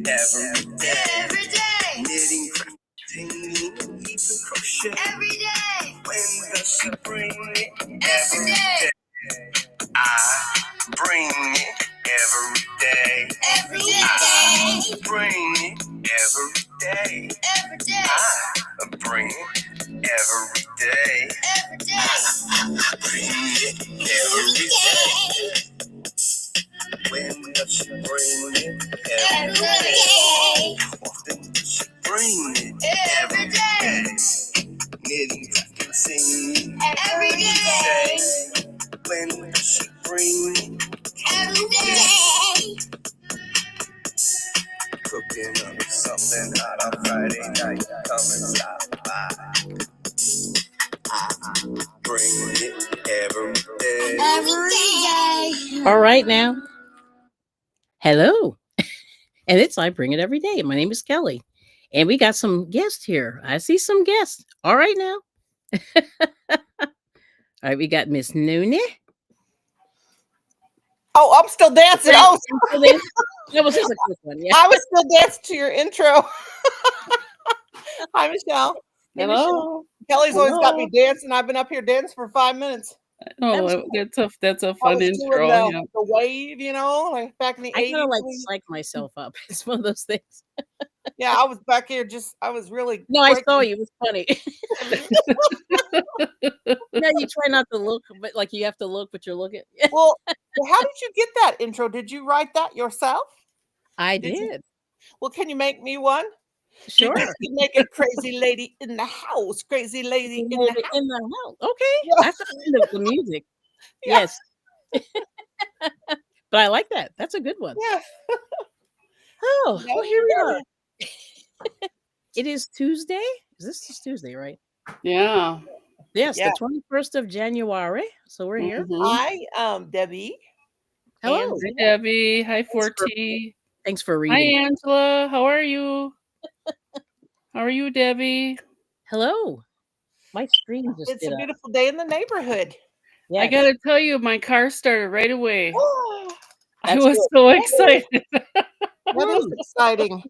every day. Knitting, crafting, even crochet every day. When does she bring it? Every day. I bring it every day. Every day. I bring it every day. Every day. I bring it every day. Every day. I bring it every day. When does she bring it? Every day. How often does she bring it? Every day. Knitting, crafting, singing every day. When does she bring it? Every day. Cooking up something hot on Friday night. Come and stop by. I bring it every day. Every day. All right now. Hello. And it's I Bring It Every Day. My name is Kelly. And we got some guests here. I see some guests. All right now. All right, we got Miss Noonie. Oh, I'm still dancing. Oh, that was just a quick one. Yeah. I was still dancing to your intro. Hi, Michelle. Hey, Hello. Michelle. Kelly's always got me dancing. I've been up here dancing for 5 minutes. Oh, that's a fun intro. The wave, like back in the 80s. I kind of like psych myself up. It's one of those things. Yeah, I was back here I was really. No, I saw you. It was funny. No, you try not to look, but like you have to look, but you're looking. Well, how did you get that intro? Did you write that yourself? I did. Well, can you make me one? Sure. You can make it crazy lady in the house. Crazy lady in the house. Okay. Yeah. That's the music. Yeah. Yes. But I like that. That's a good one. Yeah. Oh, well, here we are. It is Tuesday. This is Tuesday, right? Yeah. Yes, the 21st of January. So we're here. Hi, Debbie. Hello. Hi, Debbie. Hi, 4T. Thanks for reading. Hi, Angela. How are you? How are you, Debbie? Hello. My screen just It's a beautiful day in the neighborhood. Yes. I gotta tell you, my car started right away. I was good. So excited. That is exciting.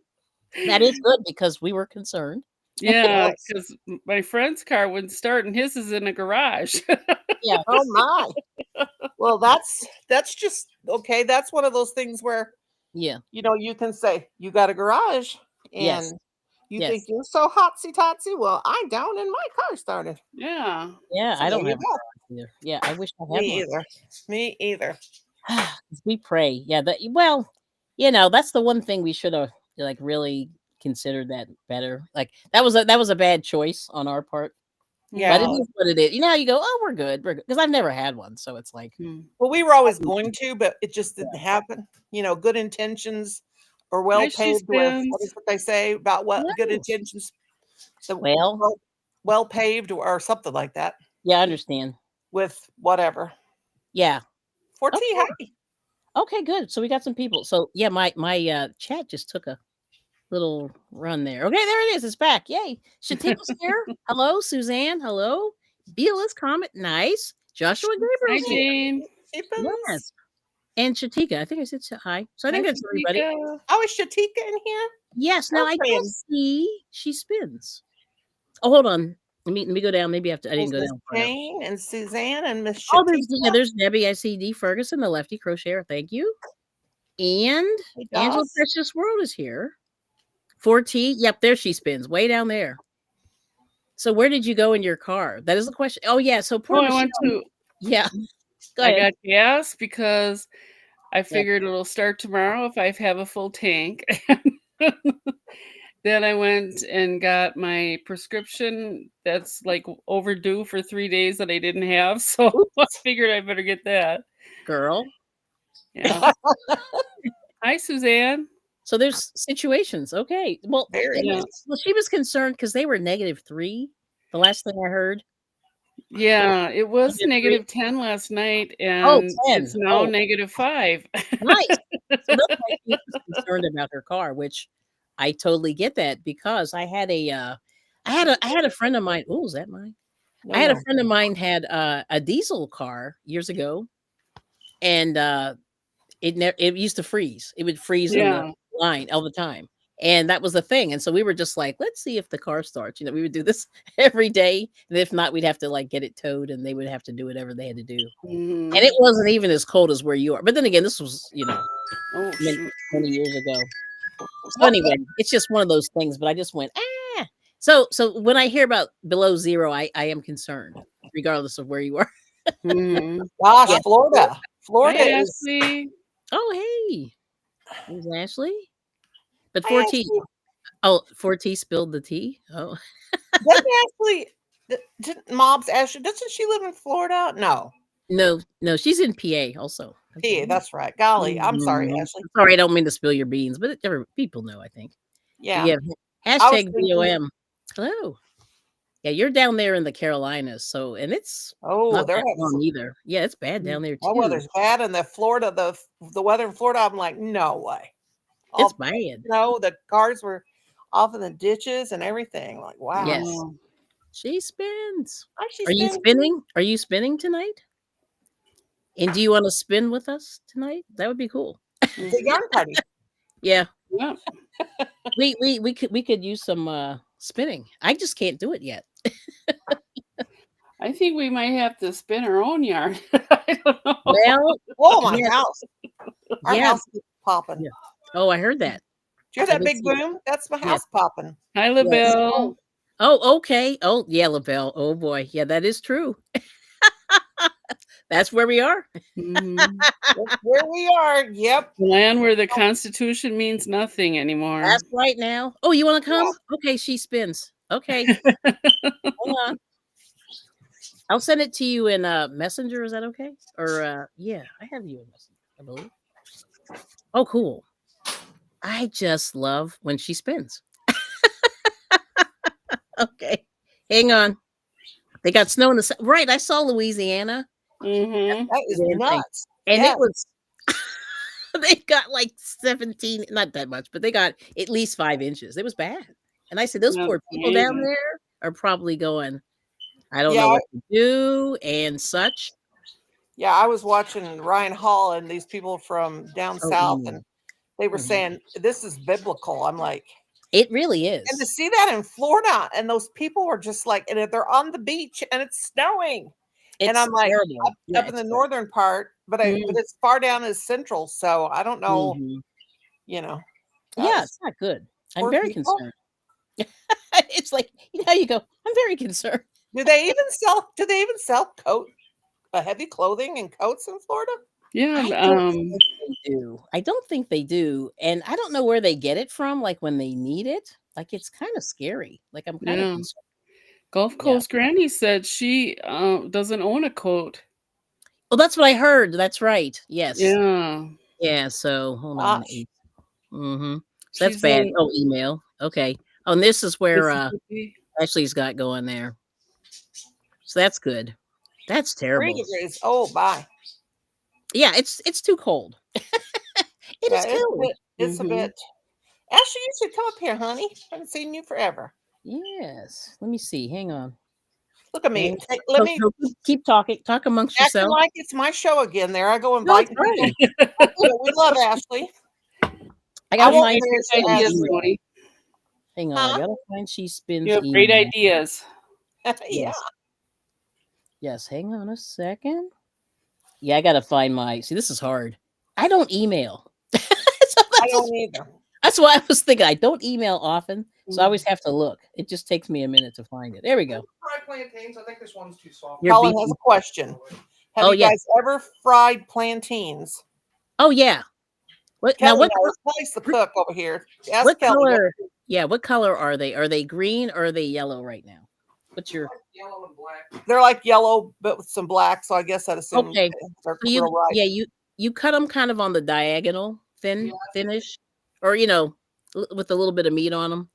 That is good because we were concerned. Yeah, because my friend's car wouldn't start and his is in a garage. Yeah. Oh my. Well, that's just okay. That's one of those things where you can say you got a garage and you think you're so hotsy-totsy. Well, I'm down and my car started. Yeah. Yeah, so I don't have a garage either. Yeah, I wish I had one. Me either. We pray. Yeah, that's the one thing we should have really considered that better. Like that was a bad choice on our part. Yeah, but it is what it is. You know how you go, oh, we're good. Because I've never had one, so it's like. Well, we were always going to, but it just didn't happen. Good intentions or well paved. What is what they say about what good intentions? Well paved or something like that. Yeah, I understand. With whatever. Yeah. 14. Okay. Okay, good. So we got some people. So yeah, my chat just took a little run there. Okay, there it is. It's back. Yay. Shatika's here. Hello, Suzanne. Hello. Beela's comment. Nice. Joshua Gabriel. Hi, Jane. Yes. And Shatika. I think I said hi. So I think that's everybody. Oh, is Shatika in here? Yes. Now I can see she spins. Oh, hold on. Let me go down. Maybe I didn't go down. Jane and Suzanne and Miss Shatika. Oh, there's Debbie. I see D. Ferguson, the lefty crocheter. Thank you. And Angela Precious World is here. 4T. Yep, there she spins. Way down there. So where did you go in your car? That is the question. Oh, yeah. So I went to. Yeah. I got gas because I figured it'll start tomorrow if I have a full tank. Then I went and got my prescription that's like overdue for 3 days that I didn't have. So I figured I better get that. Girl. Yeah. Hi, Suzanne. So there's situations. Okay. Well, she was concerned because they were -3. The last thing I heard. Yeah, it was -10 last night, and it's now -5. Nice. So that's why she was concerned about her car, which I totally get that because I had a friend of mine. Oh, is that mine? I had a friend of mine had a diesel car years ago, and it used to freeze. It would freeze in line all the time. And that was the thing. And so we were just like, let's see if the car starts. We would do this every day. And if not, we'd have to like get it towed and they would have to do whatever they had to do. And it wasn't even as cold as where you are. But then again, this was, many years ago. So anyway, it's just one of those things. But I just went, ah. So when I hear about below zero, I am concerned, regardless of where you are. Gosh, yeah. Florida Hi, is. Ashley. Oh, hey. There's Ashley. But 4T. Oh, 4T spilled the tea. Oh. Doesn't Ashley, Mobs Ashley, doesn't she live in Florida? No, she's in PA also. PA, that's right. Golly, I'm sorry, Ashley. Sorry, I don't mean to spill your beans, but people know, I think. Yeah. Hashtag BOM. Hello. Yeah, you're down there in the Carolinas, so and it's not they're that warm either. Yeah, it's bad down there too. The weather's bad, and the Florida, the weather in Florida, I'm like, no way. It's bad. No, the cars were off in the ditches and everything. Like, wow. Yes. She spins. Are you spinning? Are you spinning tonight? And do you want to spin with us tonight? That would be cool. The yarn party. Yeah. we could use some spinning. I just can't do it yet. I think we might have to spin our own yarn. I don't know. Well, my house. Our house is popping. Yeah. Oh, I heard that. Do you hear that big boom? That's my house popping. Hi, LaBelle. Yes. Oh, okay. Oh, yeah, LaBelle. Oh boy. Yeah, that is true. That's where we are. That's where we are. Yep. The land where the Constitution means nothing anymore. That's right now. Oh, you want to come? Yeah. Okay, she spins. Okay. Hold on. I'll send it to you in Messenger. Is that okay? Or yeah, I have you in Messenger, I believe. Oh, cool. I just love when she spins. Okay. Hang on. They got snow in the right. I saw Louisiana. That is nuts. And it was they got like 17, not that much, but they got at least 5 inches. It was bad. And I said, those poor people down there are probably going, I don't know what to do and such. Yeah, I was watching Ryan Hall and these people from down south, and they were saying this is biblical. I'm like, it really is. And to see that in Florida, and those people were just like, and they're on the beach and it's snowing. And I'm like, up in the northern part, but it's far down as central. So I don't know, Yeah, it's not good. I'm very concerned. It's like, you go, I'm very concerned. Do they even sell heavy clothing and coats in Florida? Yeah, they do. I don't think they do. And I don't know where they get it from, like when they need it. Like it's kind of scary. Like I'm kind of concerned. Gulf Coast Granny said she doesn't own a coat. Well, that's what I heard. That's right. Yes. Yeah. Yeah. So hold on. So that's bad. Email. Okay. Oh, and this is where Ashley's got going there. So that's good. That's terrible. 3 degrees. Oh, bye. Yeah, it's too cold. It is cold. It's a bit. Ashley, you should come up here, honey. I haven't seen you forever. Yes. Let me see. Hang on. Look at me. Let me keep talking. Talk amongst yourselves. Like it's my show again. There, I go invite. Right. We love Ashley. I gotta find ideas. Hang on. I gotta find she spins. You have great ideas. Yes. Yes. Hang on a second. Yeah, I gotta find my. See, this is hard. I don't email. I don't either. That's why I was thinking I don't email often, so I always have to look. It just takes me a minute to find it. There we go. Fried plantains. I think this one's too soft. Colin has a question. Have you guys ever fried plantains? Oh yeah. What the cook over here? What color? Yeah, what color are they? Are they green or are they yellow right now? What's your yellow and black? They're like yellow, but with some black. So I guess I'd assume. Okay. You cut them kind of on the diagonal, thinnish, or with a little bit of meat on them.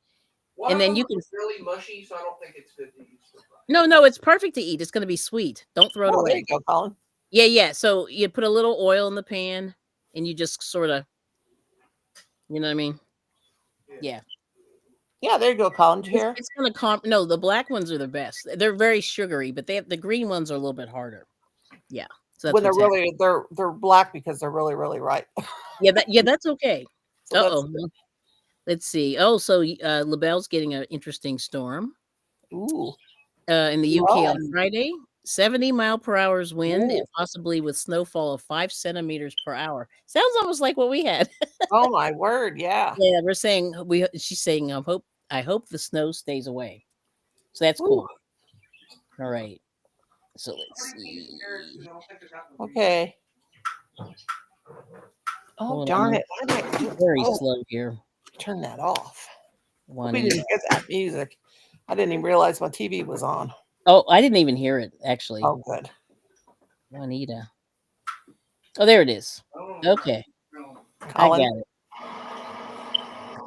One and then you can. It's really mushy, so I don't think it's good to use for frying. No, it's perfect to eat. It's going to be sweet. Don't throw it away. There you go, Colin. Yeah. So you put a little oil in the pan, and you just sort of, you know what I mean? Yeah. Yeah, there you go, Colin. Here. It's going to No, the black ones are the best. They're very sugary, but the green ones are a little bit harder. Yeah. So when they're black because they're really, really ripe. Yeah, that's okay. So that's let's see. Oh, so LaBelle's getting an interesting storm. Ooh. In the UK Wow. on Friday. 70-mile-per-hour wind and Ooh. possibly with snowfall of 5 centimeters per hour. Sounds almost like what we had. Oh my word! Yeah. Yeah, we're saying she's saying I hope the snow stays away. So that's cool. Ooh. All right. So let's see. Okay. Oh Hold darn on. it! Very slow here. Turn that off. One. We didn't get that music. I didn't even realize my TV was on. Oh, I didn't even hear it actually. Oh, good. Juanita. Oh, there it is. Okay. Colin. I got it.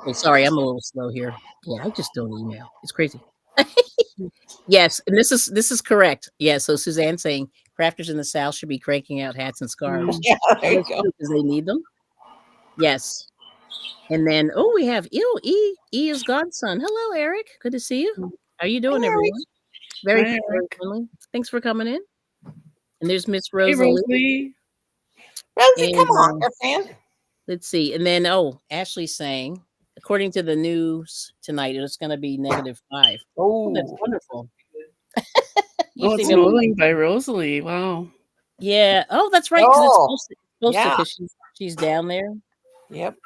Hey, sorry, I'm a little slow here. Yeah, I just don't email. It's crazy. Yes, and this is correct. Yeah, so Suzanne saying crafters in the South should be cranking out hats and scarves. Yeah, there you go. Because they need them. Yes. And then we have E is Godson. Hello, Eric. Good to see you. How you doing, everyone? Very friendly. Thanks for coming in. And there's Miss Rosalie. Rosie, come on, girlfriend. Let's see. And then Ashley's saying, according to the news tonight, it's going to be -5. Oh, that's wonderful. It's snowing by Rosalie. Wow. Yeah. Oh, that's right. Because it's supposed to because she's down there. Yep.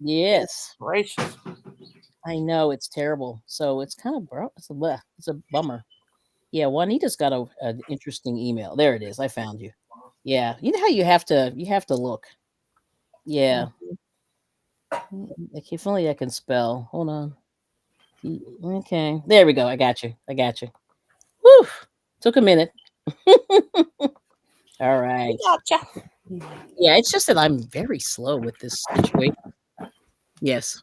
Yes. Gracious. I know it's terrible. So it's kind of it's a bummer. Yeah, Juanita's got an interesting email. There it is. I found you. Yeah. You know how you have to look. Yeah. If only I can spell. Hold on. Okay. There we go. I got you. Whew. Took a minute. All right. Gotcha. Yeah, it's just that I'm very slow with this situation. Yes.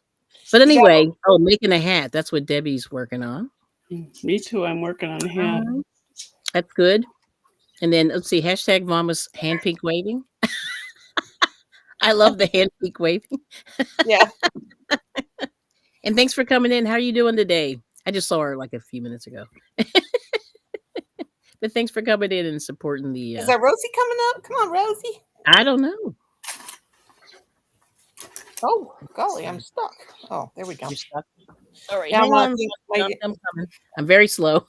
But anyway, making a hat. That's what Debbie's working on. Me too. I'm working on a hat. That's good. And then let's see, hashtag Mama's hand pink waving. I love the hand pink waving. Yeah. And thanks for coming in. How are you doing today? I just saw her like a few minutes ago. But thanks for coming in and supporting the. Is that Rosie coming up? Come on, Rosie. I don't know. Oh, golly, I'm stuck. Oh, there we go. You're stuck. All right, yeah, hang on. I'm coming. I'm very slow.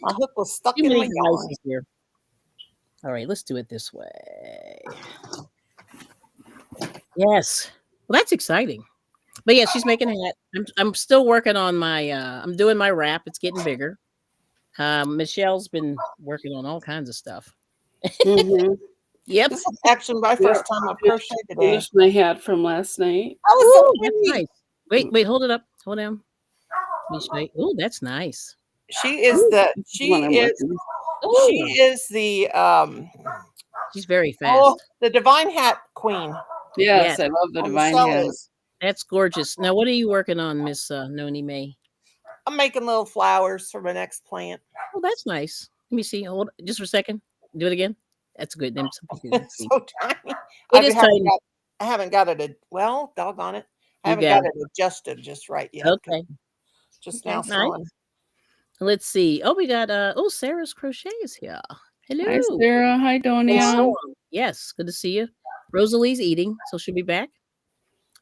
My hook was stuck in my yarn. Here. All right, let's do it this way. Yes. Well, that's exciting. But yeah, she's making a hat. I'm still working on my. I'm doing my wrap. It's getting bigger. Michelle's been working on all kinds of stuff. Mm-hmm. Yep. This is actually my first time I've crocheted today. Finished my hat from last night. Oh, so that's nice. Wait, hold it up. Hold on. Oh, that's nice. She is she's very fast. Oh, the Divine Hat Queen. Yes, I love the Divine Hat. That's gorgeous. Now, what are you working on, Miss Noni May? I'm making little flowers for my next plant. Oh, that's nice. Let me see. Hold just for a second. Do it again. That's good. It's so tiny. I haven't got it. Well, doggone it. I haven't got it adjusted just right yet. Okay. Just now. Nice. Let's see. Oh, we got Sarah's Crochet is here. Hello. Hi, Sarah. Hi, Donia. Yes, good to see you. Rosalie's eating, so she'll be back.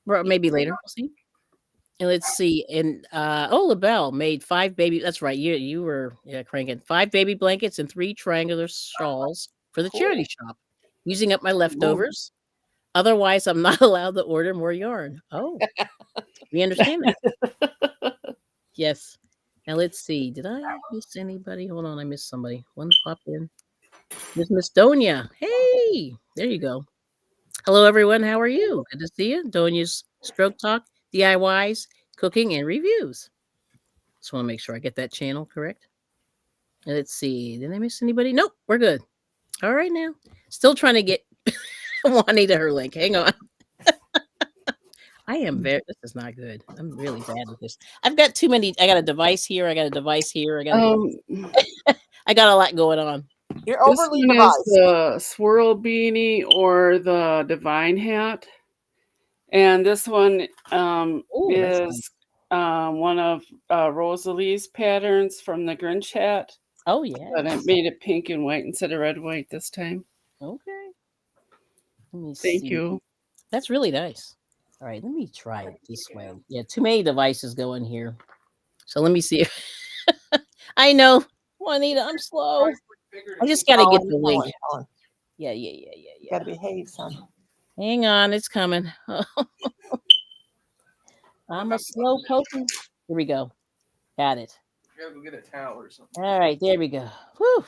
Or maybe later. We'll see. And let's see. And LaBelle made 5 baby. That's right. You were cranking 5 baby blankets and 3 triangular shawls for the charity shop, using up my leftovers. Otherwise, I'm not allowed to order more yarn. Oh, we understand that. Yes. Now let's see. Did I miss anybody? Hold on, I missed somebody. One popped in. There's Miss Donia. Hey, there you go. Hello, everyone. How are you? Good to see you. Donia's Stroke Talk, DIYs, cooking, and reviews. Just want to make sure I get that channel correct. And let's see. Did I miss anybody? Nope, we're good. All right now. Still trying to get Juanita her link. Hang on. I am this is not good. I'm really bad at this. I've got too many. I got a device here. I got a device here. I got a lot going on. You're overly device. The swirl beanie or the Divine Hat. And this one is one of Rosalie's patterns from the Grinch hat. Oh, yeah. But I made it pink and white instead of red and white this time. Okay. Thank you. That's really nice. All right, let me try it this way. Yeah, too many devices go in here. So let me see if I know. Juanita, I'm slow. I just gotta get the link. Yeah. Gotta behave, son. Hang on, it's coming. I'm a slow poker. Here we go. Got it. You gotta go get a towel or something. All right, there we go. Whew.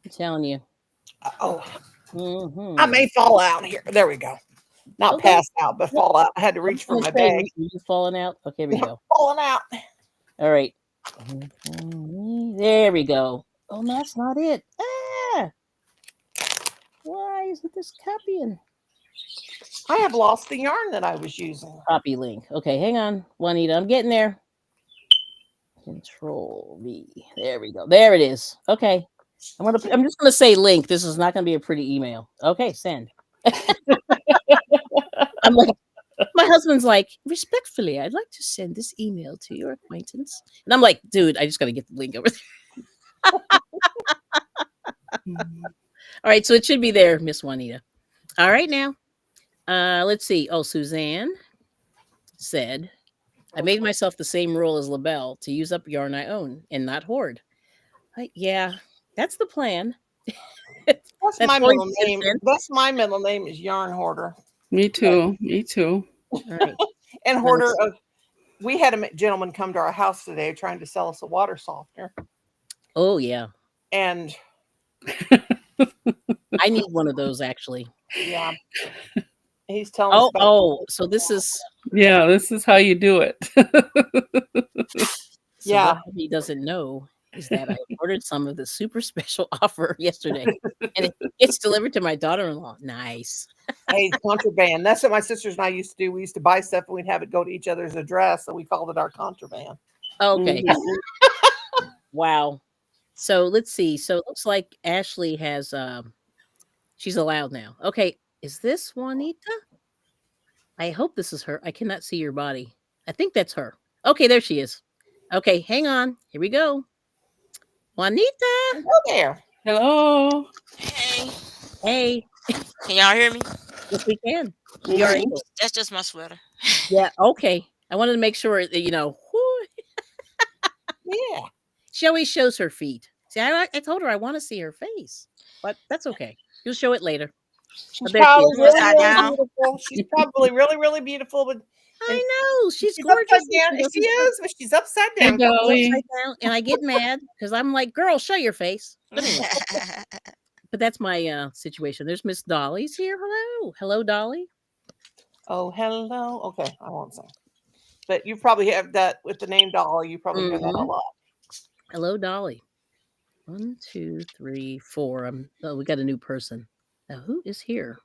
I'm telling you. Oh, Mm-hmm. I may fall out here. There we go. Not pass out, but fall out. I had to reach for my bag. You falling out? Okay, here we go. Falling out. All right. There we go. Oh, no, that's not it. Ah! Why isn't this copying? I have lost the yarn that I was using. Copy link. Okay, hang on, Juanita. I'm getting there. Control V. There we go. There it is. Okay. I'm just gonna say link. This is not gonna be a pretty email. Okay, send. I'm like, my husband's like, respectfully, I'd like to send this email to your acquaintance. And I'm like, dude, I just gotta get the link over there. All right, so it should be there, Miss Juanita. All right, now. Let's see. Oh, Suzanne said, I made myself the same rule as LaBelle to use up yarn I own and not hoard. Yeah, that's the plan. That's my middle name. That's my middle name is Yarn Hoarder. Me too. Me too. All right. And hoarder of. We had a gentleman come to our house today trying to sell us a water softener. Oh yeah. And I need one of those actually. Yeah. He's telling us. So this is. Yeah, this is how you do it. Yeah. What he doesn't know is that I ordered some of the super special offer yesterday, and it's delivered to my daughter-in-law. Nice. Hey, contraband. That's what my sisters and I used to do. We used to buy stuff and we'd have it go to each other's address, so we called it our contraband. Okay. Wow. So let's see. So it looks like Ashley has she's allowed now. Okay. Is this Juanita? I hope this is her. I cannot see your body. I think that's her. Okay, there she is. Okay, hang on. Here we go. Juanita. Hello there. Hello. Hey. Hey. Can y'all hear me? Yes, we can. That's just my sweater. Yeah, okay. I wanted to make sure that, Yeah. She always shows her feet. See, I told her I want to see her face, but that's okay. You'll show it later. She's probably really beautiful. She's probably really, really beautiful. But I know she's gorgeous. She is, but she's upside down. And I get mad because I'm like, "Girl, show your face." But, anyway. But that's my situation. There's Miss Dolly's here. Hello, Dolly. Oh, hello. Okay, I won't say. But you probably have that with the name Dolly. You probably hear that a lot. Hello, Dolly. 1, 2, 3, 4. We got a new person. Now, who is here?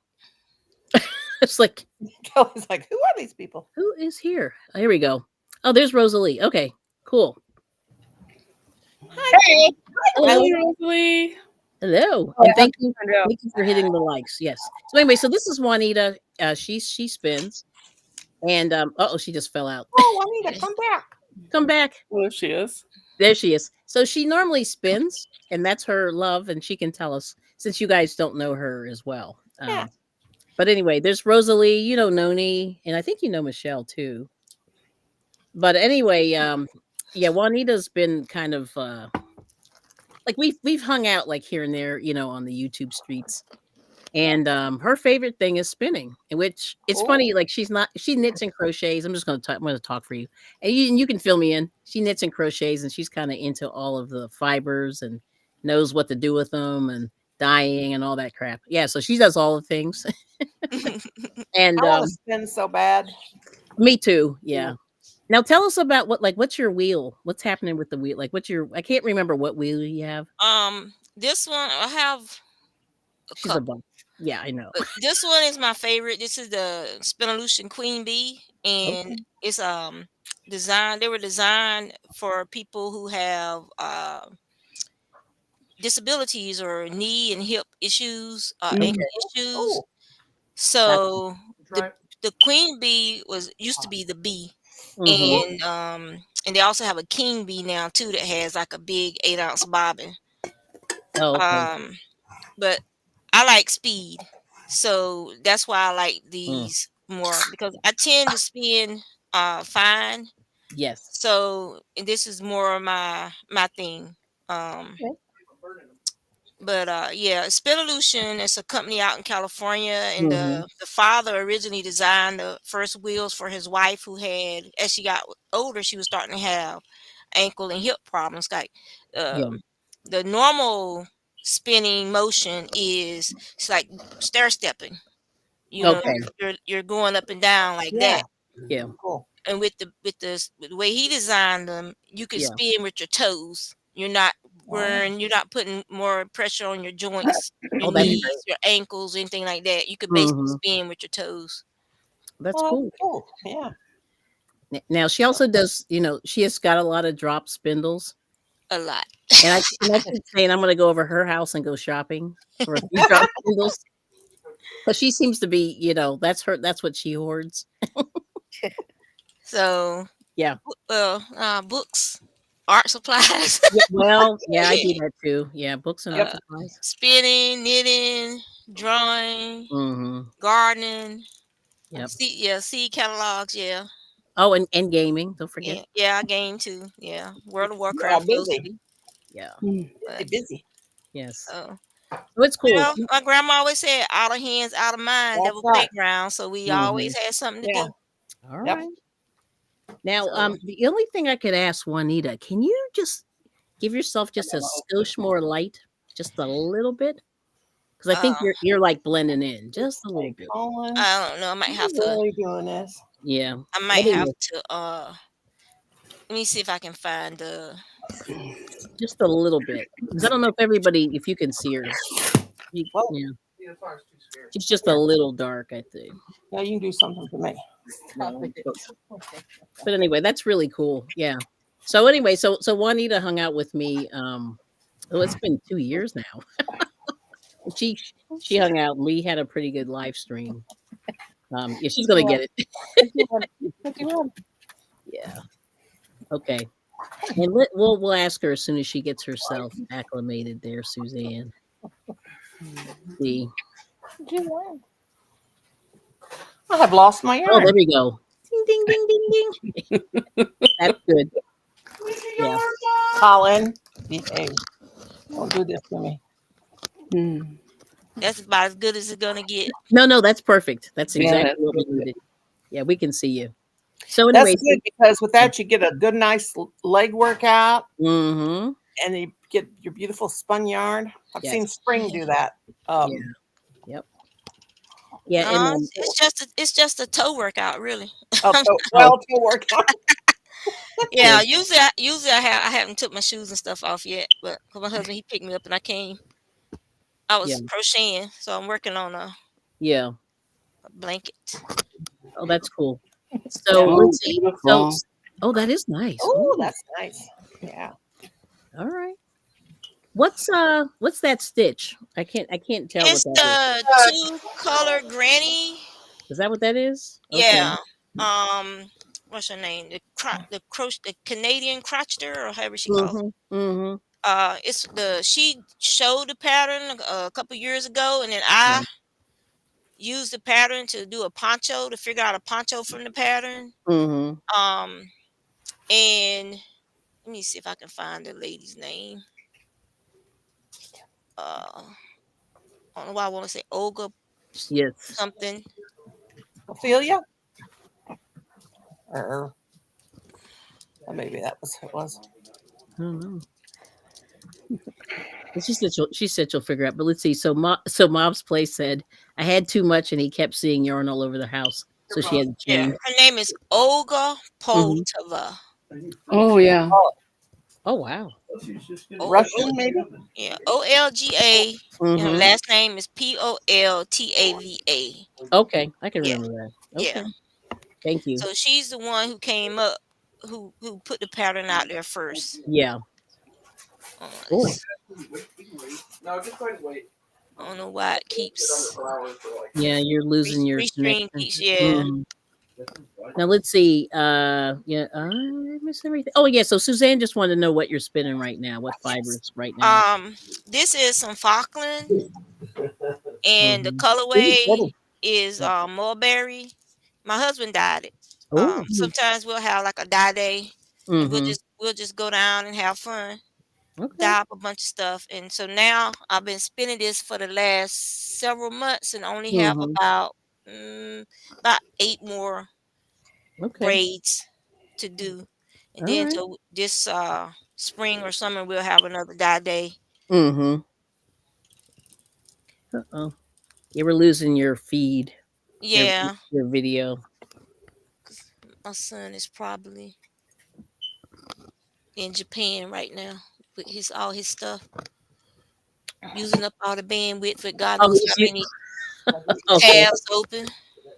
It's like Kelly's like, who are these people? Who is here? Oh, here we go. Oh, there's Rosalie. Okay, cool. Hey, hello, Rosalie. Hello, and thank you for hitting the likes. Yes. So anyway, so this is Juanita. She spins, and she just fell out. Oh, Juanita, come back. Come back. Oh, there she is. There she is. So she normally spins, and that's her love, and she can tell us since you guys don't know her as well. Yeah. But anyway, there's Rosalie, you know Noni, and I think you know Michelle too. But anyway, Juanita's been kind of like we've hung out like here and there, on the YouTube streets. And her favorite thing is spinning, in which it's funny, like she knits and crochets. I'm going to talk for you. And you can fill me in. She knits and crochets, and she's kind of into all of the fibers and knows what to do with them and dyeing and all that crap. Yeah, so she does all the things. And I want to spin so bad. Me too. Yeah. Now tell us about what's your wheel? What's happening with the wheel? Like I can't remember what wheel you have. This one I have. She's a bunch. Yeah, I know. But this one is my favorite. This is the Spinolution Queen Bee, and it's designed. They were designed for people who have disabilities or knee and hip issues, ankle issues. So the Queen Bee used to be the bee, and they also have a King Bee now too that has like a big 8-ounce bobbin. But I like speed, so that's why I like these more because I tend to spin fine. Yes. So this is more my thing. But yeah, Spinolution is a company out in California, and the father originally designed the first wheels for his wife, who had, as she got older, she was starting to have ankle and hip problems. Like the normal spinning motion is it's like stair stepping. You know, you're going up and down like that. Yeah. Cool. And with the way he designed them, you can spin with your toes. You're not putting more pressure on your joints, your knees, your ankles, anything like that. You could basically spin with your toes. That's cool. Yeah. Now she also does, she has got a lot of drop spindles. A lot. And I keep saying I'm going to go over her house and go shopping for a few drop spindles. But she seems to be, that's what she hoards. So yeah. Books, art supplies. I do that too. Yeah, books and art supplies. Spinning, knitting, drawing, gardening. Yep. Seed catalogs. Yeah. Oh, and gaming. Don't forget. Yeah, I game too. Yeah, World of Warcraft. Busy. Yeah. Busy. Yes. So it's cool. My grandma always said, "Out of hands, out of mind." Devil playground. So we always had something to do. All right. Now, the only thing I could ask Juanita, can you just give yourself just a skosh more light, just a little bit? Because I think you're like blending in just a little bit. I don't know. I might have to. Really doing this. Yeah. I might have to. Let me see if I can find just a little bit. Because I don't know if you can see her. She's just a little dark, I think. Yeah, you can do something for me. But anyway, that's really cool. Yeah. So anyway, so Juanita hung out with me. It's been 2 years now. she hung out and we had a pretty good live stream. She's gonna get it. Yeah. Okay. And we'll ask her as soon as she gets herself acclimated there, Suzanne. See. I have lost my yarn. Oh, there we go. Ding, ding, ding, ding, ding. That's good. Yeah. Colin, behave. Don't do this to me. That's about as good as it's gonna get. No, that's perfect. That's exactly what we needed. Yeah, we can see you. So anyway, that's good because with that you get a good, nice leg workout, and you get your beautiful spun yarn. I've seen Spring do that. Yep. Yeah, it's just a toe workout, really. Toe workout. Yeah, usually I haven't took my shoes and stuff off yet, but my husband, he picked me up and I came. I was crocheting, so I'm working on a blanket. Oh, that's cool. So let's see. So, that is nice. Oh, that's nice. Yeah. All right. What's that stitch? I can't tell. It's what that is. 2-color granny. Is that what that is? Yeah. What's her name? The Canadian crotcheter, or however she calls it. She showed the pattern a couple years ago, and then I used the pattern to do a poncho, to figure out a poncho from the pattern. And let me see if I can find the lady's name. I don't know why I want to say Olga. Yes. Something. Ophelia? Or maybe that was who it was. I don't know. She said she'll figure out. But let's see. So Mom's Place said I had too much, and he kept seeing yarn all over the house, so she had to change. Her name is Olga Poltava. Oh yeah. Oh wow. Russian, maybe. Yeah, Olga. And her last name is Poltava. Okay, I can remember that. Okay. Yeah. Thank you. So she's the one who came up, who put the pattern out there first. Yeah. No, just try to wait. I don't know why it keeps. Yeah, you're losing your restring piece. Yeah. Now let's see. I missed everything. Oh yeah. So Suzanne just wanted to know what you're spinning right now. What fibers right now? This is some Falkland, and the colorway is mulberry. My husband dyed it. Oh. Sometimes we'll have like a dye day, and Mm-hmm. we'll just go down and have fun, Okay. dye up a bunch of stuff. And so now I've been spinning this for the last several months, and only have about 8 more braids to do. And All then right. so this spring or summer we'll have another dye day. Mm-hmm. Uh-oh. You were losing your feed. Yeah. Your video. My son is probably in Japan right now with all his stuff, using up all the bandwidth for God knows how many tabs open.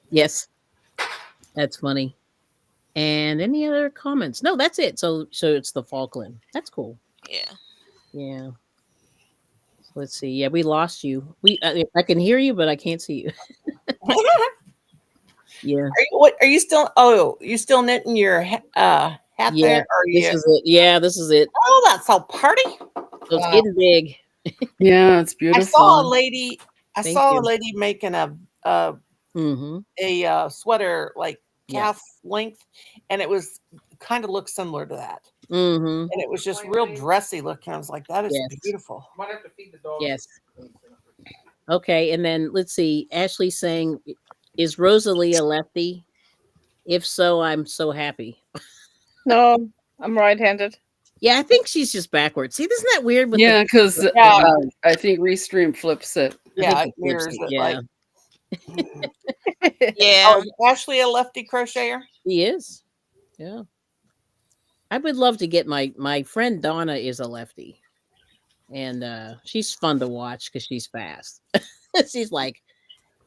Yes, that's funny. And any other comments? No, that's it. So it's the Falkland. That's cool. Yeah. Yeah. So let's see. Yeah, we lost you. I can hear you, but I can't see you. Yeah. Are you still? Oh, you still knitting your hat there? This is it. Yeah, this is it. Oh, that's so pretty. So it's getting big. Yeah, it's beautiful. I saw a lady. A lady making a sweater like calf length, and it was kind of looked similar to that. Mm-hmm. And it was just real dressy looking. I was like, that is beautiful. Might have to feed the dog. Yes. Okay, and then let's see. Ashley's saying, "Is Rosalie a lefty? If so, I'm so happy." No, I'm right-handed. Yeah, I think she's just backwards. See, isn't that weird? Yeah, because I think Restream flips it. Yeah, it mirrors it. Yeah. Yeah. Oh, is Ashley a lefty crocheter? He is. Yeah. I would love to get my friend Donna is a lefty. And she's fun to watch because she's fast. She's like,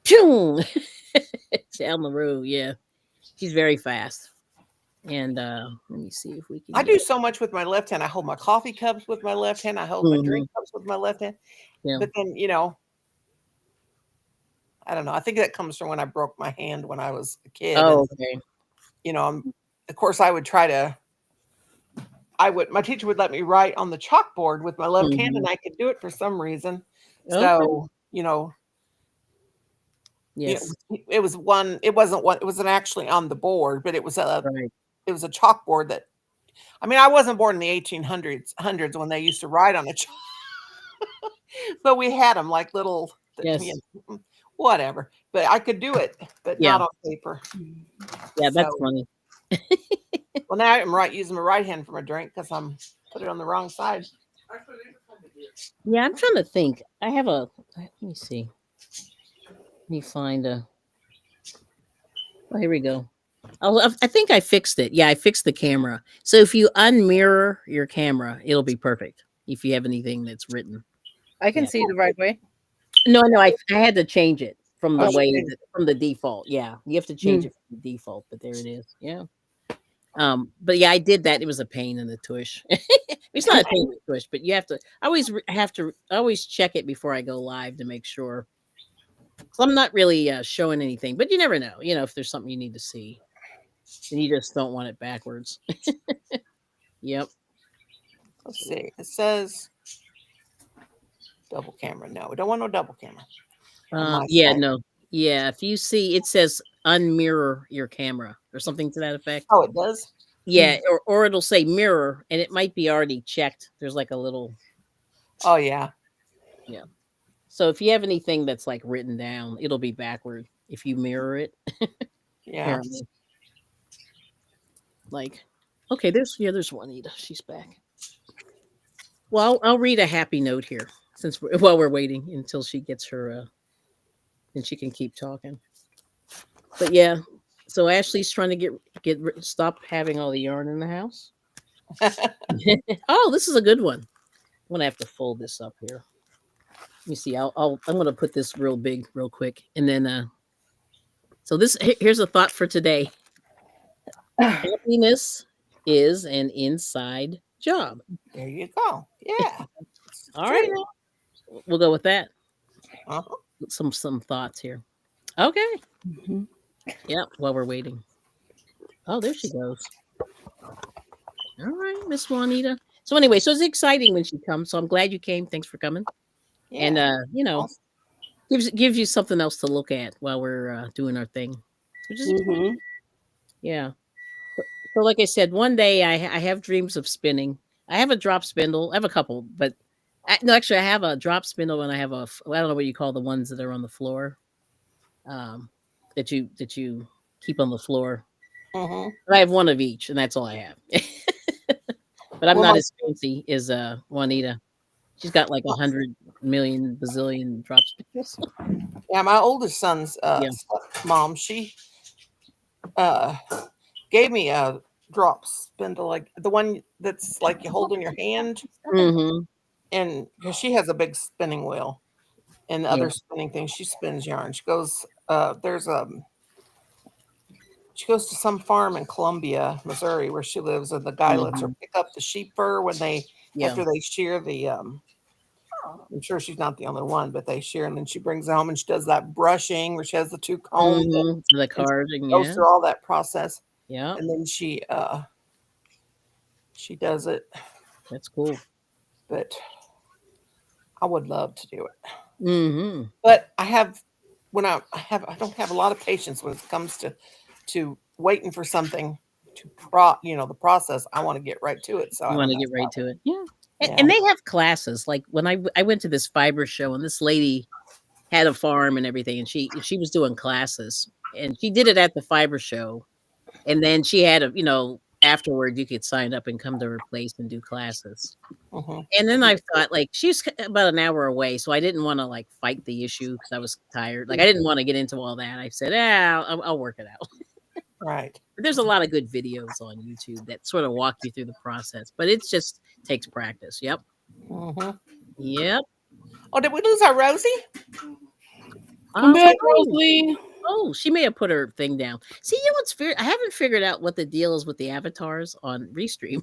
down the road. Yeah. She's very fast. And let me see if we can. I do so much with my left hand. I hold my coffee cups with my left hand. I hold my drink cups with my left hand. Yeah. But then, I don't know. I think that comes from when I broke my hand when I was a kid. Oh, okay. Of course, I would try to. My teacher would let me write on the chalkboard with my left hand, and I could do it for some reason. Okay. So, yes, it was one. It wasn't actually on the board, but it was it was a chalkboard that. I mean, I wasn't born in the 1800s when they used to write on a chalk, but we had them like little. Whatever, but I could do it, but not on paper. Yeah, that's funny. Well, now I'm using my right hand for my drink because I'm put it on the wrong side. Yeah, I'm trying to think. I have let me see. Let me find a. Oh, here we go. I think I fixed it. Yeah, I fixed the camera. So if you unmirror your camera, it'll be perfect. If you have anything that's written, I can see the right way. No, I had to change it from the from the default. Yeah, you have to change it from the default, but there it is. Yeah. But yeah, I did that. It was a pain in the tush. It's not a pain in the tush, but you have to always check it before I go live to make sure. So I'm not really showing anything, but you never know. If there's something you need to see, and you just don't want it backwards. Yep. Let's see. It says double camera. No, we don't want no double camera. No. Yeah, if you see, it says unmirror your camera or something to that effect. Oh, it does? Yeah, or it'll say mirror, and it might be already checked. There's like a little. Oh, yeah. Yeah. So if you have anything that's like written down, it'll be backward if you mirror it. Yeah. Like, okay, there's Juanita. She's back. Well, I'll read a happy note here while we're waiting until she gets her, and she can keep talking. But yeah, so Ashley's trying to stop having all the yarn in the house. Oh, this is a good one. I'm gonna have to fold this up here. Let me see. I'm gonna put this real big, real quick, and then. So here's a thought for today. Happiness is an inside job. There you go. Yeah. All right. We'll go with that. Uh-huh. Some thoughts here. Okay. Mm-hmm. Yep. While we're waiting. Oh, there she goes. All right, Miss Juanita. So anyway, so it's exciting when she comes. So I'm glad you came. Thanks for coming. Yeah. And gives you something else to look at while we're doing our thing. which is exciting. Yeah. So, like I said, one day I have dreams of spinning. I have a drop spindle. I have a couple, but no, actually, I have a drop spindle and I have I don't know what you call the ones that are on the floor, that you keep on the floor. Mm-hmm. But I have one of each, and that's all I have. But I'm not as fancy as Juanita. She's got like 100 million bazillion drop spindles. Yeah, my oldest son's mom, she gave me a drop spindle, like the one that's like you hold in your hand. Mm-hmm. And because she has a big spinning wheel and the other spinning thing, she spins yarn. She goes, she goes to some farm in Columbia, Missouri, where she lives, and the guy lets her pick up the sheep fur when after they shear the I'm sure she's not the only one, but they shear, and then she brings it home and she does that brushing where she has the two combs, the carding, goes through all that process. Yeah. And then she does it. That's cool. But I would love to do it. Mm-hmm. But I don't have a lot of patience when it comes to waiting for something to the process. I want to get right to it. So I want to get right to it. Yeah. And they have classes. Like when I went to this fiber show, and this lady had a farm and everything, and she was doing classes, and she did it at the fiber show, and then she had afterward you could sign up and come to her place and do classes. And then I thought, like, she's about an hour away, so I didn't want to like fight the issue because I was tired. Like I didn't want to get into all that. I said, I'll work it out. Right. But there's a lot of good videos on YouTube that sort of walk you through the process, but it just takes practice. Yep. Yep. Oh, did we lose our Rosie? Come back, Rosie. Oh, she may have put her thing down. See, what's I haven't figured out what the deal is with the avatars on Restream.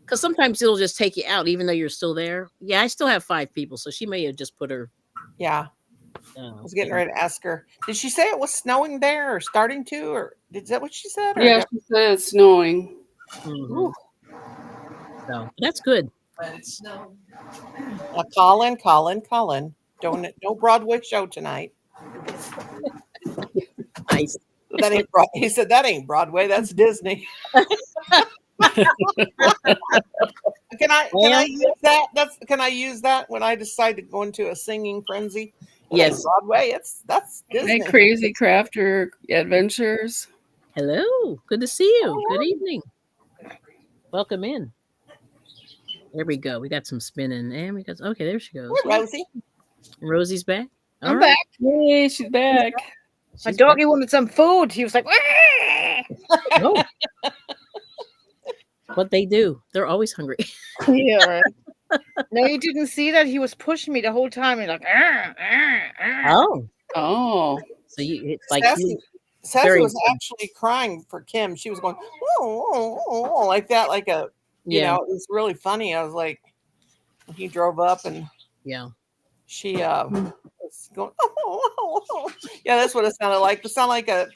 Because sometimes it'll just take you out, even though you're still there. Yeah, I still have 5 people, so she may have just put her. Yeah. I was getting ready to ask her. Did she say it was snowing there or starting to? Or is that what she said? Or yeah, she said it's snowing. So that's good. Colin. No Broadway show tonight. Nice. That ain't he said that ain't Broadway, that's Disney. Can I use that? Can I use that when I decide to go into a singing frenzy? Yes, Broadway. That's Disney. Hey, Crazy Crafter Adventures. Hello, good to see you. Good evening. Welcome in. There we go. We got some spinning, and we got there she goes. Rosie. Rosie's back. I'm back. Yay, she's back. My doggy wanted some food. He was like, oh. What they do? They're always hungry. Yeah, right. No, you didn't see that. He was pushing me the whole time. He's like, oh. So it's like Sassy was actually crying for Kim. She was going like that, like a it was really funny. I was like, he drove up and she was going yeah, that's what it sounded like. It sounded like a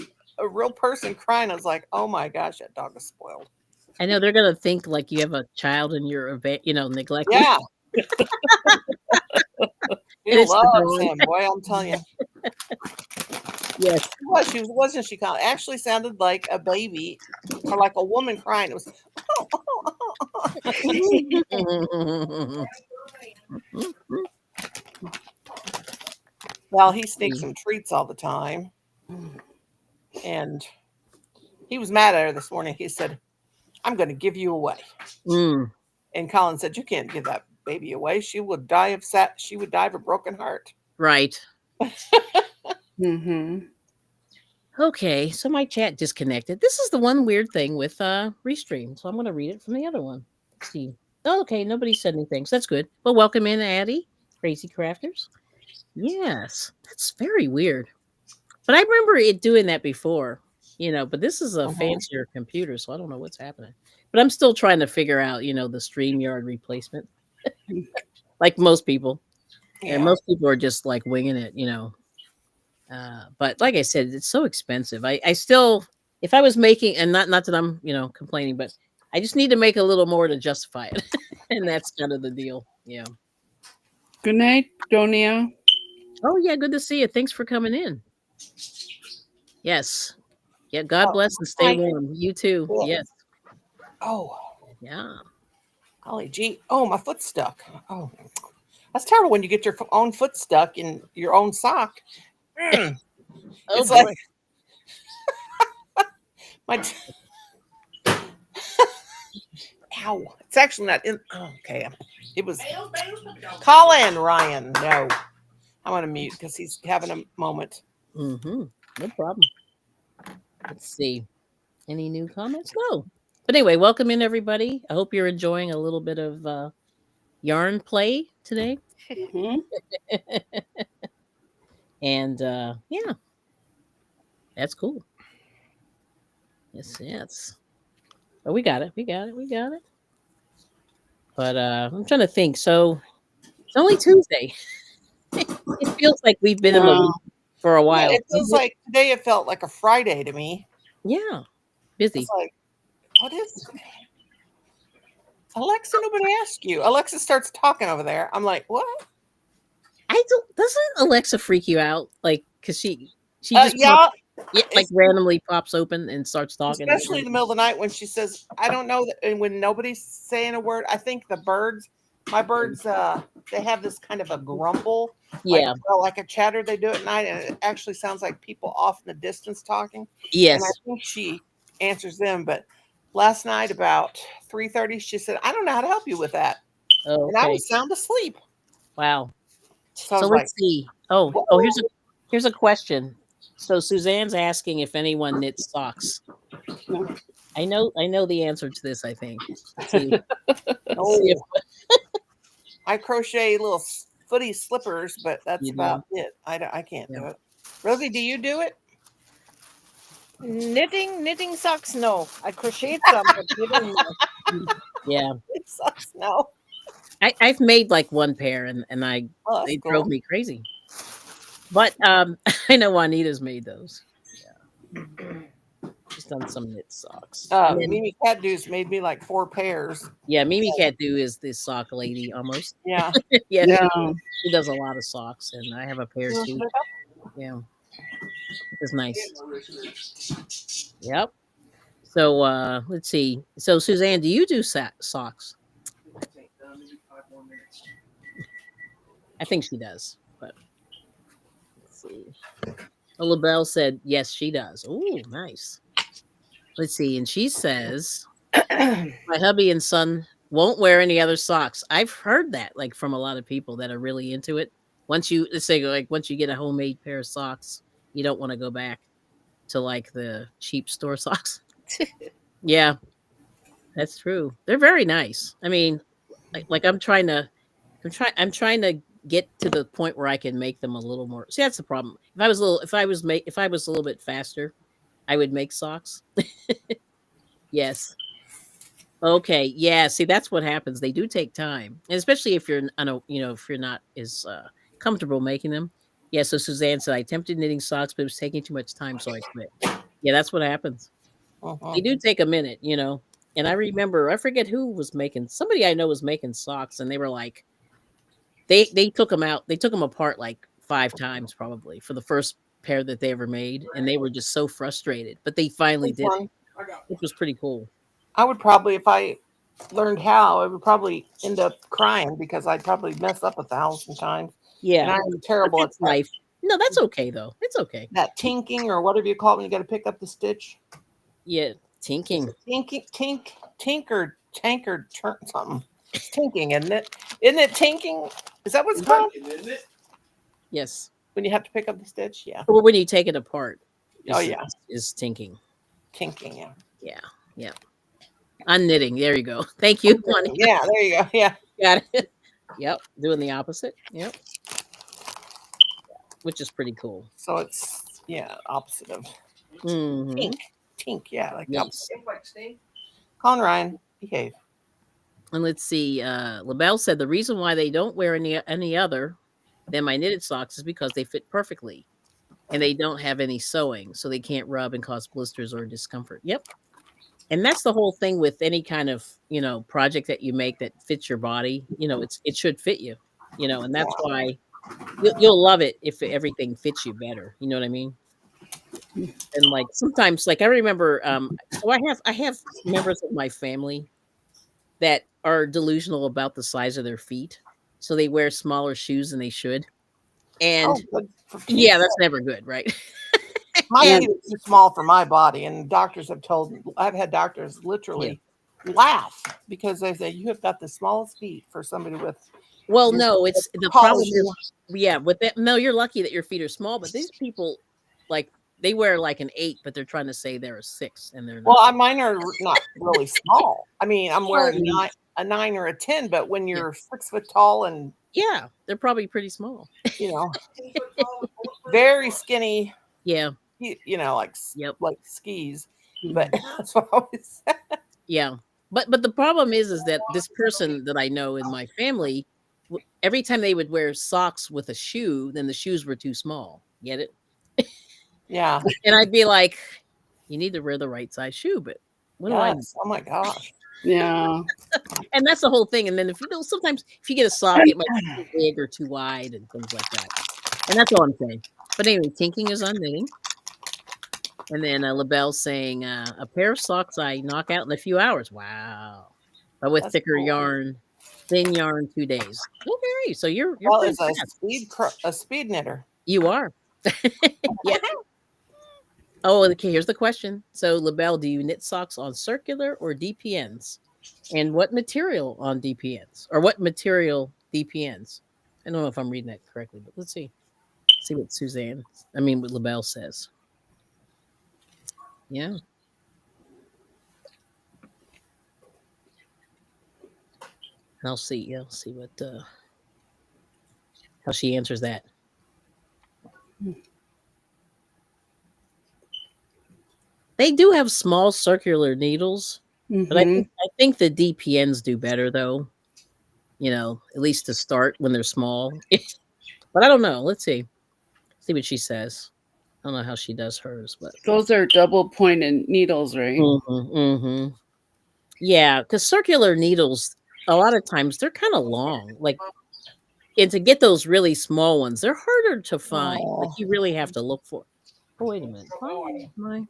real person crying. I was like, oh my gosh, that dog is spoiled. I know they're gonna think like you have a child and you're neglected. Yeah. He loves him, boy. I'm telling you. Yes. Wasn't she? Actually, sounded like a baby or like a woman crying. It was. Well, he sneaks some treats all the time, and he was mad at her this morning. He said, I'm going to give you away. And Colin said, you can't give that baby away. She would die of a broken heart. Right. Okay, so my chat disconnected. This is the one weird thing with Restream. So I'm going to read it from the other one. Let's see. Oh, okay, nobody said anything. So that's good. Well, welcome in, Addie. Crazy Crafters. Yes, that's very weird. But I remember it doing that before. But this is a fancier computer, so I don't know what's happening. But I'm still trying to figure out, the StreamYard replacement. Like most people. Yeah. And most people are just like winging it, But like I said, it's so expensive. I still, if I was making, and not that I'm, complaining, but I just need to make a little more to justify it. And that's kind of the deal. Yeah. Good night, Donia. Oh, yeah. Good to see you. Thanks for coming in. Yes. Yeah. God bless and stay warm. You too. Yes. Oh. Yeah. Golly gee. Oh, my foot's stuck. Oh. That's terrible when you get your own foot stuck in your own sock. It's boy. like my ow. It's actually not in. Oh, okay. It was Colin Ryan. No. I want to mute because he's having a moment. No problem. Let's see. Any new comments? No. But anyway, welcome in everybody. I hope you're enjoying a little bit of yarn play today. And yeah. That's cool. Yes. Oh, we got it. But I'm trying to think. So it's only Tuesday. It feels like we've been in the week for a while. Yeah, it feels like today it felt like a Friday to me. Yeah. Busy. It's like, what is Alexa? Nobody asked you. Alexa starts talking over there. I'm like, what? Doesn't Alexa freak you out? Like, because she just like randomly pops open and starts talking. Especially in the middle of the night when she says, I don't know, and when nobody's saying a word. I think the birds, my birds, they have this kind of a grumble. Yeah. Like a chatter they do at night, and it actually sounds like people off in the distance talking. Yes. And I think she answers them. But last night about 3:30, she said, I don't know how to help you with that. Oh, okay. And I was sound asleep. Wow. So let's see. Oh, here's a question. So Suzanne's asking if anyone knits socks. I know the answer to this, I think. Let's see. I crochet little footy slippers, but that's about it. I can't do it. Rosie, do you do it? Knitting socks? No. I crocheted some, but knitting no. Yeah. It sucks. No. I've made like one pair and they drove me crazy. But I know Juanita's made those. Yeah. She's done some knit socks. Mimi Cat Do's made me like 4 pairs. Yeah, Mimi Cat Do is this sock lady almost. Yeah. Yeah. She does a lot of socks, and I have a pair too. Yeah. It's nice. Yep. So let's see. So Suzanne, do you do socks? I think she does, but let's see. LaBelle said yes, she does. Oh, nice. Let's see, and she says my hubby and son won't wear any other socks. I've heard that like from a lot of people that are really into it. Once you once you get a homemade pair of socks, you don't want to go back to like the cheap store socks. Yeah, that's true. They're very nice. I mean, like I'm trying to get to the point where I can make them a little more. See, that's the problem. If I was a little bit faster, I would make socks. Yes. Okay. Yeah. See, that's what happens. They do take time, and especially if you're, if you're not as comfortable making them. Yeah. So Suzanne said I attempted knitting socks, but it was taking too much time, so I quit. Yeah, that's what happens. They do take a minute, And I remember, I forget who was making. Somebody I know was making socks, and they were like, they took them out. They took them apart like 5 times probably for the first pair that they ever made, and they were just so frustrated. But they finally did it. It was pretty cool. I would probably, if I learned how, I would probably end up crying because I'd probably mess up 1,000 times. Yeah, and I'm terrible at life. No, that's okay though. It's okay. That tinking or whatever you call it when you got to pick up the stitch. Yeah, tinking. Tinker, turn something. It's tinking, isn't it? Isn't it tinking? Is that what's called? Isn't it? Yes. When you have to pick up the stitch, yeah. Or when you take it apart. Is tinking. Tinking, yeah. Yeah, yeah. Unknitting. There you go. Thank you. Yeah, there you go. Yeah. Got it. Yep. Doing the opposite. Yep. Which is pretty cool. So it's opposite of tink. Tink, yeah, like the opposite. Colin Ryan, behave. And let's see. LaBelle said the reason why they don't wear any other than my knitted socks is because they fit perfectly, and they don't have any sewing, so they can't rub and cause blisters or discomfort. Yep. And that's the whole thing with any kind of, project that you make that fits your body. It should fit you, and that's why you'll love it if everything fits you better. You know what I mean? And like sometimes, like I remember, so I have members of my family that are delusional about the size of their feet, so they wear smaller shoes than they should. And yeah, that's never good, right? My feet are too small for my body, and doctors have told me, I've had doctors literally laugh because they say you have got the smallest feet for somebody with. Well, no, it's the problem is, with that. No, you're lucky that your feet are small, but these people, like, they wear like an 8, but they're trying to say they're a 6, and they're not. Well, mine are not really small. I mean, I'm wearing a 9 or a 10, but when you're 6 foot tall and they're probably pretty small. You know, very skinny. Yeah. You know, like skis. But that's what I always said. Yeah. But the problem is that this person that I know in my family, every time they would wear socks with a shoe, then the shoes were too small. Get it? Yeah. And I'd be like, you need to wear the right size shoe, but what do I know? Oh my gosh. Yeah. And that's the whole thing. And then if you know, sometimes if you get a sock, it might be too big or too wide and things like that. And that's all I'm saying. But anyway, Tinking is on knitting. And then LaBelle saying, a pair of socks I knock out in a few hours. Wow. But with thicker yarn, thin yarn, 2 days. Okay. So you're as a speed knitter. You are. Yeah. Oh, okay. Here's the question. So, LaBelle, do you knit socks on circular or DPNs? And what material on DPNs? Or what material DPNs? I don't know if I'm reading that correctly, but let's see. See what what LaBelle says. Yeah. I'll see. Yeah, I'll see what how she answers that. They do have small circular needles, but I think the DPNs do better though. You know, at least to start when they're small. But I don't know. Let's see. See what she says. I don't know how she does hers, but those are double pointed needles, right? Yeah, because circular needles, a lot of times they're kind of long. Like, and to get those really small ones, they're harder to find. Like, you really have to look for. Oh, wait a minute.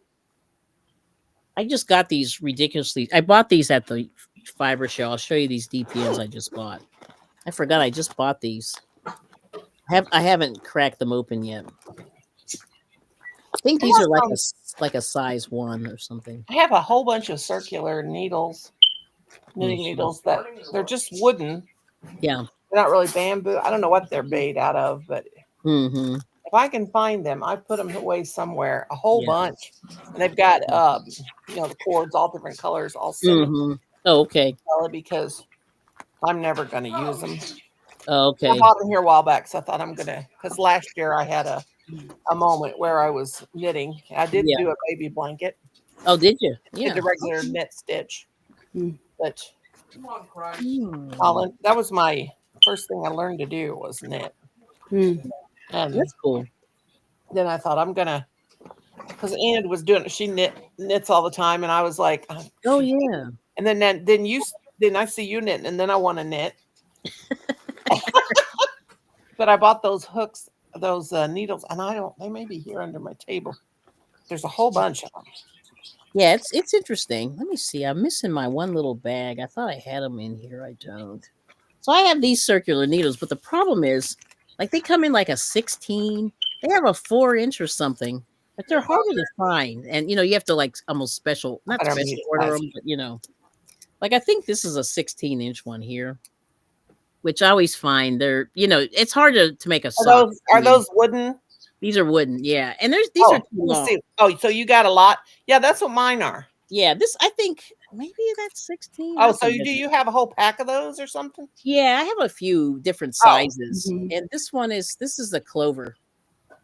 I just got these ridiculously. I bought these at the fiber show. I'll show you these DPNs I just bought. I forgot I just bought these. I haven't cracked them open yet. I think these are like a size 1 or something. I have a whole bunch of circular needles, knitting needles that they're just wooden. Yeah. They're not really bamboo. I don't know what they're made out of, but if I can find them, I put them away somewhere, a whole bunch. And they've got, the cords, all different colors, all set. Oh, okay. Because I'm never going to use them. Okay. I bought them here a while back, so I thought I'm going to, because last year I had a moment where I was knitting. I did do a baby blanket. Oh, did you? Yeah. Did the regular knit stitch. But that was my first thing I learned to do was knit. And that's cool. Then I thought I'm gonna, because Enid was doing it. She knits all the time, and I was like, oh yeah. And then I see you knitting, and then I want to knit. But I bought those hooks, those needles, and they may be here under my table. There's a whole bunch of them. Yeah, it's interesting. Let me see. I'm missing my one little bag. I thought I had them in here. I don't. So I have these circular needles, but the problem is, like, they come in like a 16. They have a 4-inch or something, but they're harder to find. And, you have to like almost not special order them, but, like I think this is a 16-inch one here, which I always find they're, it's hard to make a sock. Are those wooden? These are wooden, yeah. And these are too long. Oh, so you got a lot? Yeah, that's what mine are. Yeah, I think maybe that's 16. Oh, so do you have a whole pack of those or something? Yeah, I have a few different sizes. And this is a clover,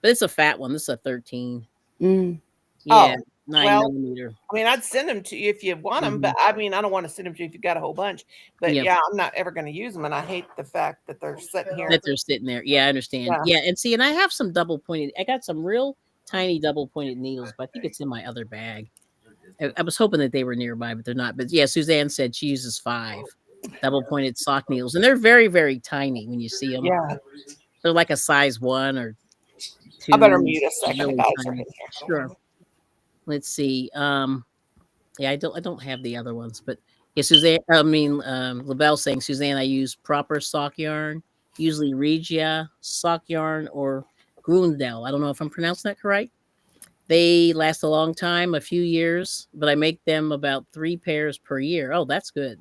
but it's a fat one. This is a 13. Yeah, 9mm. I mean, I'd send them to you if you want them, but I mean, I don't want to send them to you if you got a whole bunch. But I'm not ever going to use them, and I hate the fact that they're sitting here. That they're sitting there. Yeah, I understand. Yeah, and I have some double pointed. I got some real tiny double pointed needles, but I think it's in my other bag. I was hoping that they were nearby, but they're not. But yeah, Suzanne said she uses 5 double pointed sock needles, and they're very, very tiny when you see them. Yeah, they're like a size 1 or 2. I better mute a second, guys. Sure. let's see. Yeah, I don't have the other ones, but yeah, Suzanne. LaBelle saying, Suzanne, I use proper sock yarn, usually Regia sock yarn or Grundel. I don't know if I'm pronouncing that correct. They last a long time, a few years, but I make them about 3 pairs per year. Oh, that's good.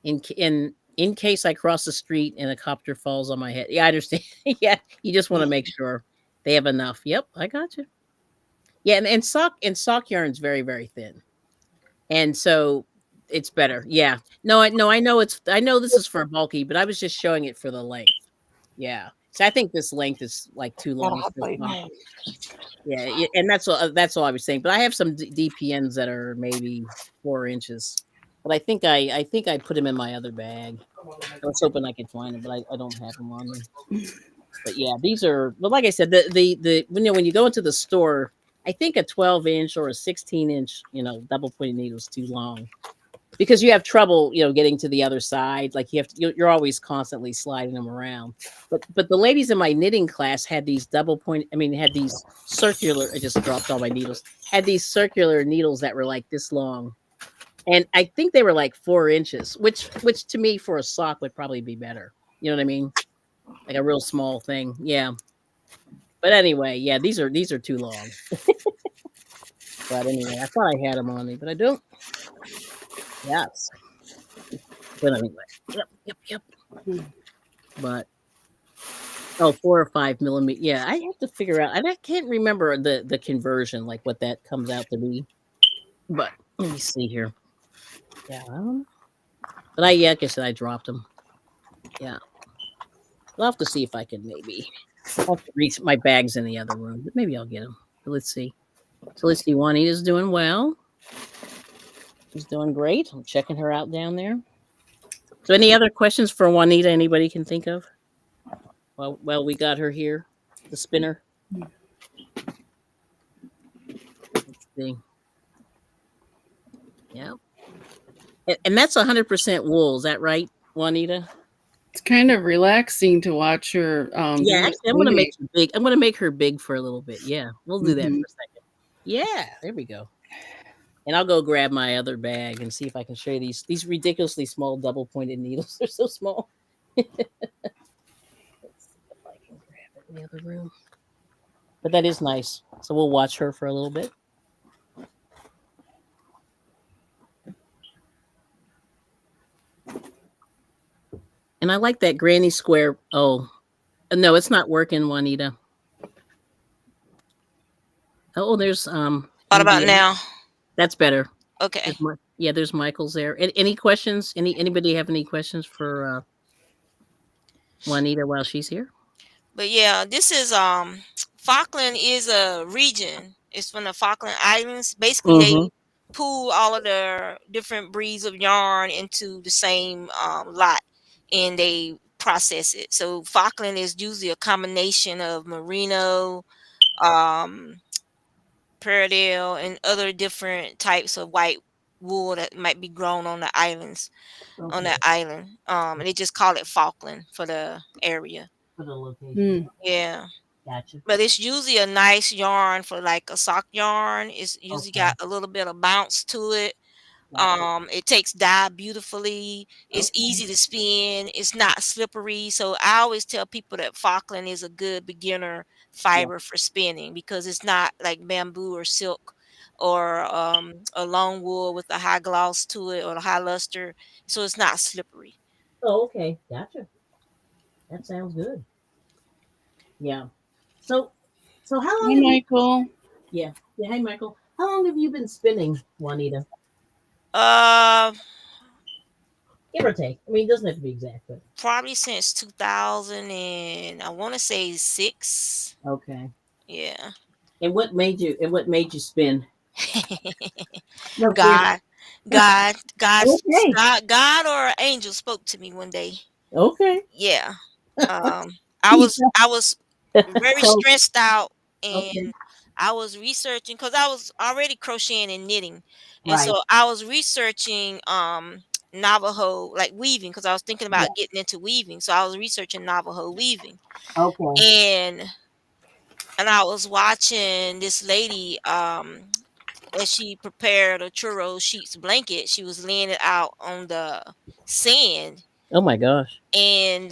In case I cross the street and a copter falls on my head. Yeah, I understand. Yeah, you just want to make sure they have enough. Yep, I got you. Yeah, and sock yarn's very, very thin. And so it's better. Yeah. No, I know this is for bulky, but I was just showing it for the length. Yeah. So I think this length is like too Got a long hot for plate. sock. Yeah, and that's all I was saying. But I have some DPNs that are maybe 4 inches. But I think I put them in my other bag. I was hoping I could find them, but I don't have them on me. But yeah, these are. But like I said, the when you go into the store, I think a 12-inch or a 16-inch double pointed needle is too long because you have trouble getting to the other side. Like you're always constantly sliding them around. But the ladies in my knitting class had these had these circular. I just dropped all my needles. Had these circular needles that were like this long, and I think they were like 4 inches, which to me for a sock would probably be better. You know what I mean? Like a real small thing. Yeah. But anyway, yeah, these are too long. But anyway, I thought I had them on me, but I don't. Yes. But anyway, yep. But 4 or 5 millimeter. Yeah, I have to figure out, and I can't remember the conversion, like what that comes out to be. But let me see here. Yeah, I don't know. But like I said, I dropped them. Yeah, I'll have to see if I can maybe. I'll have to reach my bags in the other room, but maybe I'll get them. But let's see. So let's see. Juanita's doing well. She's doing great. I'm checking her out down there. So, any other questions for Juanita? Anybody can think of? Well, we got her here, the spinner. Let's see. Yeah, and that's 100% wool. Is that right, Juanita? It's kind of relaxing to watch her. Yeah, actually, I'm gonna make her big. I'm gonna make her big for a little bit. Yeah, we'll do that for a second. Yeah, there we go. And I'll go grab my other bag and see if I can show you these ridiculously small double pointed needles. They're so small. Let's see if I can grab it in the other room. But that is nice. So we'll watch her for a little bit. And I like that granny square. Oh, no, it's not working, Juanita. Oh, there's What about now? That's better. Okay. There's Michael's there. Any questions? Anybody have any questions for Juanita while she's here? But yeah, this is Falkland is a region. It's from the Falkland Islands. Basically, they pool all of their different breeds of yarn into the same lot, and they process it. So Falkland is usually a combination of merino, um, Paradale, and other different types of white wool that might be grown on the islands on that island. And they just call it Falkland for the area. For the location. Yeah. Gotcha. But it's usually a nice yarn for like a sock yarn. It's usually got a little bit of bounce to it. It takes dye beautifully. It's easy to spin. It's not slippery. So I always tell people that Falkland is a good beginner fiber for spinning because it's not like bamboo or silk or a long wool with a high gloss to it or a high luster. So it's not slippery. Oh, okay. Gotcha. That sounds good. Yeah. So how long? Hey, Michael. Yeah. Hey, Michael. How long have you been spinning, Juanita? Give or take. I mean, it doesn't have to be exact, but probably since 2000 and I want to say 6. Okay. Yeah. And what made you spin? No, God, Okay. God or an angel spoke to me one day. Okay. Yeah. I was very stressed out and I was researching because I was already crocheting and knitting. And so I was researching Navajo like weaving because I was thinking about getting into weaving. So I was researching Navajo weaving. Okay. And I was watching this lady as she prepared a churro sheets blanket, she was laying it out on the sand. Oh my gosh. And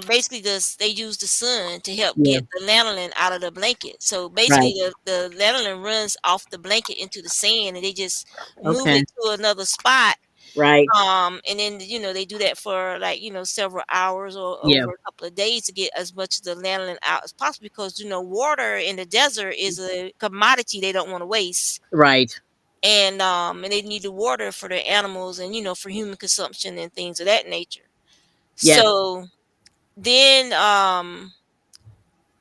basically they use the sun to help Yeah. get the lanolin out of the blanket. So Right. basically the lanolin runs off the blanket into the sand, and they just move Okay. it to another spot. Right. And then they do that for like several hours or Yeah. over a couple of days to get as much of the lanolin out as possible, because water in the desert is a commodity they don't want to waste. Right. And they need the water for the animals and for human consumption and things of that nature. Yes. So then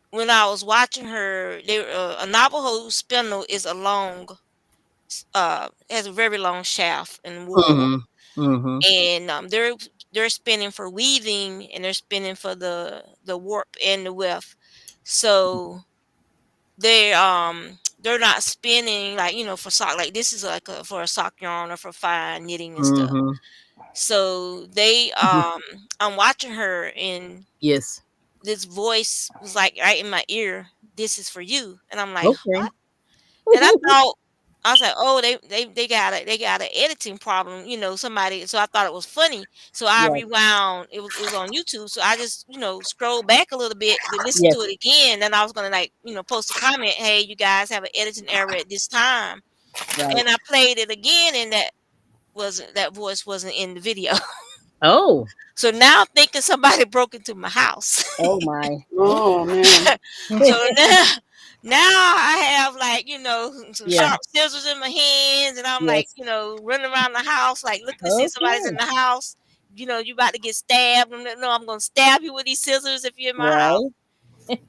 when I was watching her, a Navajo spindle is a long has a very long shaft and wool. Mhm. Mhm. And they're spinning for weaving, and they're spinning for the warp and the weft. So they're not spinning like for sock, like this is like for a sock yarn or for fine knitting and stuff. Mhm. So I'm watching her, and Yes. this voice was like right in my ear, "This is for you." And I'm like, Okay. "What?" And I was like, "Oh, they got an editing problem, somebody." So I thought it was funny. So I Yes. rewound. It was on YouTube. So I just scrolled back a little bit to listen Yes. to it again. Then I was gonna like post a comment, "Hey, you guys have an editing error at this time." Right. And I played it again, and that voice wasn't in the video. Oh. So now I'm thinking somebody broke into my house. Oh my. Oh man. So now I have like some Yeah. sharp scissors in my hands, and I'm like Yes. running around the house like looking to see if somebody's in Okay. the house. You about to get stabbed. No, I'm gonna stab you with these scissors if you're in my house. Right.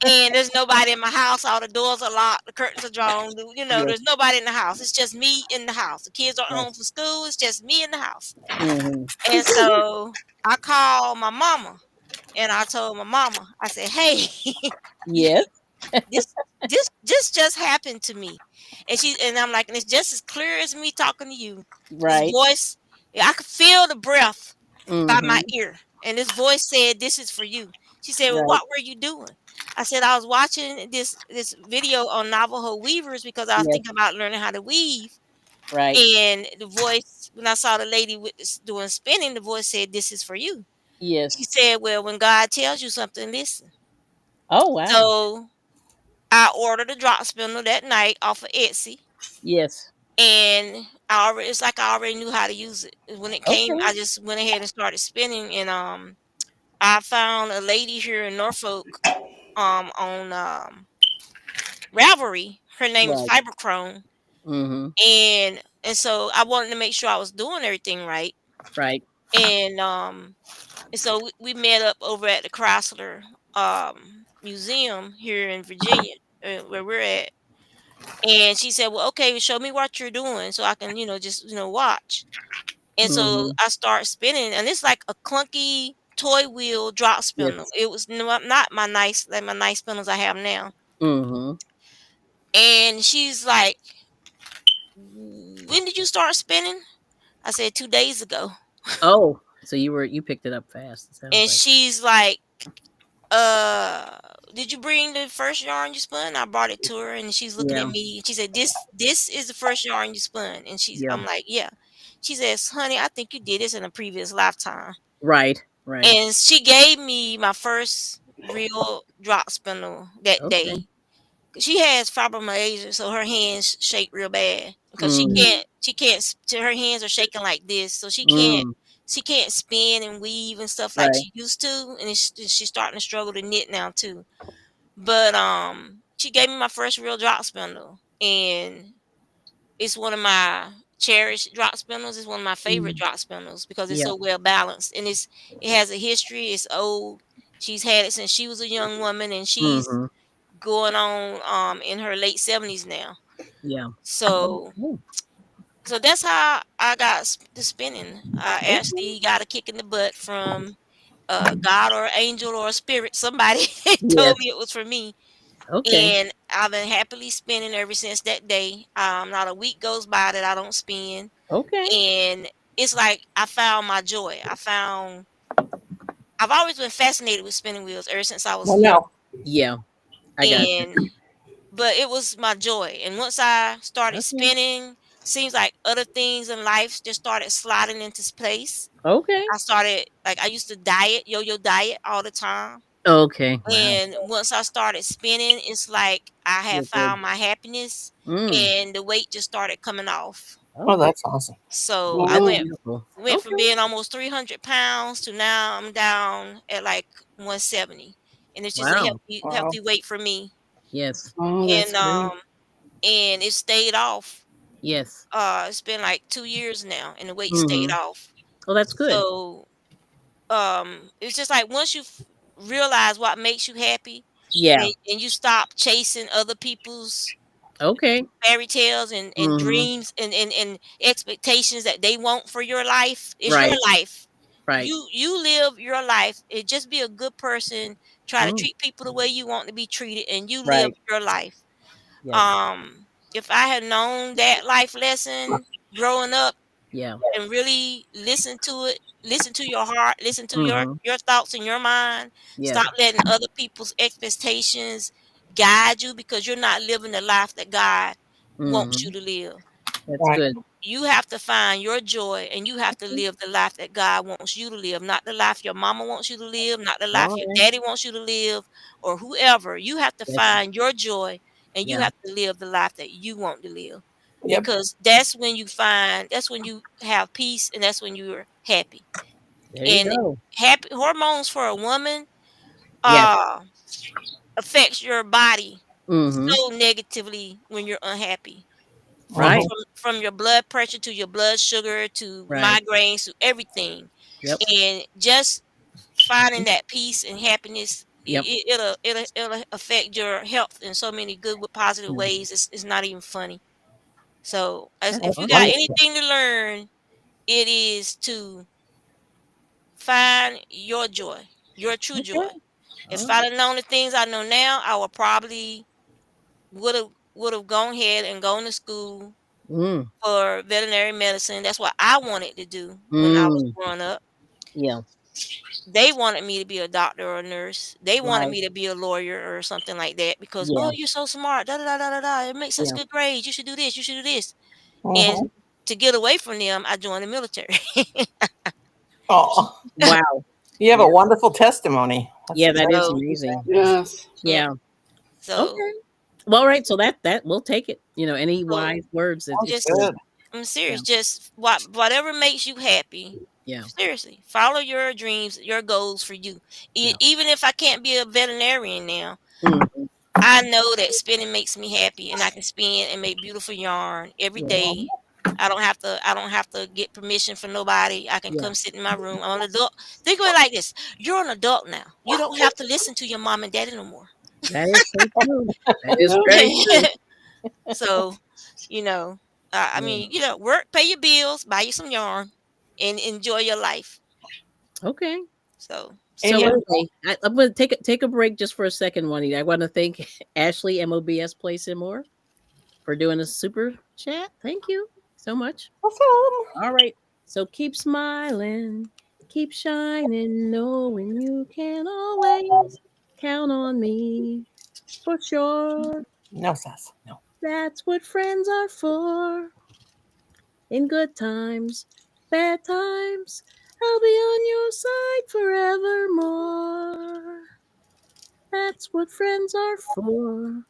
And there's nobody in my house. All the doors are locked. The curtains are drawn. Yes. There's nobody in the house. It's just me in the house. The kids aren't Yes. home from school. It's just me in the house. Mhm. And so I called my mama, and I told my mama, I said, "Hey, Yes. this this just happened to me." And I'm like, and it's just as clear as me talking to you. This Right. voice, yeah, I could feel the breath by my Mhm. ear, and this voice said, "This is for you." She said, "Well, Right. what were you doing?" I said, "I was watching this video on Navajo weavers because I was Yes. thinking about learning how to weave." Right. And the voice, when I saw the lady doing spinning, the voice said, "This is for you." She Yes. said, "Well, when God tells you something, listen." Oh wow. So I ordered a drop spindle that night off of Etsy, Yes. and it's like I already knew how to use it. When it came, Okay. I just went ahead and started spinning, and I found a lady here in Norfolk on Ravelry. Her name is Right. Fiberchrome, Mhm. and so I wanted to make sure I was doing everything right, Right. and so we met up over at the Chrysler Museum here in Virginia, where we're at. And she said, "Well, okay, show me what you're doing so I can, just, watch." And so Mhm. I start spinning, and it's like a clunky toy wheel drop spindle. Yes. It was not my nice spindles I have now. Mhm. And she's like, "When did you start spinning?" I said, "2 days ago." Oh, so you picked it up fast. It sounds And like. she's like, uh "Did you bring the first yarn you spun?" I brought it to her, and she's looking at Yeah. me, and she said, "This is the first yarn you spun." And Yeah. I'm like, "Yeah." She says, "Honey, I think you did this in a previous lifetime." Right. Right. And she gave me my first real drop spindle that Okay. day. She has fibromyalgia, so her hands shake real bad because Mhm. her hands are shaking like this, so Mm. she can't spin and weave and stuff like Right. she used to, and she's starting to struggle to knit now too. But she gave me my first real drop spindle, and it's one of my cherished drop spindles. It's one of my favorite Mhm. drop spindles because it's Yeah. so well balanced, and it has a history. It's old. She's had it since she was a young woman, and she's Mhm. going on in her late 70s now. Yeah. So Okay. that's how I got to spinning. I Okay. actually got a kick in the butt from God or angel or a spirit. Somebody told Yes. me it was for me, Okay. and I've been happily spinning ever since that day. Not a week goes by that I don't spin, Okay. and it's like I found my joy. I've always been fascinated with spinning wheels ever since I was I little, know. Yeah. I got and you. but it was my joy. And once I started Okay. spinning, seems like other things in life just started sliding into place. Okay. I started, like, I used to diet, yo-yo diet all the time. Okay. Wow. And once I started spinning, it's like I had You're good. found my happiness, Mm. and the weight just started coming off. Oh, Okay. that's awesome. So I That's Wow. beautiful. went from Okay. being almost 300 pounds to now I'm down at like 170, and it's just a Wow. Wow. healthy weight for me. Yes. Oh, that's And great. and it stayed off. Yes. It's been like 2 years now, and the weight stayed Mm-hmm. off. Oh, that's good. So it's just like once you realize what makes you happy, Yeah. and you stop chasing other people's Okay. fairy tales and Mm-hmm. dreams and expectations that they want for your life. It's your Right. life. Right. You live your life. It just be a good person. Try to Mm. treat people the way you want to be treated, and you live Right. your life. Yes. If I had known that life lesson growing up Yeah. and really listen to it, listen to your heart, listen to Mm-hmm. your thoughts in your mind, Yes. stop letting other people's expectations guide you, because you're not living the life that God wants you Mm-hmm. to live. That's Right. good. You have to find your joy, and you have to live the life that God wants you to live, not the life your mama wants you to live, not the life All your right. daddy wants you to live, or whoever. You have to Yes. find your joy, and you Yeah. have to live the life that you want to live, Yep. because that's when you have peace, and that's when you're happy. There you And go. happy hormones for a woman Yes. uh affects your body Mm-hmm. so negatively when you're unhappy. Right. From your blood pressure to your blood sugar to Right. migraines to everything. Yep. And just finding that peace and happiness, Yep. it'll affect your health in so many good positive Mm. ways. It's not even funny. So That's if That's you got awesome. wonderful. anything to learn, it is to find your joy, your true Okay. joy. If All I'd have known the things I know now, I would probably would have gone ahead and gone to school right. Mm. for veterinary medicine. That's what I wanted to do when I was Mm. growing up. Yeah. They wanted me to be a doctor or a nurse. They wanted Right. me to be a lawyer or something like that because, oh, Yeah. you're so smart. Da da da da da da. It makes such Yeah. good grades. You should do this. You should do this. And Mm-hmm. to get away from them, I joined the military. Oh, Wow. you have a Yeah. wonderful testimony. That's Yeah. That is So, amazing. Yes. yeah. Yeah. So, Okay. Well, right. So that we'll take it. Any so wise words. It's sounds good. just good. I'm Yeah. serious. Just whatever makes you happy. Yeah. Seriously, follow your dreams, your goals for you. Yeah. Even if I can't be a veterinarian now, Mm. I know that spinning makes me happy, and I can spin and make beautiful yarn every Yeah. day. I don't have to get permission from nobody. I can Yeah. come sit in my room. I'm an adult. Think of it like this. You're an adult now. You don't have to listen to your mom and daddy no more. That is so true. That is Yeah. very true. So, you know, I Yeah. mean, work, pay your bills, buy you some yarn, and enjoy your life. Okay. So, And So you so anyway, I'm going to take a break just for a second, Juanita. I want to thank Ashley MOBS Place and More for doing a super chat. Thank you so much. awesome. All right. So keep smiling, keep shining, knowing you can always count on me for sure. No, Sass. No. That's what friends are for. In good times, bad times, I'll be on your side forevermore. That's what friends are for.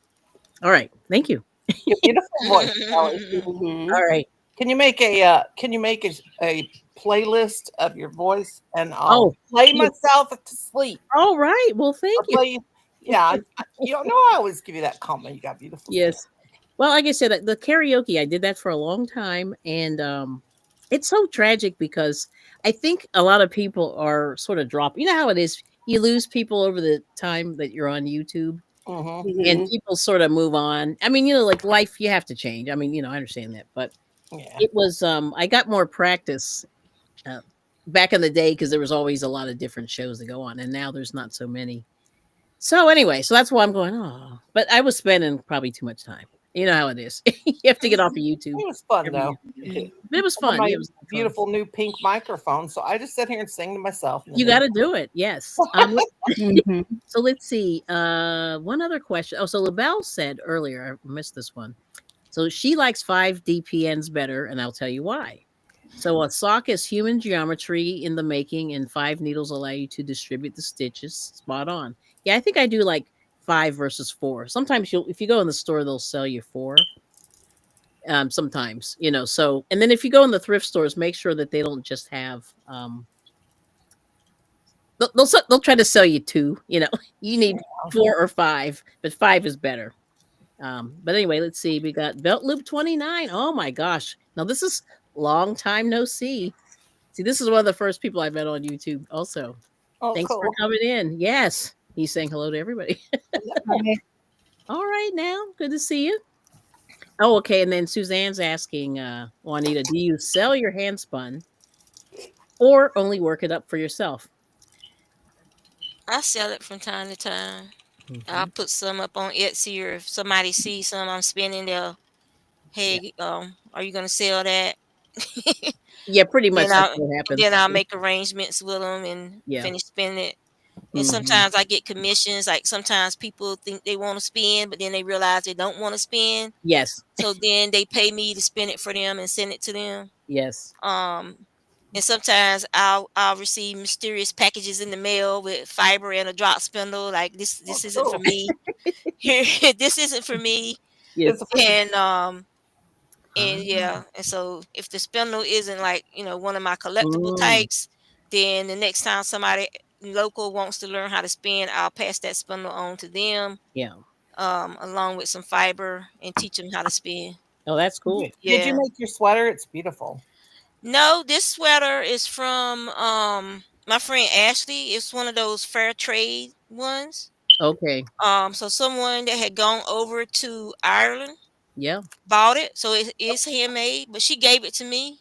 All right. Thank you. Your beautiful voice, Kelly. Mm-hmm. All right. Can you make a playlist of your voice and I'll Oh, play yeah. myself to sleep. All right. Well, I'll thank you. play. Yeah, you know I always give you that compliment. You got beautiful singing. Yes. Well, like I said, the karaoke, I did that for a long time. And it's so tragic because I think a lot of people are sort of dropping. You know how it is? You lose people over the time that you're on YouTube Mm-hmm. and Mm-hmm. people sort of move on. I mean, like life, you have to change. I mean, I understand that. But Yeah. it was, I got more practice uh, back in the day because there was always a lot of different shows that go on. And now there's not so many. So anyway, so that's why I'm going, oh, but I was spending probably too much time. You know how it is. You have to get off of YouTube. It was fun though. It was fun. My Yeah, it was beautiful new pink microphone, so I just sit here and sing to myself. You got to do it. Yes. So let's see. One other question. Oh, so LaBelle said earlier, I missed this one. So she likes 5 DPNs better, and I'll tell you why. So a sock is human geometry in the making, and 5 needles allow you to distribute the stitches. Spot on. Yeah, I think I do like 5 versus 4. Sometimes if you go in the store, they'll sell you 4. Sometimes, so, and then if you go in the thrift stores, make sure that they don't just have, they'll try to sell you 2, you need 4 or 5, but 5 is better. But anyway, let's see. We got Belt Loop 29. Oh my gosh. Now this is long time no see. See, this is one of the first people I met on YouTube also. Oh, thanks for coming in. Yes. He's saying hello to everybody. All right now. Good to see you. Oh, okay. And then Suzanne's asking, Juanita, do you sell your hand spun or only work it up for yourself? I sell it from time to time. I'll put some up on Etsy, or if somebody sees some I'm spinning, they'll, hey, are you gonna sell that? Yeah, pretty much that's what happens. Then I'll make arrangements with them and finish spinning it. And sometimes I get commissions. Like sometimes people think they want to spin, but then they realize they don't want to spin. Yes. So then they pay me to spin it for them and send it to them. Yes. And sometimes I'll receive mysterious packages in the mail with fiber and a drop spindle. Like this isn't for me. Here, this isn't for me. Yes. And yeah, and so if the spindle isn't like one of my collectible types, then the next time somebody local wants to learn how to spin, I'll pass that spindle on to them. Yeah. Along with some fiber, and teach them how to spin. Oh, that's cool. Did you make your sweater? It's beautiful. No, this sweater is from my friend Ashley. It's one of those fair trade ones. Okay. So someone that had gone over to Ireland, bought it. So it is handmade, but she gave it to me.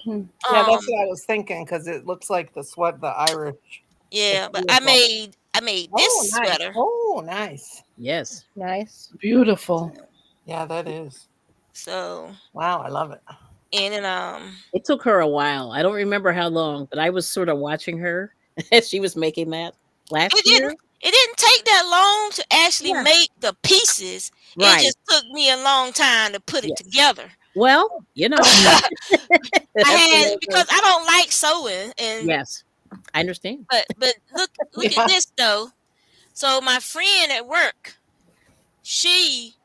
Yeah, that's what I was thinking, because it looks like the Irish. Yeah, but I made this sweater. Oh, nice. Yes. Nice. Beautiful. Yeah, that is. So wow, I love it. And then it took her a while. I don't remember how long, but I was sort of watching her as she was making that last year. It didn't take that long to actually make the pieces. Right. It just took me a long time to put it together. Well, I had, because I don't like sewing, and yes, I understand. But look at this though. So my friend at work, she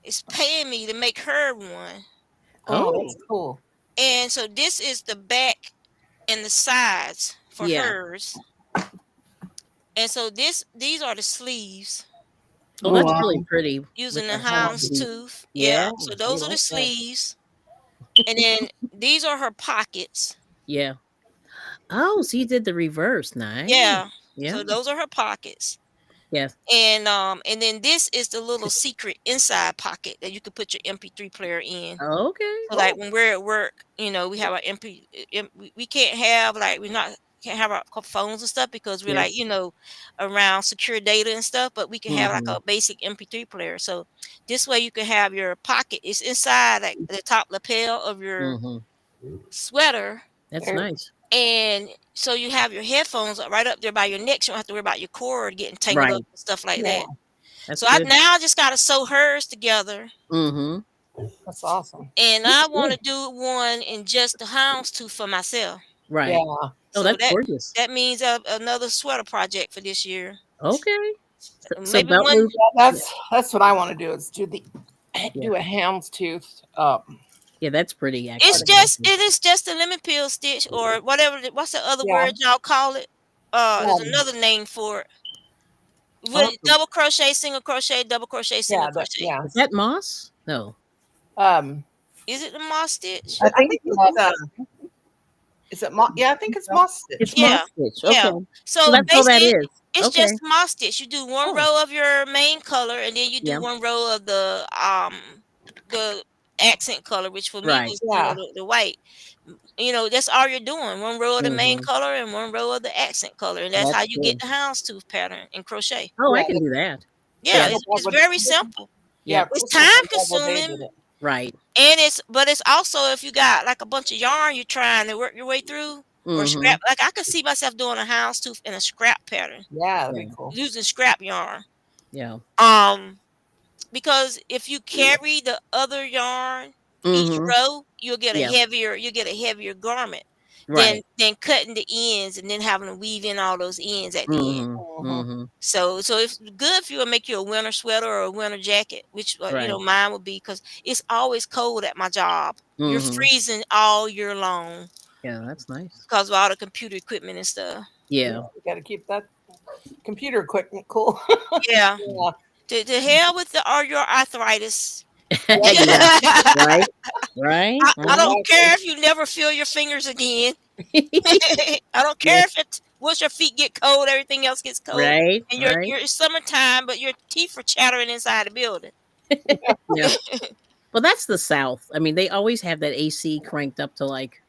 is paying me to make her one. Oh, that's cool. And so this is the back and the sides for hers. And so these are the sleeves. Oh, that's really pretty. Using the houndstooth. Yeah. So those are the sleeves. And then these are her pockets. Yeah. Oh, so you did the reverse. Nice. Yeah. So those are her pockets. Yes. And then this is the little secret inside pocket that you could put your MP3 player in. Okay. So like when we're at work, we have our we can't have can't have our phones and stuff, because we're around secure data and stuff, but we can have like a basic MP3 player. So this way you can have your pocket. It's inside like the top lapel of your sweater. That's nice. And so you have your headphones right up there by your neck. You don't have to worry about your cord getting tangled up and stuff like that. That's so good. I just got to sew hers together. That's awesome. And I want to do one in just the houndstooth for myself. Right. Yeah. So Oh, that's gorgeous. That means another sweater project for this year. Okay. So belt loop. That's what I want to do, is do a houndstooth. Yeah, that's pretty. Actually. It is just a lemon peel stitch, or whatever. What's the other word y'all call it? There's another name for it. With double crochet, single crochet, double crochet, single crochet. Is that moss? No. Is it the moss stitch? I think it's moss. Is it moss? Yeah, I think it's moss stitch. It's moss stitch. Okay. Yeah. So that's all that is. It's just moss stitch. You do one row of your main color, and then you do one row of the accent color, which for me was the white. That's all you're doing. One row of the main color and one row of the accent color, and that's how you get the houndstooth pattern in crochet. Oh, I can do that. Yeah, it's very simple. Yeah, It's Christmas time and Double Day did consuming. it. Right. And it's also if you got like a bunch of yarn you're trying to work your way through or scrap. Like I could see myself doing a houndstooth in a scrap pattern. Yeah, that'd be cool. Using scrap yarn. Yeah. Because if you carry the other yarn each row, you'll get a heavier garment than cutting the ends and then having to weave in all those ends at the end. So it's good if you will make you a winter sweater or a winter jacket, which mine would be because it's always cold at my job. You're freezing all year long. Yeah, that's nice. Because of all the computer equipment and stuff. Yeah. You got to keep that computer equipment cool. Yeah. To hell with your arthritis. Right. I don't care if you never feel your fingers again. I don't care if once your feet get cold, everything else gets cold. Right. And you're summertime, but your teeth are chattering inside the building. Yeah. Well, that's the South. I mean, they always have that AC cranked up to like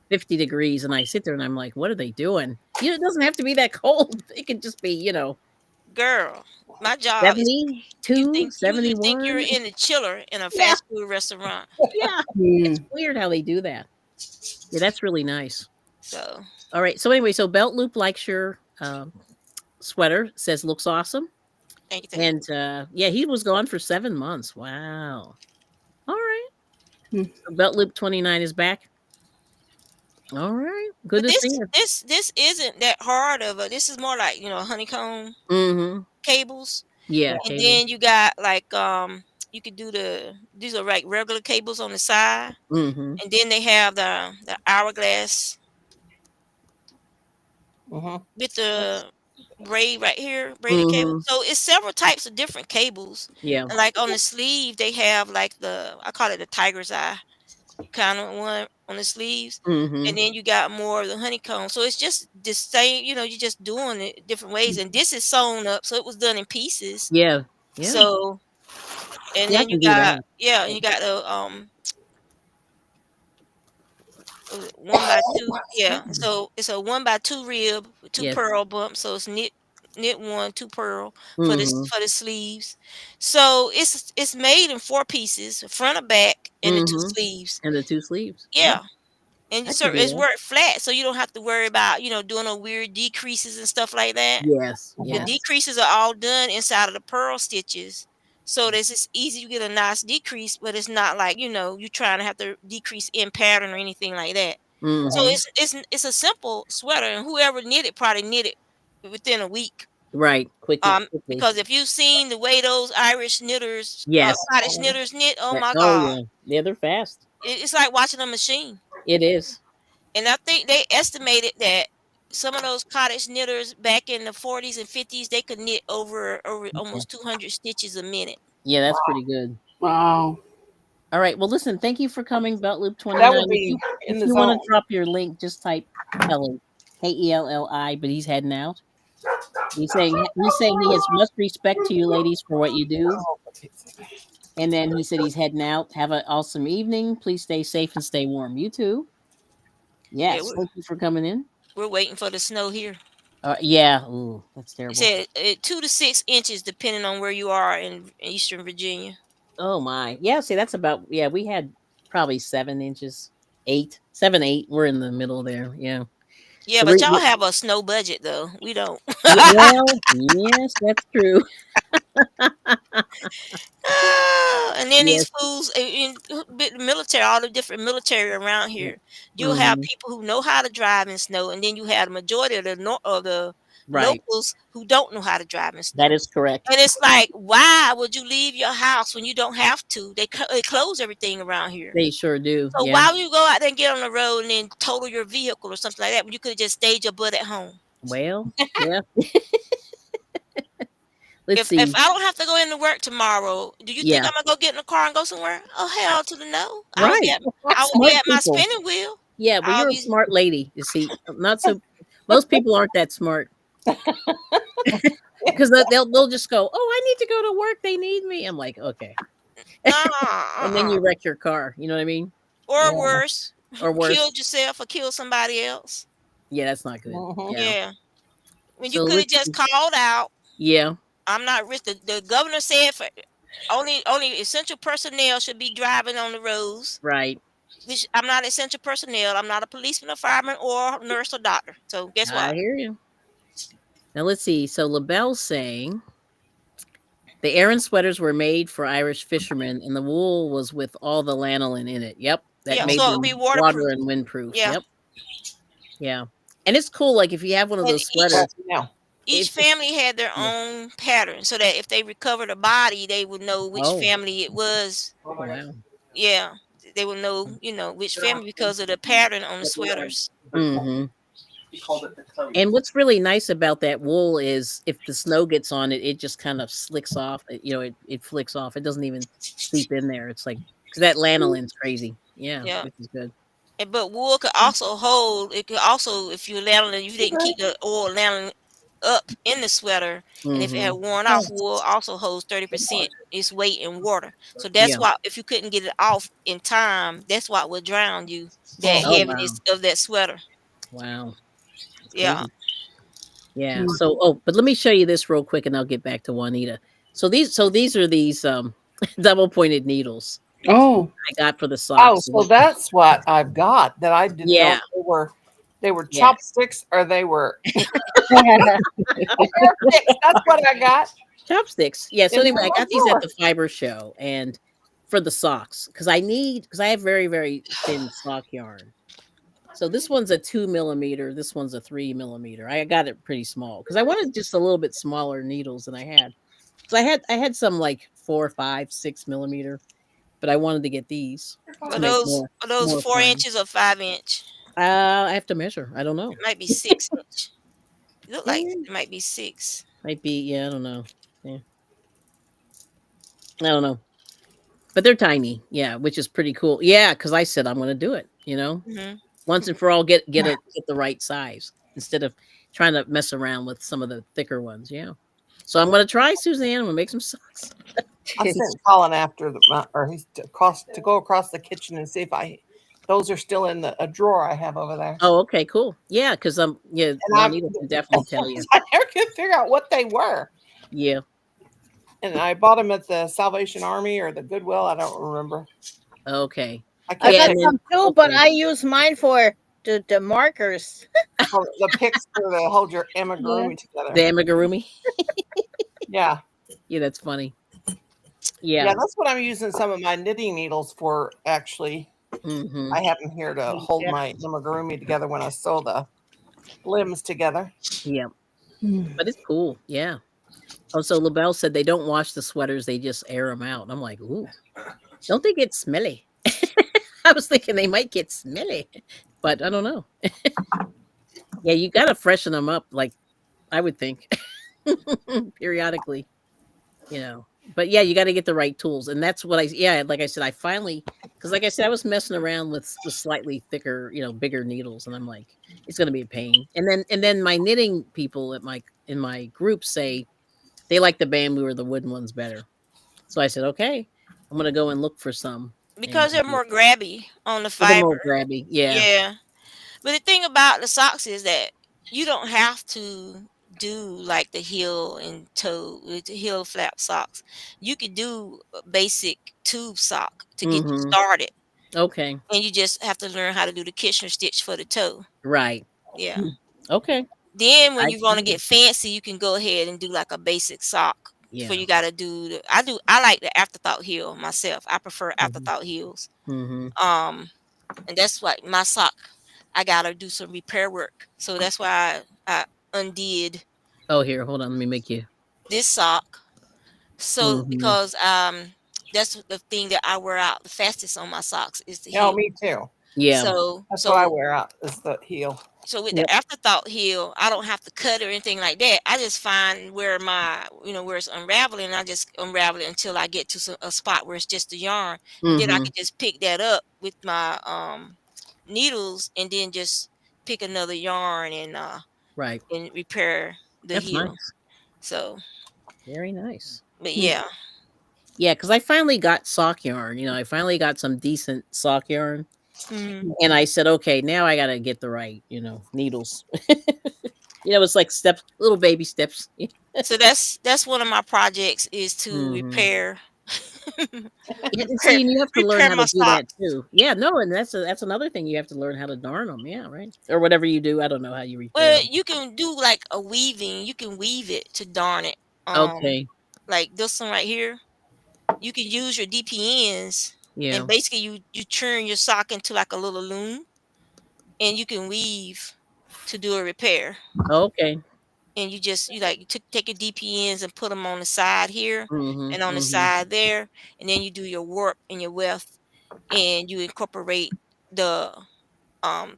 50 degrees, and I sit there and I'm like, what are they doing? It doesn't have to be that cold. It could just be, Girl, my job 72, 71. You think you're in the chiller in a fast food restaurant. Yeah. It's weird how they do that. Yeah, that's really nice. So. All right. So anyway, so Belt Loop likes your sweater, says looks awesome. Thank you. And he was gone for 7 months. Wow. All right. So Belt Loop 29 is back. All right. Good to see you. This isn't that hard of a. This is more like honeycomb cables. Yeah. And then you got like you could do these are like regular cables on the side. And then they have the hourglass with the braid right here, braided cable. So it's several types of different cables. Yeah. And like on the sleeve, they have like I call it the tiger's eye kind of one on the sleeves. And then you got more of the honeycomb. So it's just the same, you're just doing it different ways. And this is sewn up, so it was done in pieces. Yeah. So and then you got and you got the 1x2. Yeah. So it's a 1x2 rib with 2 purl bumps. So it's knit 1, 2 purl for the sleeves. So it's made in 4 pieces, front and back, and the 2 sleeves. And the 2 sleeves. Yeah. And it's worked flat, so you don't have to worry about doing no weird decreases and stuff like that. Yes. The decreases are all done inside of the purl stitches. So it's easy to get a nice decrease, but it's not like you're trying to have to decrease in pattern or anything like that. So it's a simple sweater, and whoever knit it probably knit it within a week. Right, quickly. Because if you've seen the way those Irish knitters, Scottish knitters knit, oh my God, yeah, they're fast. It's like watching a machine. It is. And I think they estimated that some of those cottage knitters back in the 40s and 50s, they could knit over almost 200 stitches a minute. Yeah, that's pretty good. Wow. All right. Well, listen, thank you for coming, Belt Loop 29. That would be if you want to drop your link, just type Kelly, Kelli, but he's heading out. He's saying he has much respect to you ladies for what you do. And then he said he's heading out. Have an awesome evening. Please stay safe and stay warm. You too. Yes, thank you for coming in. We're waiting for the snow here. Yeah. Ooh, that's terrible. It said 2 to 6 inches, depending on where you are in Eastern Virginia. Oh my. Yeah. See, that's about. Yeah, we had probably 7 inches, 7, 8. We're in the middle there. Yeah. Yeah, so but y'all have a snow budget though. We don't. Well, yes, that's true. And then these fools in military, all the different military around here, you'll have people who know how to drive in snow, and then you have the majority of the locals who don't know how to drive in snow. That is correct. And it's like, why would you leave your house when you don't have to? They close everything around here. They sure do. So why would you go out there and get on the road and then total your vehicle or something like that when you could just stay your butt at home? Well, yeah. Let's see. If I don't have to go into work tomorrow, do you think I'm gonna go get in the car and go somewhere? Oh hell to the no! Right. I will be at my spinning wheel. Yeah, but you're a smart lady. You see, not so. Most people aren't that smart. Because they'll just go, oh, I need to go to work. They need me. I'm like, okay. And then you wreck your car. You know what I mean? Or worse. Or worse. Killed yourself or kill somebody else. Yeah, that's not good. Yeah. When you could have just called out. Yeah. I'm not rich. The governor said only essential personnel should be driving on the roads. Right. Which I'm not essential personnel. I'm not a policeman, a fireman, or nurse or doctor. So guess I what? hear you. Now let's see. So LaBelle's saying the Aran sweaters were made for Irish fishermen, and the wool was with all the lanolin in it. Yep, that Yeah, made so it'll them be water waterproof. and windproof. Yeah. Yep, yeah, and it's cool. Like if you have one of And those sweaters, each it's family had their yeah. own pattern, so that if they recovered a body, they would know which Oh, family it was. wow. Yeah, they would know, which family because of the pattern on the sweaters. Mm-hmm. And what's really nice about that wool is if the snow gets on it, it just kind of slicks off. It flicks off. It doesn't even seep in there. It's like because that lanolin's crazy. Yeah, Yeah. which is good. But wool could also hold. It could also, if you lanolin, you didn't keep the oil lanolin up in the sweater, and if it had Mm-hmm. worn off, wool also holds 30% its weight in water. So that's Yeah. why if you couldn't get it off in time, that's what would drown you. That Oh wow. heaviness of that sweater. Wow. It's Yeah. crazy. Yeah. So, but let me show you this real quick, and I'll get back to Juanita. So these are these double pointed needles Oh, I got for the Oh, socks. so that's what I've got that I didn't know Yeah. they were Yeah. chopsticks or they were chopsticks. That's what I got. Chopsticks. Yeah. So In anyway, I my got these at drawer. the fiber show, and for the socks because I have very very thin sock yarn. So this one's a 2 millimeter. This one's a 3 millimeter. I got it pretty small because I wanted just a little bit smaller needles than I had. So I had some like 4, 5, 6 millimeter, but I wanted to get these to make Are those more 4 inches fun. or 5 inch? I have to measure. I don't know. It might be 6 inch. It look like Eh, it might be six. might be. Yeah, I don't know. Yeah, I don't know. But they're tiny. Yeah, which is pretty cool. Yeah, because I said I'm going to do it. Hmm. Once and for all, get the right size instead of trying to mess around with some of the thicker ones. Yeah. So I'm going to try, Suzanne. I'm going to make some socks. I sent Colin after or he's to go across the kitchen and see if those are still in a drawer I have over there. Oh, okay, cool. Yeah, because yeah, And Juanita can definitely tell you. I never could figure out what they were. Yeah. And I bought them at the Salvation Army or the Goodwill. I don't remember. Okay. I I can't got some too, but okay. I use mine for the markers. the picks for the hold your amigurumi together. The amigurumi. Yeah. Yeah, that's funny. Yeah, Yeah. that's what I'm using some of my knitting needles for. Actually, Mm-hmm. I have them here to hold my amigurumi together when I sew the limbs together. Yeah. But it's cool. Yeah. Oh, so LaBelle said they don't wash the sweaters; they just air them out. And I'm like, ooh, don't they get smelly? I was thinking they might get smelly, but I don't know. Yeah, you got to freshen them up, like I would think, periodically. But yeah, you got to get the right tools, and that's what like I said, I finally, because like I said, I was messing around with the slightly thicker, bigger needles, and I'm like, it's going to be a pain. And then my knitting people in my group say they like the bamboo or the wooden ones better. So I said, okay, I'm going to go and look for some. Because they're more grabby on the They're more fiber. grabby, yeah. Yeah. But the thing about the socks is that you don't have to do like the heel and toe with the heel flap socks. You could do a basic tube sock to get you started. Okay. And you just have to learn how to do the Kitchener stitch for the toe. Right. Yeah. Okay. Then when you want to get fancy, you can go ahead and do like a basic sock. Yeah. So you got to do I like the afterthought heel myself. I prefer afterthought heels. And that's what my sock, I gotta do some repair work. So that's why I undid Oh, here, hold on. Let me make you. this sock. So because that's the thing that I wear out the fastest on my socks is the heel. Me too. Yeah. That's what I wear out is the heel. So with the afterthought heel, I don't have to cut or anything like that. I just find where where it's unraveling. I just unravel it until I get to a spot where it's just the yarn. And then I can just pick that up with my needles and then just pick another yarn and right and repair the heel. Nice. So very nice. But yeah. Yeah, because I finally got sock yarn. I finally got some decent sock yarn. And I said, okay, now I got to get the right, needles. It's like little baby steps. So that's one of my projects is to repair Yeah, and see, and you have to learn repair how to my do that socks. too. Yeah, no, and that's another thing you have to learn how to darn them. Yeah, right. Or whatever you do. I don't know how you repair Well, them. you can do like a weaving. You can weave it to darn it. Okay. Like this one right here. You can use your DPNs, and Yeah. basically you turn your sock into like a little loom, and you can weave to do a repair. Okay. And you like take your DPNs and put them on the side here Mhm. and on the Mhm. side there, and then you do your warp and your weft, and you incorporate the um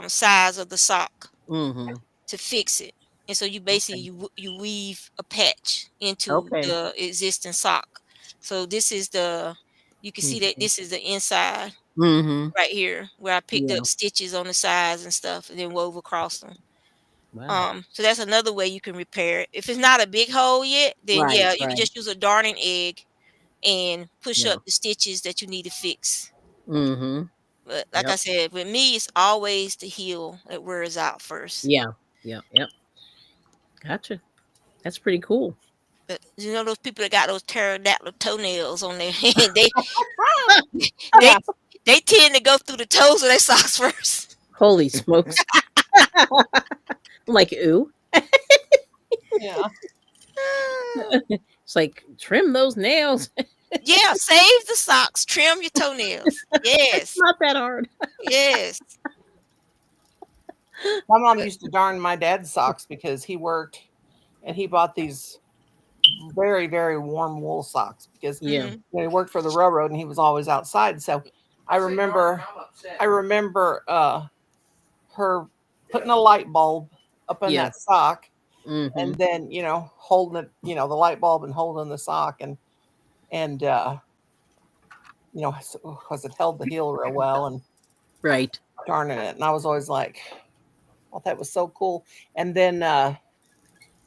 size of the sock Mhm. to fix it. And so you basically Okay. you weave a patch into Okay. the existing sock. So this is the you can see that Mhm. this is the inside Mhm. right here where I picked Yeah. up stitches on the sides and stuff and then wove across them. Wow. So that's another way you can repair it. If it's not a big hole yet, then Right. yeah, you can Right. just use a darning egg and push Yeah. up the stitches that you need to fix. Mhm. But like I Yep. said, with me, it's always the heel that wears out first. Yeah. Yep. Yep. Gotcha. That's pretty cool. But you know those people that got those pterodactyl toenails on their hand, they Yeah. they tend to go through the toes of their socks first. Holy smokes! I'm like, ooh. Yeah. It's like trim those nails. Yeah, save the socks, trim your toenails. Yes, Not that hard. yes. My mom used to darn my dad's socks because he worked and he bought these very, very warm wool socks because Yeah. Hmm. he worked for the railroad and he was always outside. So I remember I remember her putting a light bulb up in Yeah. that sock Mhm. and then, holding it, the light bulb and holding the sock and because it held the heel real well and Right. darning it. And I was always like, oh, that was so cool. And then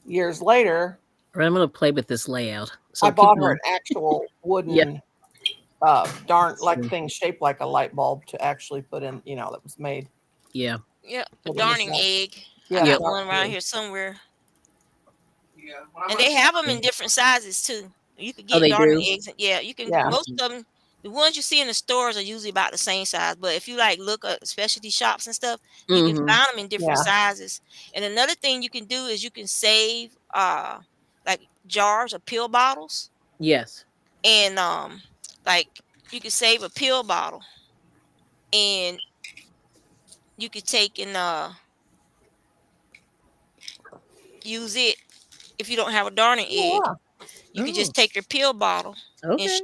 years later, Right, I'm gonna play with this layout. I So keep bought her an going. actual Yeah. wooden darn Let's like see. thing shaped like a light bulb to actually put in, that was made Yeah. Yeah, a put in the darning sock. egg. I Yeah, Yep. got darn one around egg. here somewhere, and they have them in different sizes too. You could Oh, get they darning do. eggs. Yeah, you can. Yeah. Most of them, the ones you see in the stores are usually about the same size. But if you like look at specialty shops and stuff, you can Mhm. find them in different Yeah. sizes. And another thing you can do is you can save like jars of pill bottles, Yes. and like you can save a pill bottle, and you could take and use it if you don't have a darning egg. Yeah. You could Oh. just take your pill bottle and, Okay.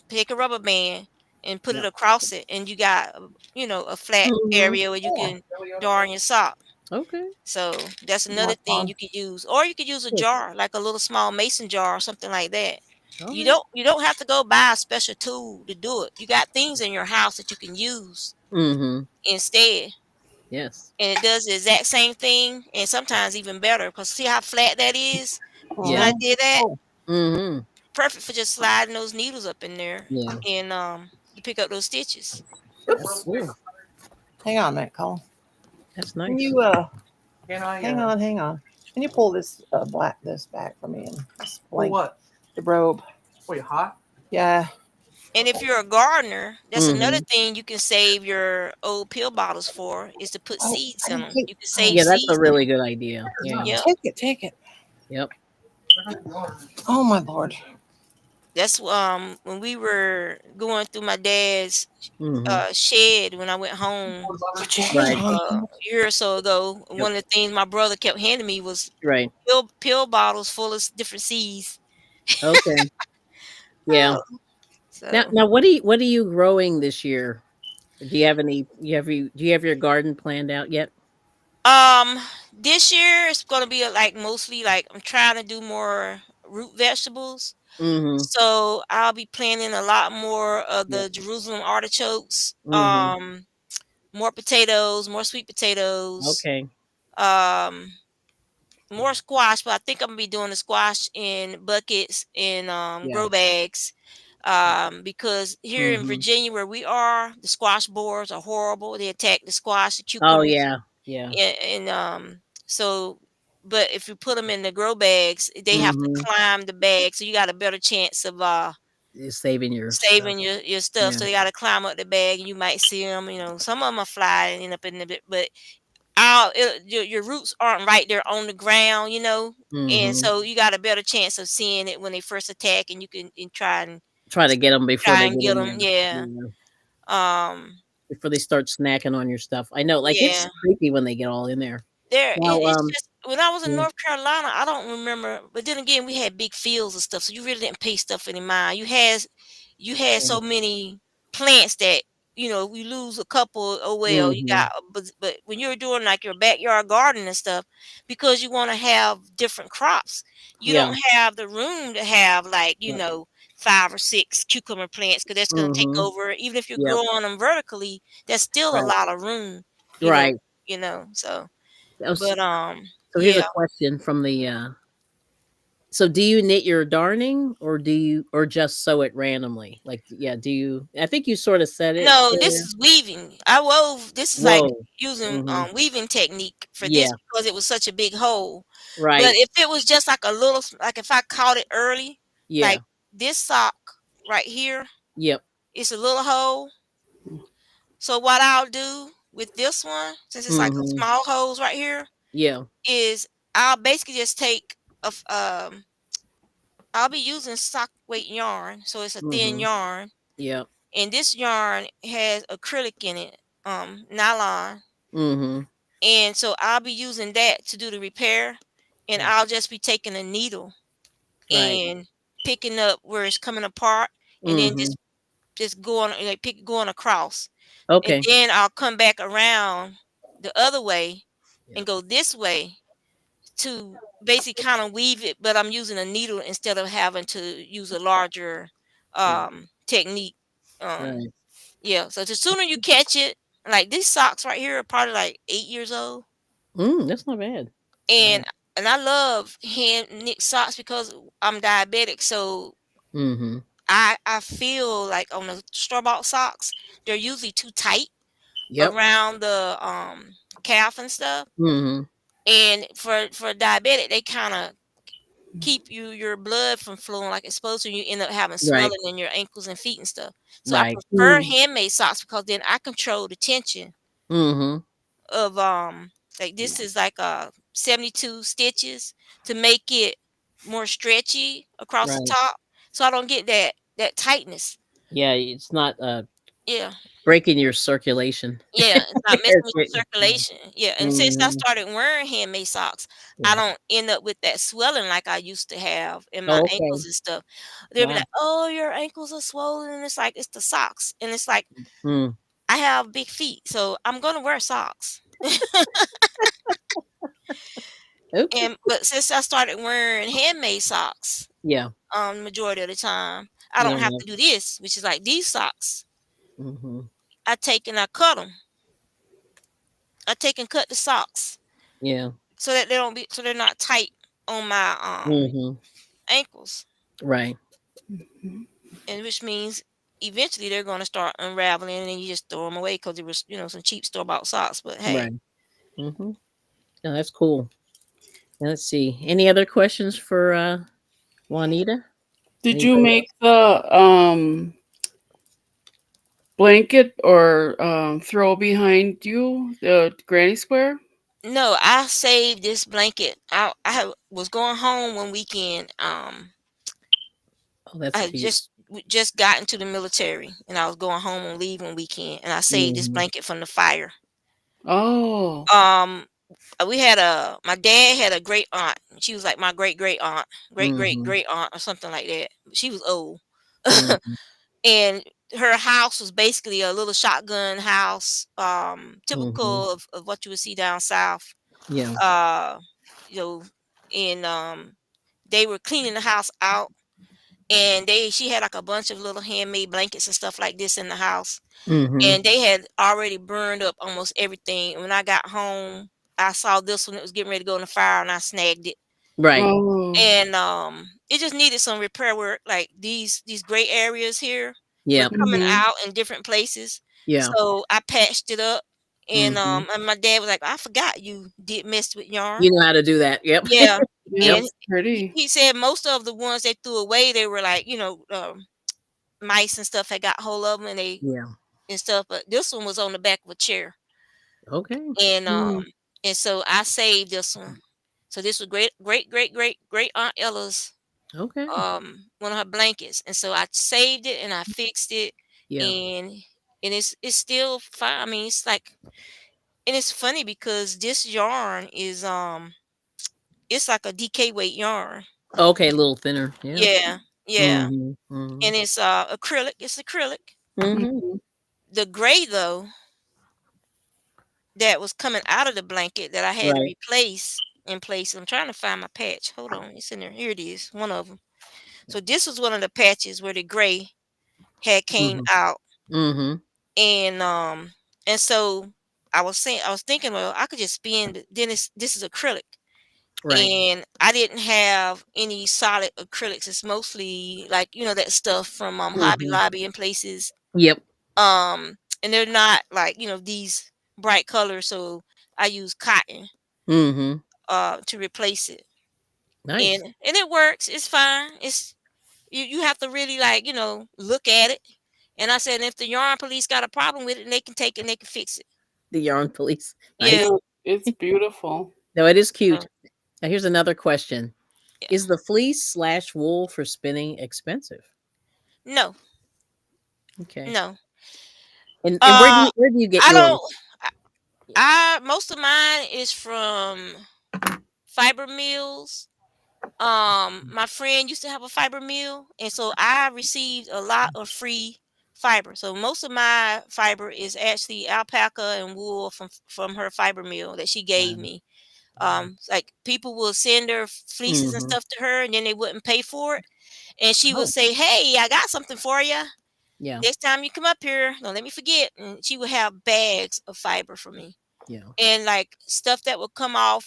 pick a rubber band and put Yeah. it across it, and you got a flat Mhm. area where you Yeah. can darn your sock. Okay. So that's another That's thing fun. you could use, or you could use a Good. jar, like a little small mason jar or something like that. You Okay. don't you don't have to go buy a special tool to do it. You got things in your house that you can use Mhm. instead, Yes. and it does the exact same thing, and sometimes even better. Because see how flat that is when Yeah. I Mhm. did that. Oh, Mhm. Perfect for just sliding those needles up in there Yeah. and to pick up those stitches. That's cool. hang on a minute, Colin. That's Can nice. you hang on. Can you pull this this back for me and this blank the robe? Yeah. And if you're a gardener, that's another Mhm. thing you can save your old pill bottles for, is to put Oh, seeds I in didn't them. take You can oh, save Yeah, that's a seeds in really them. good idea. Yeah. Yep. take it. Yep. Oh my lord. That's when we were going through my dad's Mhm. shed when I went home Put your hand Right. on a year or so ago. Yep. One of the things my brother kept handing me was Right. pill bottles full of different seeds. Okay. Yeah. Oh, Now, so what are you growing this year? Do you have any? Do you have your garden planned out yet? Um, this year it's gonna be like mostly like I'm trying to do more root vegetables. Mhm. So I'll be planting a lot more of Yep. the Jerusalem artichokes, Mhm. more potatoes, more sweet potatoes, Okay. um, more squash, but I think I'm gonna be doing the squash in buckets and Yeah. grow bags. Because here in Mhm. Virginia where we are, the squash boars are horrible. They attack the squash, the Oh cucumbers, yeah. Yeah. and so. but if you put them in the grow bags, they have to climb the bag, so you got a better chance of saving your stuff. saving your stuff. Yeah. So they got to climb up the bag, and you might see them. Some of them are fly and end up in the bit, but your roots aren't right there on the ground. And so you got a better chance of seeing it when they first attack, and you can try to get them before they get get in them. there. Yeah. Before they start snacking on your stuff. I know, like it's Yeah. creepy when they get all in there. It's Now, just when I was in yeah. North Carolina, I don't remember, but then again, we had big fields and stuff, so you really didn't pay stuff any mind. You had so many plants that we lose a couple. Oh well, you got, but when you're doing like your backyard garden and stuff, because you want to have different crops, you Yeah. don't have the room to have like 5 or 6 cucumber plants, because that's going to take over. Even if you're Yep. growing them vertically, that's still a Right. lot of room. Right. So. So But here's a yeah. question from the so do you knit your darning, or or just sew it randomly? Like, yeah, do you? I think you sort of said it No, this earlier. is weaving. I wove. This is like Whoa. using weaving technique for this Yeah. because it was such a big hole. But Right. if it was just like a little, like if I caught it early, Yeah. like this sock right here, Yep. it's a little hole. So what I'll do with this one, since it's like a small holes right here, Yeah. is I'll basically just take I'll be using sock weight yarn, so it's a thin yarn. Yep. And this yarn has acrylic in it, nylon. And so I'll be using that to do the repair, and I'll just be taking a needle Right. and picking up where it's coming apart, and then just going like going across, and Okay. then I'll come back around the other way and go this way to basically kind of weave it, but I'm using a needle instead of having to use a larger technique. Um, Right. Yeah, so the sooner you catch it, like these socks right here are probably like 8 years old, That's not bad. and Wow. I love hand knit socks because I'm diabetic, so I feel like on the store bought socks, they're usually too tight Yep. around the calf and stuff, and for diabetic, they kind of keep your blood from flowing like it's supposed to. You end up having Right. swelling in your ankles and feet and stuff. So I Right. prefer handmade socks because then I control the tension of like this is like 72 stitches to make it more stretchy across the Right. top, so I don't get that tightness. Yeah, it's not Yeah. breaking your circulation. Yeah, it's not messing with your Yeah. circulation. Yeah, and since I started wearing handmade socks, I Yeah. don't end up with that swelling like I used to have in my Oh, ankles okay. and stuff. They'll be Wow. like, "Oh, your ankles are swollen," and it's like it's the socks, and it's like Mm. I have big feet, so I'm gonna wear socks. Okay. But since I started wearing handmade socks, Yeah. majority of the time, I You don't don't have have. to do this, which is like these socks. Mhm. I take and I cut them. I take and cut the socks Yeah. so that so they're not tight on my Mhm. ankles, Right. and which means eventually they're going to start unraveling, and then you just throw them away because it was some cheap store bought socks. But hey, Right. Mhm. Yeah, that's cool. Now, let's see. Any other questions for Juanita? Did you Anybody make else? the blanket or throw behind you the granny square? no, I saved this blanket. Was going home one weekend. Oh, that's I had cute. just got into the military, and I was going home on leave one weekend, and I saved this Mhm. blanket from the fire. Oh. Um, my dad had a great aunt. She was like my great great aunt, great great Mhm. great aunt, or something like that. She was old, Mhm. and her house was basically a little shotgun house, Mhm. typical of what you would see down south. Yeah. Uh, you know, and they were cleaning the house out, and she had like a bunch of little handmade blankets and stuff like this in the house, Mhm. and they had already burned up almost everything. And when I got home, I saw this one that was getting ready to go in the fire, and I snagged it. Right. Oh. And it just needed some repair work. Like these gray areas here were Yeah. coming Mhm. out in different places, Yeah. so I patched it up, And my dad was like, I forgot you did mess with yarn. You know how to do that. Yep. Yeah. Yeah, And it's pretty. he said most of the ones they threw away, they were like, mice and stuff had got hold of them Yeah. and stuff. But this one was on the back of a chair. Okay. And Mm. and so I saved this one. So this was great Aunt Ella's Okay. one of her blankets. And so I saved it and I fixed it, Yeah. and it's still fine. I mean, it's like, and it's funny because this yarn is it's like a DK weight yarn. Okay, a little thinner. Yeah. Yeah, yeah. Mhm. Mhm. And it's acrylic. It's acrylic. Mhm. Mhm. The gray though that was coming out of the blanket that I had to Right. replace in place. I'm trying to find my patch. Hold on, it's in there. Here it is, one of them. So this was one of the patches where the gray had came Mhm. out, Mhm. and so I was thinking, well, I could just spin. Then this is acrylic, Right. and I didn't have any solid acrylics. It's mostly like that stuff from Hobby Mhm. Lobby and places. Yep. And they're not like these bright colors, so I use cotton Mhm. to replace it, Nice. and it works. It's fine. It's you have to really like look at it. And I said, if the yarn police got a problem with it, and they can take it and they can fix it. The yarn police. Nice. Yeah. Yeah, it's beautiful. No, it is cute. uh, Now here's another question. yeah. Is the fleece/wool for spinning expensive? No, Okay. no. And where do you get I don't. yours? I, Yeah. I most of mine is from fiber mills. My friend used to have a fiber mill, and so I received a lot of free fiber. So most of my fiber is actually alpaca and wool from her fiber mill that she gave Wow. me. Like people will send her fleeces and Mhm. stuff to her, and then they wouldn't pay for it, and she would Oh. say, "Hey, I got something for you. Yeah. Next time you come up here, don't let me forget." And she would have bags of fiber for me, Yeah. and like stuff that would come off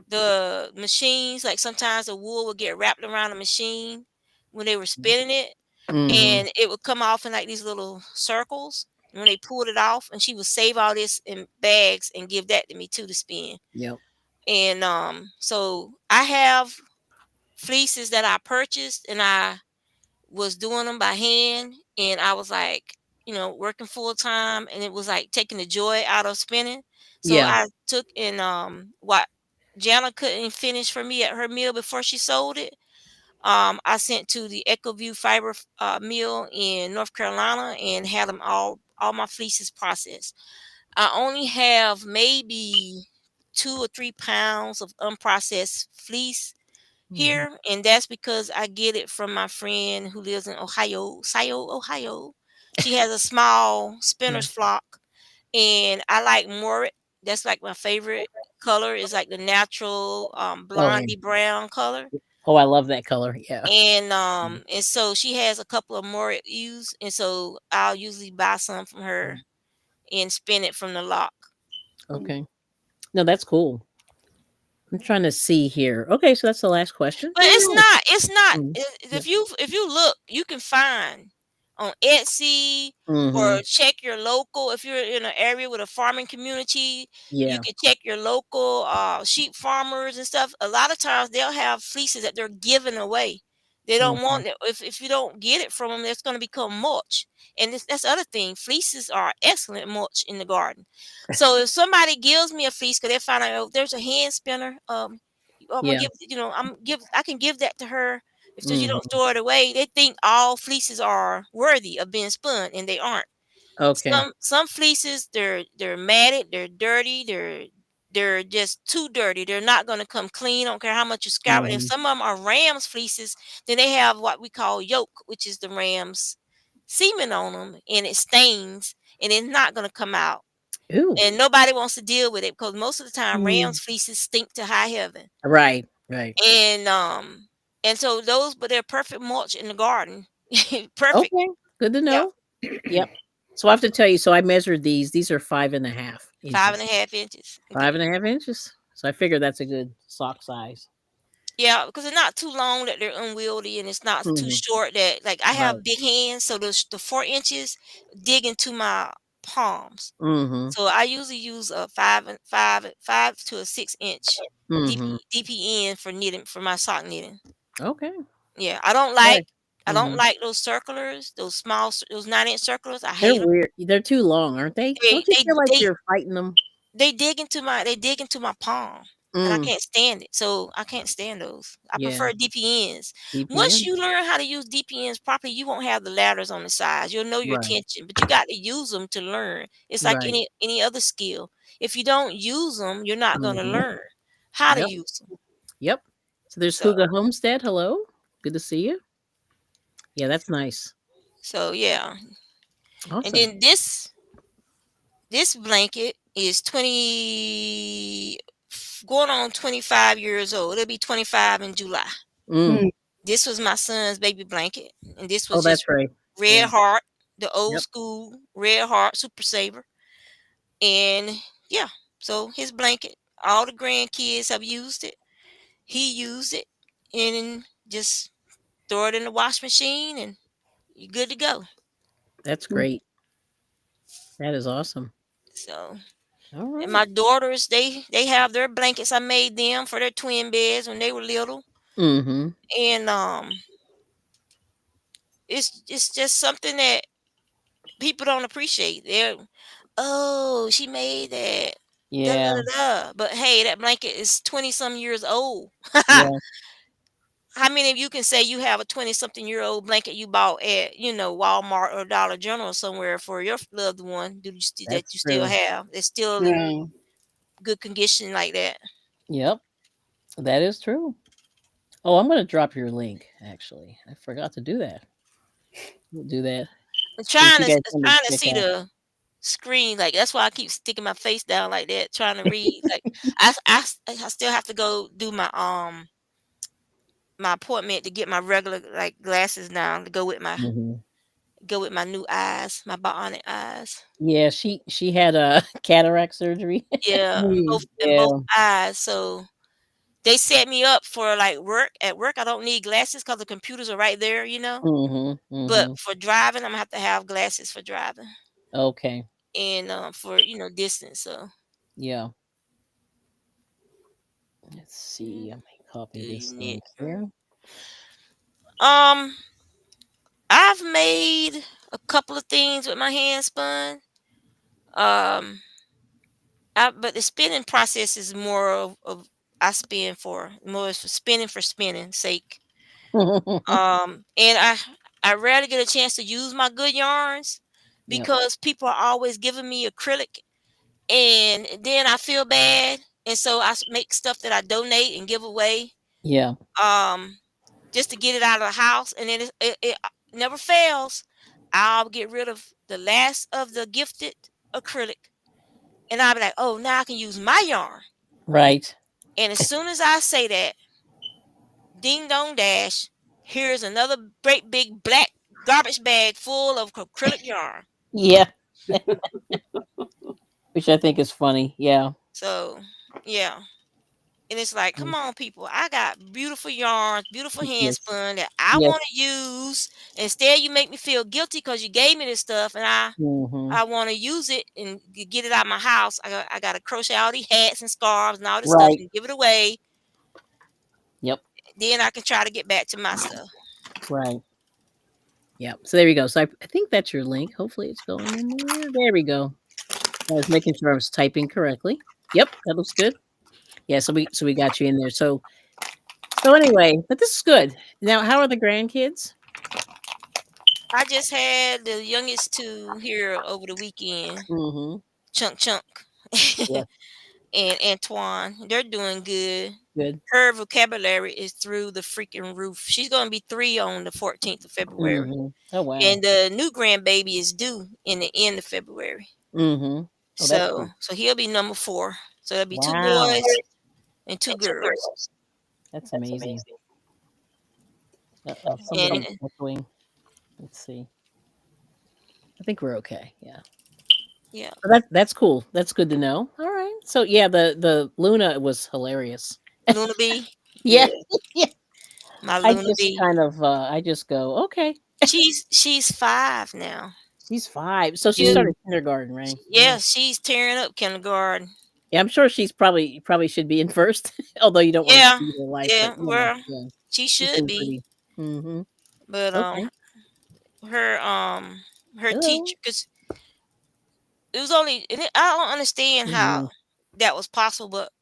the machines. Like sometimes the wool would get wrapped around the machine when they were spinning it, Mhm. and it would come off in like these little circles. And when they pulled it off, and she would save all this in bags and give that to me too to spin. Yep. And so I have fleeces that I purchased, and I was doing them by hand, and I was like, working full time, and it was like taking the joy out of spinning. So Yeah. I took and what Jana couldn't finish for me at her mill before she sold it. I sent to the EcoView Fiber mill in North Carolina and had them all my fleeces processed. I only have maybe 2 or 3 pounds of unprocessed fleece Mhm. here, and that's because I get it from my friend who lives in Ohio, Scio, Ohio. She has a small Yeah. spinner's flock, and I like more. That's like my favorite color is like the natural Oh yeah. blondie brown color. Oh, I love that color. Yeah. And so she has a couple of more ewes, and so I'll usually buy some from her and spin it from the lock. Okay. No, that's cool. I'm trying to see here. Okay, so that's the last question. But Very nice. it's not Mhm. Yeah. if you look, you can find on Etsy, or Mhm. check your local. If you're in an area with a farming community, you Yeah. can check your local sheep farmers and stuff. A lot of times they'll have fleeces that they're giving away. They don't Okay. want it. If you don't get it from them, it's going to become mulch. And that's the other thing. Fleeces are excellent mulch in the garden. So if somebody gives me a fleece because they find out, oh, there's a hand spinner, I'm gonna Yeah. give I can give that to her if so you don't Mhm. throw it away. They think all fleeces are worthy of being spun, and they aren't. Okay. Some fleeces they're matted, they're dirty, they're just too dirty. They're not gonna come clean. I don't care how much you scrub it. If Mhm. some of them are rams fleeces, then they have what we call yolk, which is the ram's semen on them, and it stains, and it's not gonna come out. Ooh. And nobody wants to deal with it because most of the time Mm. rams fleeces stink to high heaven. Right. Right. And so those, but they're perfect mulch in the garden. Perfect. Okay. Good to Yeah. know. Yep. So I have to tell you. So I measured these. These are 5.5 inches. 5.5 inches. Five Okay. and a half inches. So I figure that's a good sock size. Yeah, because they're not too long that they're unwieldy, and it's not too Mhm. short that like I Right. have big hands, so the 4 inches dig into my palms. Mm-hmm. So I usually use a 5 to a 6 inch Mm-hmm. DPN for knitting for my sock knitting. Okay. Yeah, Right. I don't Mm-hmm. like those circulars, those small, those 9-inch circulars. I They're hate them. weird. They're too long, aren't they? They Don't you they feel like they you're fighting them? they dig into my palm, and I Mm. can't stand it. So I can't stand those. I Yeah. prefer DPNs. Once DPN. you learn how to use DPNs properly, you won't have the ladders on the sides. You'll know your Right. tension, but you got to use them to learn. It's like Right. any other skill. If you don't use them, you're not going to Mm-hmm. learn how to Yep. use them. Yep. So there's So Huga Homestead. Hello. Good to see you. Yeah, that's nice. yeah. And Awesome. then this blanket is 20 going on 25 years old. It'll be 25 in July. Mm. Mm. This was my son's baby blanket, and this Oh, was that's just right. red Yeah. heart, the old Yep. school red heart super saver. And yeah, so his blanket, all the grandkids have used it. He used it, and just throw it in the wash machine, and you're good to go. That's Mm. great. That is awesome. So, All and right. my daughters, they have their blankets. I made them for their twin beds when they were little, Mm-hmm. and it's just something that people don't appreciate. They're, oh, she made that. Da, da, Yeah. da, da. But hey, that blanket is 20 some years old. Yeah. How many of you can say you have a 20 something year old blanket you bought at, Walmart or Dollar General somewhere for your loved one that That's you still true. have? It's still in Yeah. good condition like that. Yep. That is true. Oh, I'm going to drop your link, actually. I forgot to do that. We'll do that. I'm In case trying you to guys want to trying to check see out. the screen. Like that's why I keep sticking my face down like that, trying to read. Like I still have to go do my appointment to get my regular like glasses now to Hmm. go with my new eyes, my bionic eyes. Yeah, she had a cataract surgery. Yeah, Mm. in Yeah. both eyes. So they set me up for like work. At work, I don't need glasses because the computers are right there, Mm-hmm. But Mm-hmm. for driving, I'm gonna have to have glasses for driving Okay. and for distance. So Yeah. Let's see. mm, I may copy do you this knit? link here. Um, I've made a couple of things with my hand spun. Um, but the spinning process is more of I spin for more for spinning sake. And I rarely get a chance to use my good yarns Yep. because people are always giving me acrylic, and then I feel bad, and so make stuff that I donate and give away, Yeah. um, just to get it out of the house, and then it never fails. I'll get rid of the last of the gifted acrylic, and I'll be like, oh, now I can use my yarn. Right. And as soon as I say that, ding dong dash, here's another great big black garbage bag full of acrylic yarn. Yeah. Which I think is funny. Yeah. So, yeah. And it's like, come Mm. on, people. I got beautiful yarns, beautiful hand Yes. spun that I Yes. want to use. Instead, you make me feel guilty because you gave me this stuff, and Mm-hmm. I want to use it and get it out of my house. I got to crochet all these hats and scarves and all this stuff Right. and give it away. Yep. Then I can try to get back to my stuff. Right. Yep. So there we go. So I think that's your link. Hopefully it's going in there. There we go. I was making sure I was typing correctly. Yep, that looks good. Yeah, so we got you in there. So anyway, but this is good. Now, how are the grandkids? I just had the youngest two here over the weekend, Mm-hmm. Chunk, Yeah, and Antoine. They're doing good. good. Her vocabulary is through the freaking roof. She's going to be 3 on the 14th of February. Mm-hmm. Oh wow. And the new grandbaby is due in the end of February. Mm-hmm. Oh, that's So cool. so he'll be number 4. So there'll be 2 Wow, boys and 2 girls. that's amazing. Uh-oh, somebody's And echoing. Let's see. I think we're okay. Yeah. yeah, But that's cool. That's good to know. All right. So yeah, the Luna was hilarious. Luna B. Yeah. Yeah, Yeah. my I Luna just B. kind of I just go, okay. She's 5 now. She's 5. So she Yeah, started kindergarten, right? yeah, she's tearing up kindergarten. Yeah, I'm sure she's probably should be in first, although you don't want to Yeah, speed her life, but yeah, well, yeah, she she should seems be, pretty. Mm-hmm. but Okay. her her Hello. teacher, because it was only, and I don't understand Mm-hmm. how that was possible, but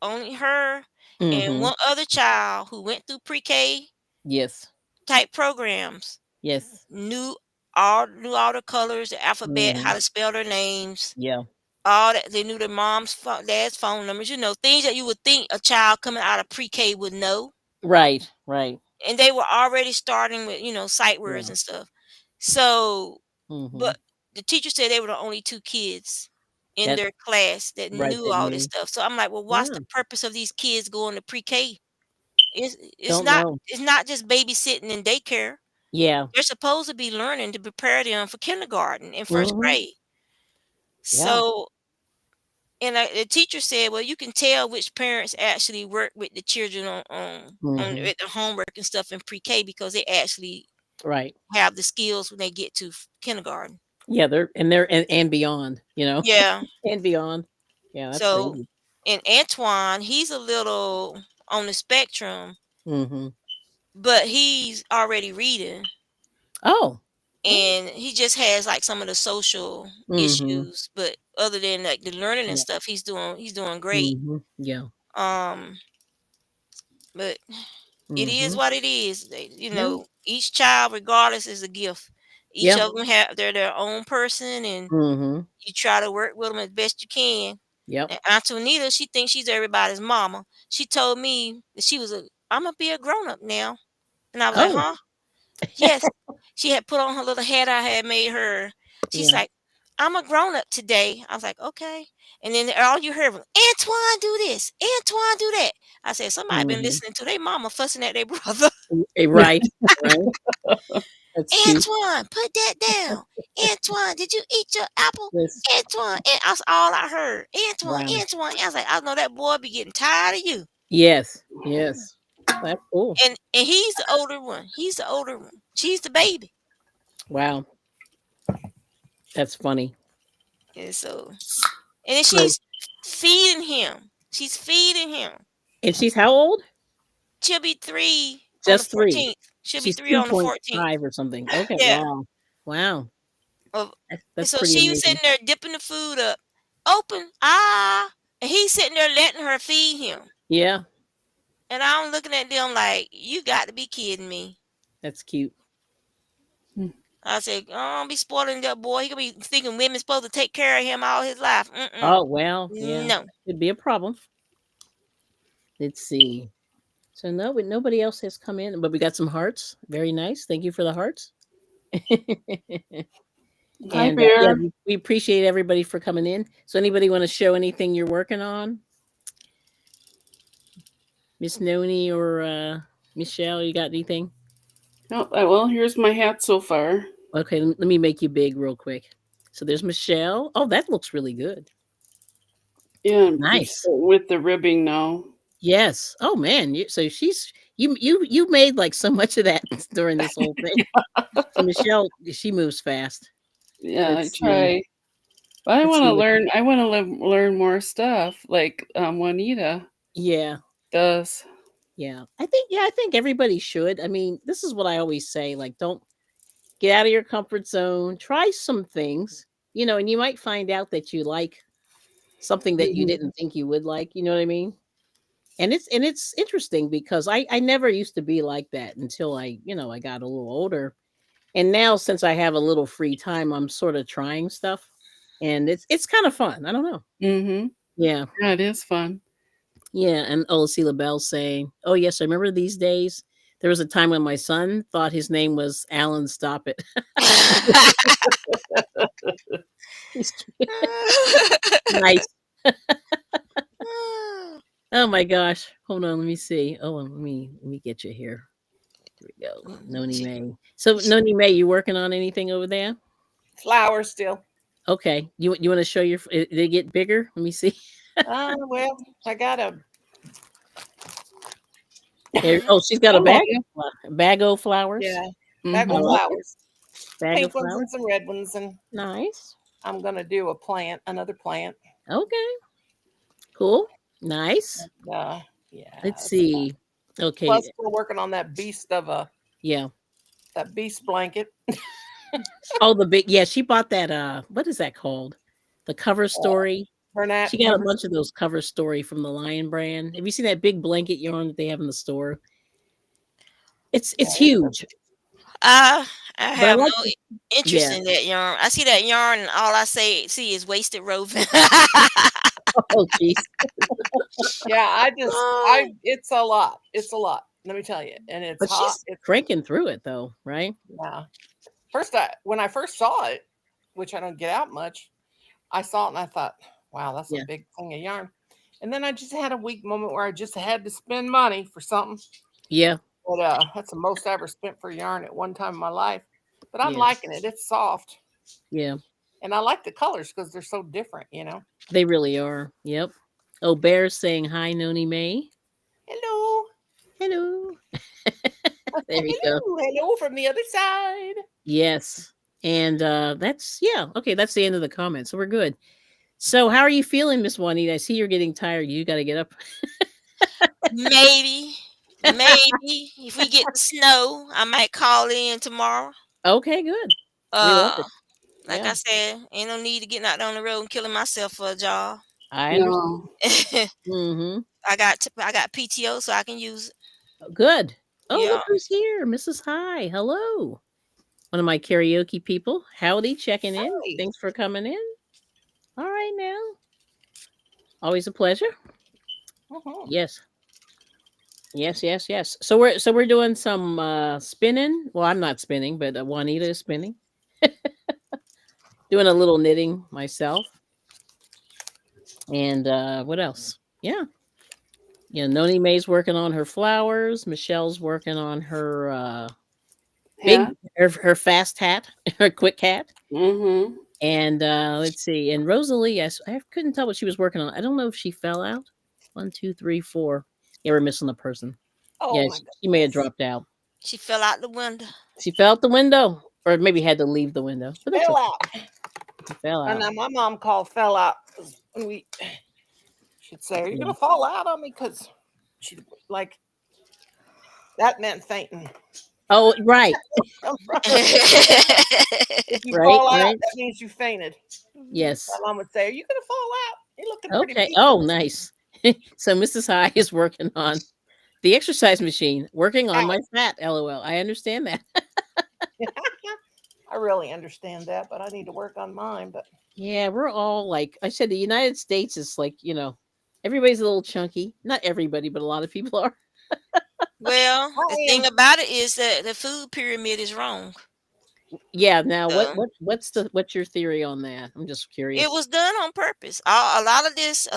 only her and Mm-hmm. one other child who went through pre-K Yes. type programs Yes. knew all the colors, the alphabet, Mm-hmm. how to spell their names, Yeah. all that. They knew their mom's dad's phone numbers, things that you would think a child coming out of pre-K would know. Right. Right. And they were already starting with, sight words Yeah. and stuff. So, Mm-hmm. but the teacher said they were the only 2 kids in That their class that right. knew That all this new. stuff. So I'm like, well, what's Yeah. the purpose of these kids going to pre-K? It's Don't not know. it's not just babysitting and daycare. Yeah. They're supposed to be learning to prepare them for kindergarten and first Mm-hmm. grade. Yeah. So, and the teacher said, well, you can tell which parents actually work with the children on Mm-hmm. with the homework and stuff in pre-K because they actually Right. have the skills when they get to kindergarten. Yeah. And beyond. Yeah. And beyond. Yeah. That's So, crazy. and Antoine, he's a little on the spectrum, Mm-hmm. but he's already reading. Oh. Well. And he just has like some of the social Mm-hmm. issues, but other than like the learning and Yeah. stuff, he's doing great. Mm-hmm. Yeah. Um, but it is Mm-hmm. what it is. Yeah. Each child, regardless, is a gift. Each Yeah. of them they're their own person, and Mm-hmm. you try to work with them as best you can. Yep. And Antonita, she thinks she's everybody's mama. She told me that I'm gonna be a grown up now, and I was like, Oh. huh? Yes. She had put on her little hat I had made her. She's Yeah. like, I'm a grown up today. I was like, okay. And then all you heard was, Antoine, do this. Antoine, do that. I said, somebody been Mm-hmm. listening to their mama fussing at their brother. Right. Right. That's cute. Antoine, put that down. Antoine, did you eat your apple? Yes. Antoine. And that's all I heard. Antoine, Wow. Antoine. I was like, I know that boy be getting tired of you. Yes. Yes. That's cool. And he's the older one. He's the older one. She's the baby. Wow. That's funny. And so, and then So, she's feeding him. She's feeding him. and she's how old? She'll be 3 on the Just 3. 14th. She'll be She's 3 on the 14th. 2.5 or something. Okay. Yeah. Wow. Wow. Of- That's so pretty she was amazing. sitting there dipping the food up. Open. And he's sitting there letting her feed him. Yeah. And I'm looking at them like, you got to be kidding me. That's cute. I said, oh, don't be spoiling that boy. He could be thinking women's supposed to take care of him all his life. Oh, well, yeah. No. Could be a problem. Let's see. So no, but nobody else has come in, but we got some hearts. Very nice. Thank you for the hearts. Hi, And yeah, Bear. we appreciate everybody for coming in. So anybody want to show anything you're working on? Miss Noni or Michelle, you got anything? Oh, well, here's my hat so far. Okay, let me make you big real quick. So there's Michelle. Oh, that looks really good. Yeah, Nice. with the ribbing now. Yes. Oh man. So you made like so much of that during this whole thing. So Michelle, she moves fast. Yeah, Let's I try. see. But I Let's want see to what- learn. I want to learn more stuff, like Juanita Yeah. does. Yeah. I think everybody should. I mean, this is what I always say. Like, don't get out of your comfort zone. Try some things, and you might find out that you like something that you Mhm. didn't think you would like. You know what I mean? And it's interesting because I never used to be like that until I got a little older. And now since I have a little free time, I'm sort of trying stuff. And it's kind of fun. I don't know. Mm-hmm. Yeah. Yeah, it is fun. Yeah. And see LaBelle saying, oh yes, I remember these days. There was a time when my son thought his name was Alan Stop It. Nice. Oh my gosh. Hold on, let me see. Oh, let me get you here. Here we go. Noni May. So Noni May, you working on anything over there? Flowers still. Okay. You want to show your did they get bigger? Let me see. Well, I got a She's got a bag of flowers. yeah, Mhm. bag of flowers. Bag of pink ones flowers. and some red ones, and nice. I'm gonna do another plant. Okay, cool, nice. Yeah. Let's see. Okay, Plus, we're working on that beast of yeah. that beast blanket. Oh, the big yeah. She bought that. What is that called? The cover story. Bernat She got a cover bunch of those cover story from the Lion brand. Have you seen that big blanket yarn that they have in the store? It's huge, I but I have like no the interest yeah. in that yarn. I see that yarn, and all I see is wasted roving. Oh, jeez. Yeah, it's a lot. It's a lot. Let me tell you, and it's But hot. she's cranking through it though, right? Yeah. When I first saw it, which I don't get out much, I saw it and I thought, wow, that's a Yeah. big thing of yarn. And then I just had a weak moment where I just had to spend money for something. Yeah. But that's the most I ever spent for yarn at one time in my life. But I'm Yeah. liking it. It's soft. Yeah. And I like the colors because they're so different, you know. They really are. Yep. Oh, Bear's saying hi, Noni May. Hello. Hello. There we go. Hello from the other side. Yes. And that's okay, that's the end of the comments. So we're good. So how are you feeling, Miss Juanita? I see you're getting tired. You gotta get up. Maybe if we get the snow, I might call in tomorrow. Okay, good. We love it. Like Yeah. I said, ain't no need to getting out on the road and killing myself for a job. I understand. No. Mm-hmm. I got PTO, so I can use it. Good. Oh, Yeah. look who's here. Mrs. Hi. Hello. One of my karaoke people. Howdy, checking in. Hi. Thanks for coming in. All right now. Always a pleasure. Mhm. Yes. Yes. So we're doing some spinning. Well, I'm not spinning, but Juanita is spinning. Doing a little knitting myself. And what else? Yeah. Noni May's working on her flowers. Michelle's working on her big her fast hat, her quick hat. Mm-hmm. And let's see. And Rosalie, I couldn't tell what she was working on. I don't know if she fell out. 1, 2, 3, 4. Yeah, we're missing a person. Oh Yeah, my she may have goodness. dropped out. She fell out the window. She fell out the window, or maybe had to leave the window. But that's Fell okay. out. She fell And out. then my mom called fell out. She'd say, "Are you gonna fall out on me?" Because she like that meant fainting. Oh, right. If you fall out, that means you fainted. Yes. My mom would say, "Are you gonna fall out? You're looking pretty Okay. peaceful." Oh, nice. So Mrs. High is working on the exercise machine, working on my fat. LOL. I understand that. I really understand that, but I need to work on mine. But yeah, we're all like I said, the United States is like, everybody's a little chunky. Not everybody, but a lot of people are. Well, the thing about it is that the food pyramid is wrong. Yeah. Now, what's your theory on that? I'm just curious. It was done on purpose. A lot of this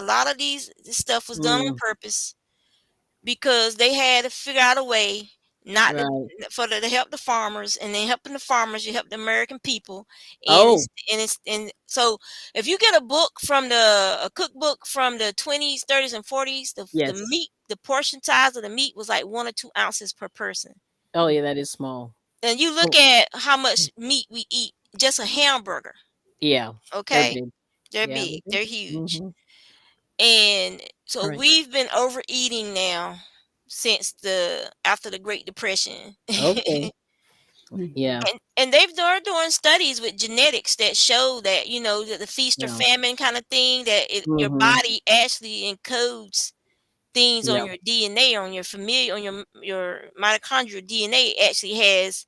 stuff was done on purpose because they had to figure out a way not to help the farmers, and then helping the farmers, you help the American people. And so if you get a cookbook from the 20s, 30s, and 40s, the meat, the portion size of the meat was like 1 or 2 ounces per person. Oh yeah, that is small. And you look at how much meat we eat, just a hamburger. Yeah. Okay. They're big. They're huge. Mm-hmm. And so we've been overeating now since after the Great Depression. Okay. Yeah. And they're doing studies with genetics that show that, that the feast or famine kind of thing, that your body actually encodes things on your DNA, on your on your mitochondrial DNA actually has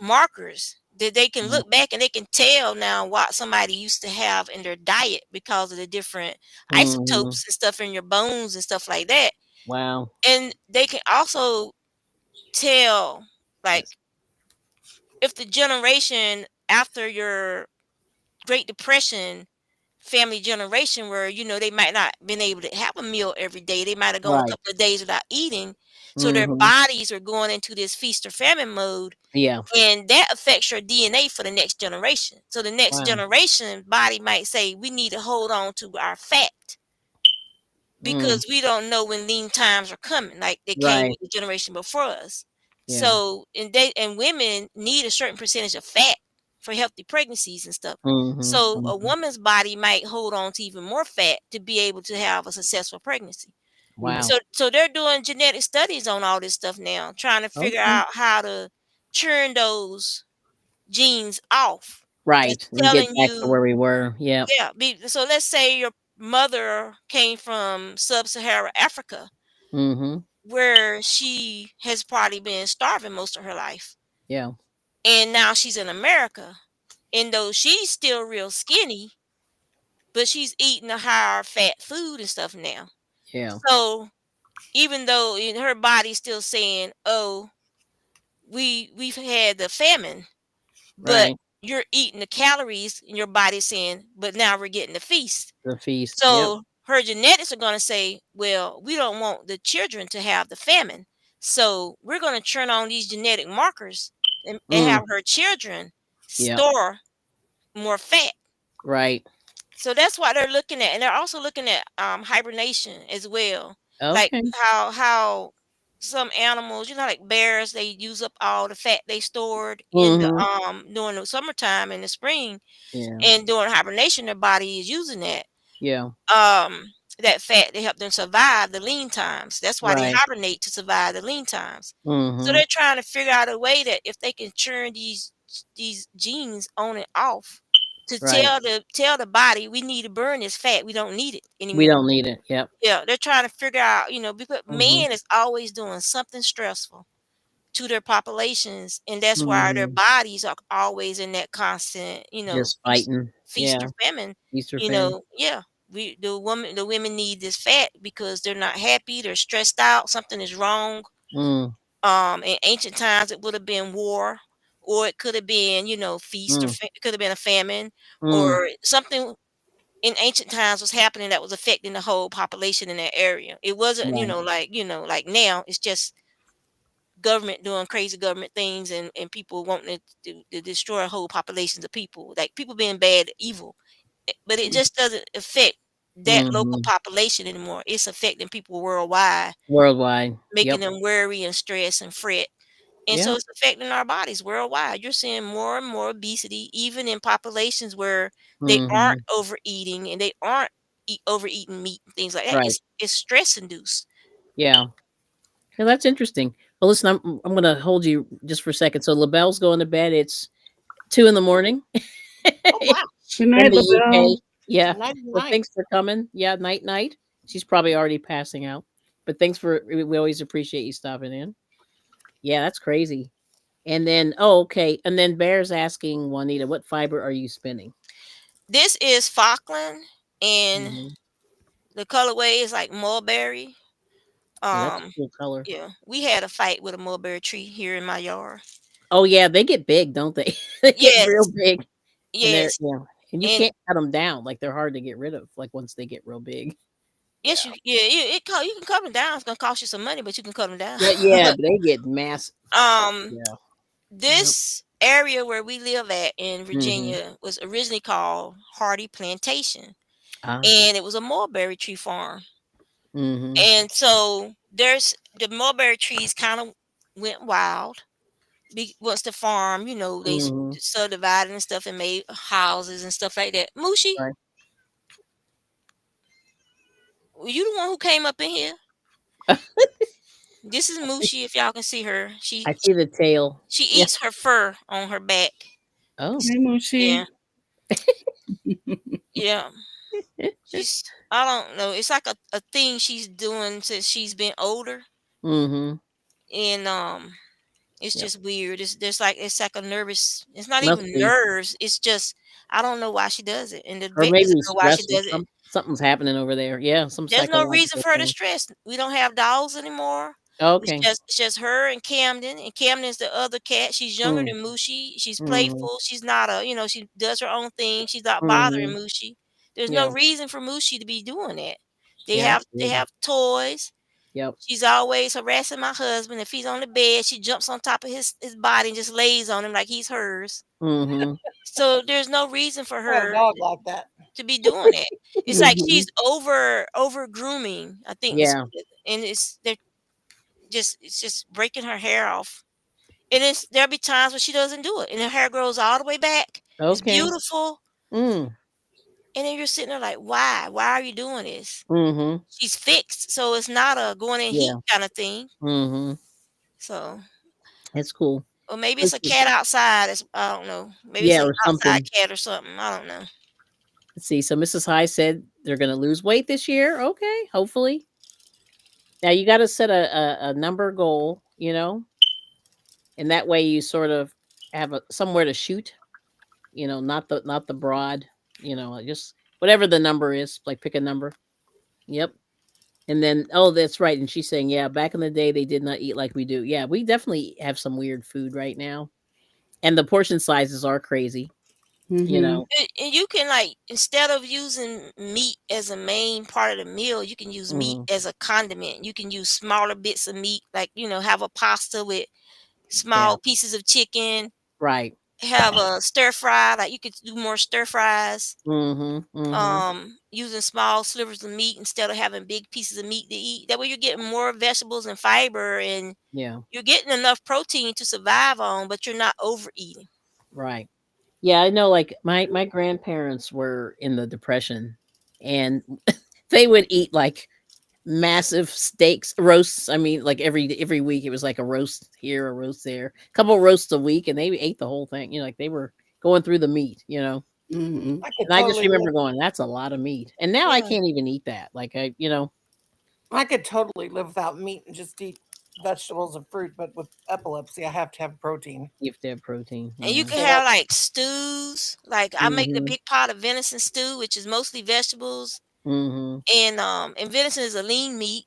markers that they can look back and they can tell now what somebody used to have in their diet because of the different isotopes and stuff in your bones and stuff like that. Wow. And they can also tell, like, if the generation after your Great Depression family generation, where they might not been able to have a meal every day, they might have gone a couple of days without eating, so their bodies are going into this feast or famine mode. Yeah. And that affects your DNA for the next generation. So the next generation body might say, we need to hold on to our fat because we don't know when lean times are coming, like they came with the generation before us. So and women need a certain percentage of fat for healthy pregnancies and stuff. So a woman's body might hold on to even more fat to be able to have a successful pregnancy. Wow. So they're doing genetic studies on all this stuff now, trying to figure out how to turn those genes off. That's Right. And get telling back to where you, we were. Yeah. yeah. So let's say your mother came from sub-Saharan Africa, where she has probably been starving most of her life. Yeah. And now she's in America. And though she's still real skinny, but she's eating a higher fat food and stuff now. Yeah. So even though in her body's still saying, "Oh, we've had the famine," but Right. you're eating the calories and your body's saying, "But now we're getting the feast." The feast. Yep. So her genetics are going to say, "Well, we don't want the children to have the famine, so we're going to turn on these genetic markers and have her children Yep. store more fat." Right. So that's what they're looking at, and they're also looking at hibernation as well, like Okay. how some animals, like bears, they use up all the fat they stored in the during the summertime and the spring, Yeah. and during hibernation, their body is using Yeah. that fat to help them survive the lean times. That's why they Right. hibernate, to survive the lean times. So they're trying to figure out a way that if they can turn these genes on and off to Right. tell the body, we need to burn this fat. We don't need it We anymore. don't need it. Yep. Yeah, they're trying to figure out, because man is always doing something stressful to their populations, and that's why their bodies are always in that constant, Just feast, fighting. feast Yeah. or famine. Easter fan. Yeah, the women need this fat because they're not happy, they're stressed out, something is wrong. Mm. In ancient times, it would have been war, or it could have been, feast, or Mm. it could have been a famine, Mm. or something in ancient times was happening that was affecting the whole population in that area. It wasn't, Right. like now. It's just government doing crazy government things, and people wanting to destroy whole populations of people, like people being bad, evil. But it just doesn't affect that local population anymore. It's affecting people worldwide, Worldwide. making Yep. them worry and stress and fret. And so Yeah. it's affecting our bodies worldwide. You're seeing more and more obesity, even in populations where they aren't overeating and they aren't overeating meat and things like that. Right. It's stress induced. Yeah. Yeah, that's interesting. Well, listen, I'm going to hold you just for a second. So LaBelle's going to bed. It's 2 in the morning Oh wow. Good in night, the UK. LaBelle. Yeah. Night Well, night. thanks for coming. Yeah, night night. She's probably already passing out. But thanks we always appreciate you stopping in. Yeah, that's crazy. And then, okay. And then Bear's asking Juanita, what fiber are you spinning? This is Falkland, and Mm-hmm. the colorway is like mulberry. Yeah, that's a cool color. Yeah, we had a fight with a mulberry tree here in my yard. Oh yeah, they get big, don't they? They get real Yes, big, and yes, and you and can't cut them down. Like they're hard to get rid of. Like once they get real big. Yeah, yes, you can cut them down. It's gonna cost you some money, but you can cut them down. yeah, but they get massive. um, Yeah. this area where we live at in Mm-hmm. Virginia was originally called Hardy Plantation, Ah. and it was a mulberry tree farm. Mm-hmm. And so there's the mulberry trees kind of went wild. Once the farm, they Mm-hmm. subdivided and stuff and made houses and stuff like that. Mushi, Right. were you the one who came up in here? This is Mushi. If y'all can see her, I see the tail. she Yeah. eats her fur on her back. Oh. Hey, Moochie. Yeah, yeah. I don't know. It's like a thing she's doing since she's been older, Mm-hmm. and it's Yep. just weird. It's like a nervous. It's not Must even be, nerves. It's just I don't know why she does it, and the or vet maybe doesn't know why she stressful. does it. Something's happening over there. Yeah, some There's no reason psychological for her to thing. stress. We don't have dolls anymore. Okay. It's just her and Camden, and Camden's the other cat. She's younger Mm. than Mushi. She's Mm-hmm. playful. She's not she does her own thing. She's not bothering Mm-hmm. Mushi. There's no Yeah. reason for Mushi to be doing that. Yeah. They Absolutely. have toys. Yep. She's always harassing my husband. If he's on the bed, she jumps on top of his body and just lays on him like he's hers. Mm-hmm. So there's no reason for I had a her dog like that. to be doing that. It's like Mm-hmm. she's over grooming, I think. Yeah. And it's just breaking her hair off. And there'll be times when she doesn't do it, and her hair grows all the way back. It's beautiful. And then you're sitting there like, why? Why are you doing this? She's fixed, so it's not a going in heat kind of thing. So it's cool. or maybe it's a cat outside. I don't know. Maybe it's an outside cat or something. I don't know. Let's see. So Mrs. High said they're going to lose weight this year. Okay, hopefully. Now you got to set a number goal, and that way you sort of have somewhere to shoot. Not the broad. Just whatever the number is. Like pick a number. Yep. And then, that's right. And she's saying, yeah, back in the day, they did not eat like we do. Yeah, we definitely have some weird food right now. And the portion sizes are crazy. And you can instead of using meat as a main part of the meal, you can use meat as a condiment. You can use smaller bits of meat, have a pasta with small pieces of chicken. Right. Have a stir fry. Like you could do more stir fries. Using small slivers of meat instead of having big pieces of meat to eat. That way you're getting more vegetables and fiber, and you're getting enough protein to survive on, but you're not overeating. Right. Yeah, I know. Like my grandparents were in the Depression, and they would eat like massive steaks, roasts. I mean, like every week it was like a roast here, a roast there, a couple roasts a week, and they ate the whole thing. Like they were going through the meat. And I just remember going, "That's a lot of meat," and now I can't even eat that. Like I could totally live without meat and just eat vegetables and fruit, but with epilepsy, I have to have protein. You have to have protein, and you can have like stews. Like I make the big pot of venison stew, which is mostly vegetables, and venison is a lean meat,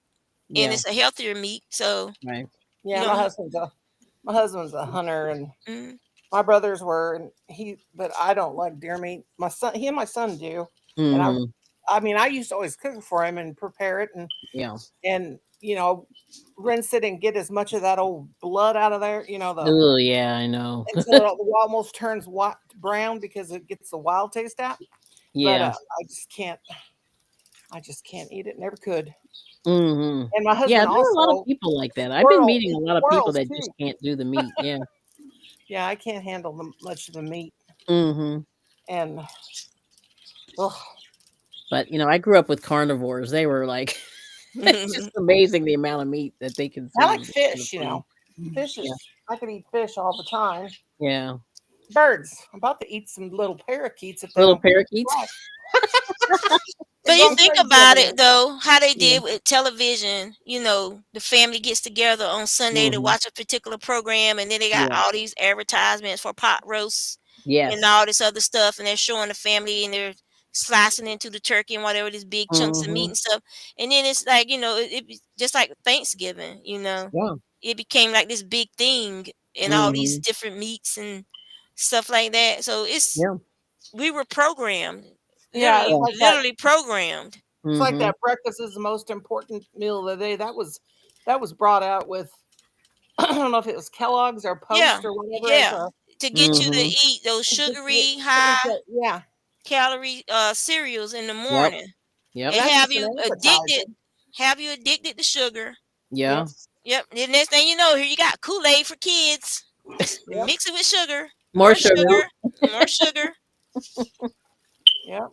and it's a healthier meat. So right, yeah, my husband's a hunter, and my brothers were, but I don't like deer meat. He and my son do, and I mean, I used to always cook for him and prepare it, and rinse it and get as much of that old blood out of there. Oh yeah, I know. Until it almost turns white brown because it gets the wild taste out. Yeah, but I just can't eat it. Never could. And my husband there also. are a lot of people like that. I've been meeting a lot of people that just can't do the meat. Yeah. Yeah, I can't handle much of the meat. And but I grew up with carnivores. They were like, it's just amazing the amount of meat that they consume. I like fish. Fish is. I could eat fish all the time. Yeah. Birds. I'm about to eat some little parakeets. Little parakeets. But you think about it though, how they did with television. The family gets together on Sunday to watch a particular program, and then they got all these advertisements for pot roasts and all this other stuff, and they're showing the family and they're slicing into the turkey and whatever, these big chunks of meat and stuff. And then it's like, it just like Thanksgiving, it became like this big thing, and all these different meats and stuff like that. So we were programmed. Literally programmed. It's like that breakfast is the most important meal of the day. That was brought out with, I don't know if it was Kellogg's or Post or whatever. Yeah, to get you to eat those sugary, high calorie cereals in the morning. Yep. And have you addicted to sugar. Yeah. Yep. The next thing you know, here you got Kool-Aid for kids. Mix it with sugar. More sugar. More sugar. Yep.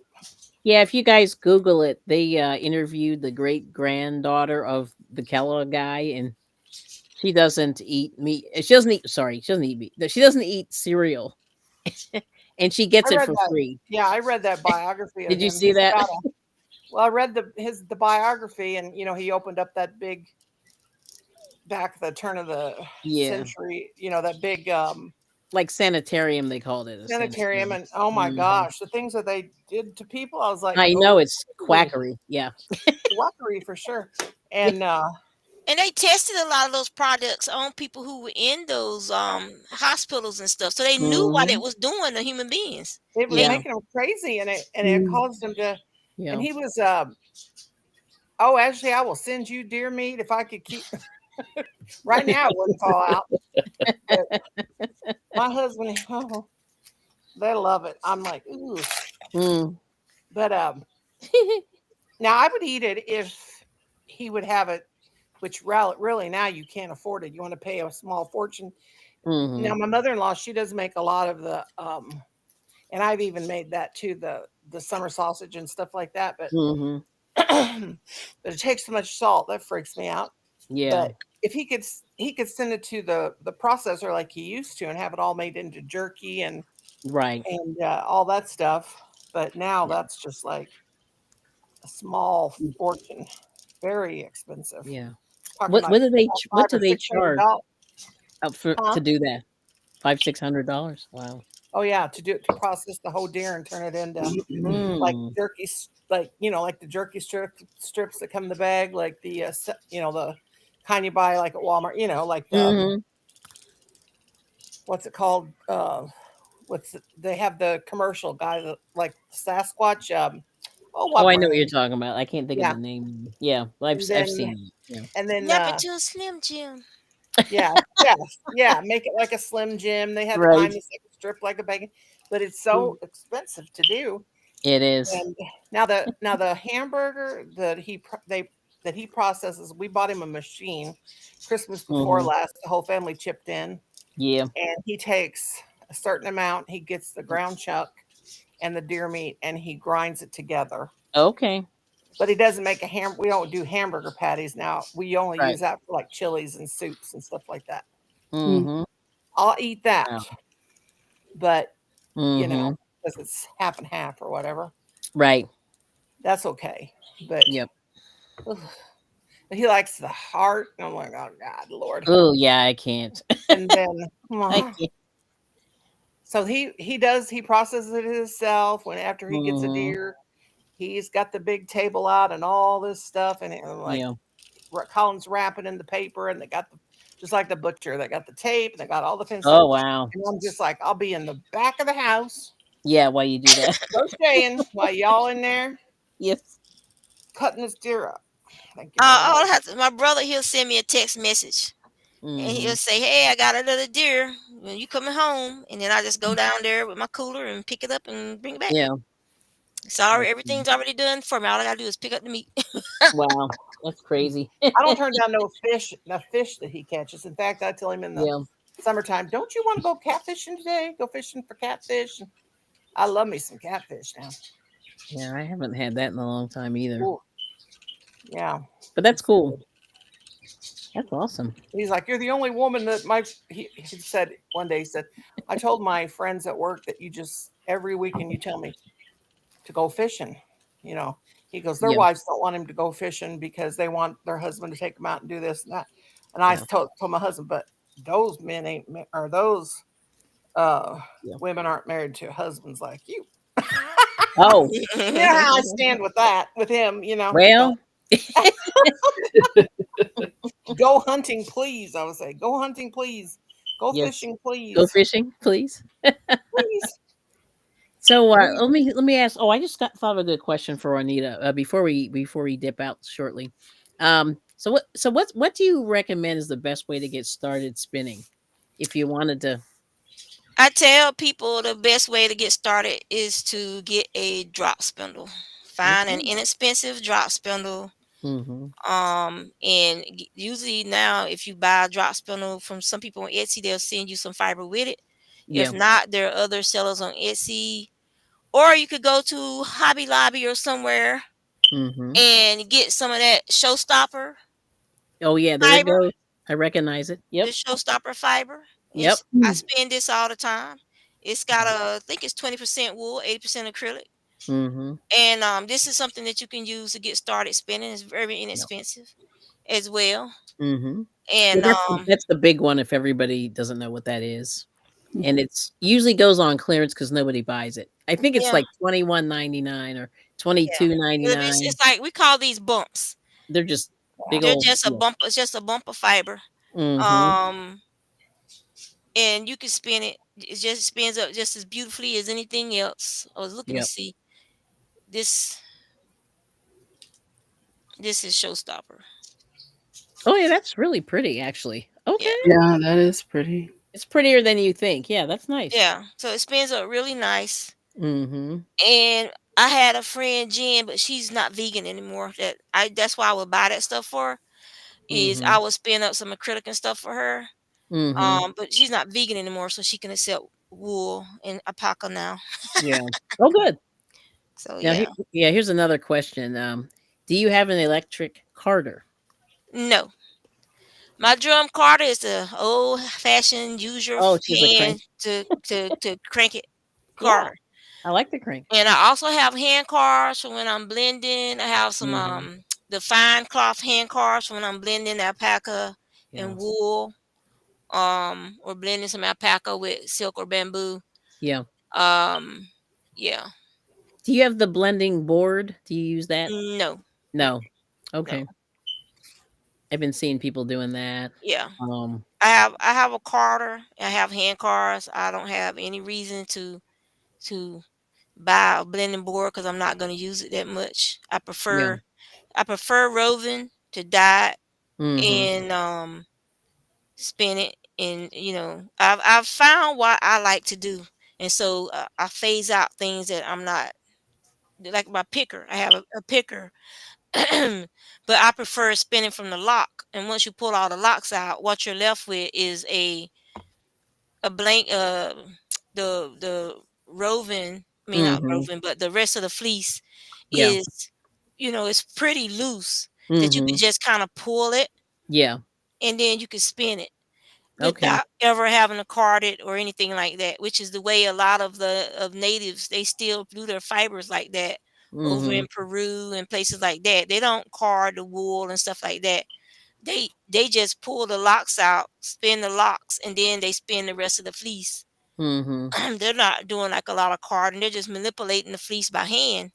Yeah, if you guys Google it, they interviewed the great granddaughter of the Kellogg guy, and she doesn't eat meat. She doesn't eat meat. She doesn't eat cereal, and she gets it for free. Yeah, I read that biography. Did you see that? Well, I read the biography, and he opened up that big back at the turn of the century. That big like sanitarium, they called it. Sanitarium, and oh my gosh, the things that they did to people, I was like, I know, it's quackery. Yeah. Quackery for sure. And they tested a lot of those products on people who were in those hospitals and stuff, so they knew what it was doing to human beings. It was making them crazy, and it caused them to. And he was actually, I will send you deer meat if I could keep. Right now, it wouldn't fall out. My husband, they love it. I'm like, ooh. But now I would eat it if he would have it, which really now you can't afford it. You want to pay a small fortune, Now my mother-in-law, she does make a lot of the and I've even made that too, the summer sausage and stuff like that, but but it takes so much salt that freaks me out. Yeah. But if he could send it to the processor like he used to and have it all made into jerky and Right. all that stuff. But now that's just like a small fortune, very expensive. Yeah. Talking What about do they five what do or they six hundred charge dollars. for Huh? to do that? $500-$600? Wow. Oh yeah, to process the whole deer and turn it into like jerky, like like the jerky strips that come in the bag, like the the kind you buy like at Walmart, like the what's it called? They have the commercial guy that like Sasquatch. Oh, What I know what you're brand? talking about. I can't think of Yeah, the name. Yeah, well, and I've then seen it. Yeah. and then Nap it to a Slim Jim. yeah, yes, yeah, make it like a Slim Jim. They have the Right. kind that's like a strip like a bacon, but it's so expensive to do. It is. And now the hamburger that he processes, we bought him a machine Christmas before last. The whole family chipped in, Yeah. and he takes a certain amount. He gets the ground chuck and the deer meat, and he grinds it together. Okay. But he doesn't make we don't do hamburger patties now. We only Right. use that for like chilies and soups and stuff like that. Mhm. I'll eat that, Wow. but Mhm. because it's half and half or whatever, Right. that's okay. But Yep. ugh, but he likes the heart. And I'm like, oh God, Lord. Oh, yeah, I can't. And then I can't. so he processes it himself. When after he gets a Mhm. deer, he's got the big table out and all this stuff, and like Yeah. Colin's wrapping in the paper, and they got just like the butcher, they got the tape, and they got all the fence stuff. Oh, wow. And I'm just like, I'll be in the back of the house Yeah, why you do that? crocheting while y'all in there Yes. cutting this deer up. Thank you very much. My brother, he'll send me a text message and he'll Mhm. say, "Hey, I got another deer. When you coming home?" And then I just go down there with my cooler and pick it up and bring it back. Yeah. Sorry, That's everything's already done for me. All I gotta do is pick up the meat. wow. That's crazy. I don't turn down no fish that he catches. In fact, I tell him in the Yeah. summertime, don't you want to go catfishing today? Go fishing for catfish. I love me some catfish now. Yeah, I haven't had that in a long time either. Ooh, yeah. But that's cool. That's awesome. He's like, you're the only woman that he said one day, he said, I told my friends at work that you just every weekend you tell me to go fishing. You know, he goes, their Yeah. wives don't want him to go fishing because they want their husband to take them out and do this and that. And I Yeah. told my husband, but those men ain't, or those Yeah. women aren't married to husbands like you. Oh. You know how I stand with that, with him, Well. Go hunting, please. I would say, go hunting, please. Go Yes. fishing, please. Go fishing, please. Please. So let me ask. Oh, I just thought of a good question for Juanita before we dip out shortly. So what do you recommend is the best way to get started spinning if you wanted to? I tell people the best way to get started is to get a drop spindle. Find an Okay. inexpensive drop spindle. Mm-hmm. Usually now, if you buy a drop spindle from some people on Etsy, they'll send you some fiber with it. Yeah. If not, there are other sellers on Etsy, or you could go to Hobby Lobby or somewhere Mm-hmm. and get some of that showstopper Oh yeah, there it fiber. goes. I recognize it. The Yep. showstopper fiber. Yep. I spin this all the time. It's got I think it's 20% wool, 80% acrylic. Mm-hmm. And this is something that you can use to get started spinning. It's very Yep. inexpensive as well. Mm-hmm. Yeah, And that's the big one if everybody doesn't know what that is. And it's usually goes on clearance because nobody buys it. I think it's yeah, like $21.99 or yeah. $22.99. It's like we call these bumps. They're just big They're old. just a Yeah. bump. It's just a bump of fiber. Mm-hmm. Um, and you can spin it. It just spins up just as beautifully as anything else. I was looking to Yep. see this. This is showstopper. Oh yeah, that's really pretty actually. Okay. Yeah, Yeah, that is pretty. It's prettier than you think. Yeah, that's nice. yeah. So it spins up really nice. Mm-hmm. And I had a friend Jen, but she's not vegan anymore. That's why I would buy that stuff for her. Is Mm-hmm. I would spin up some acrylic and stuff for her. But she's not vegan anymore, so she can accept wool and alpaca now. Yeah. Oh, good. So Now, yeah. here's another question. Do you have an electric carder? No. My drum carder is the old fashioned use your Oh, she's a crank. hand to crank it Yeah, carder. I like the crank. And I also have hand cars for when I'm blending. I have some the fine cloth hand cars for when I'm blending alpaca and Yeah. wool. Or blending some alpaca with silk or bamboo. Yeah. Um, yeah. Do you have the blending board? Do you use that? No. No. No. Okay. I've been seeing people doing that. Yeah. Um, I have a carder. I have hand cars. I don't have any reason to buy a blending board because I'm not going to use it that much. yeah. I prefer roving to dye Mhm. and spin it. And I've found what I like to do, and so I phase out things that I'm not like my picker. I have a picker, but I prefer spinning from the lock. And once you pull all the locks out, what you're left with is a blank the roving, I mean not Mhm. roving, but the rest of the fleece Yeah. is it's pretty loose that you can Mhm. just kind of pull it Yeah. and then you can spin it Okay. without ever having to card it or anything like that, which is the way a lot of the of natives, they still do their fibers like that over in Mhm. Peru and places like that. They don't card the wool and stuff like that. They just pull the locks out, spin the locks, and then they spin the rest of the fleece. Mhm. They're not doing like a lot of carding. They're just manipulating the fleece by hand,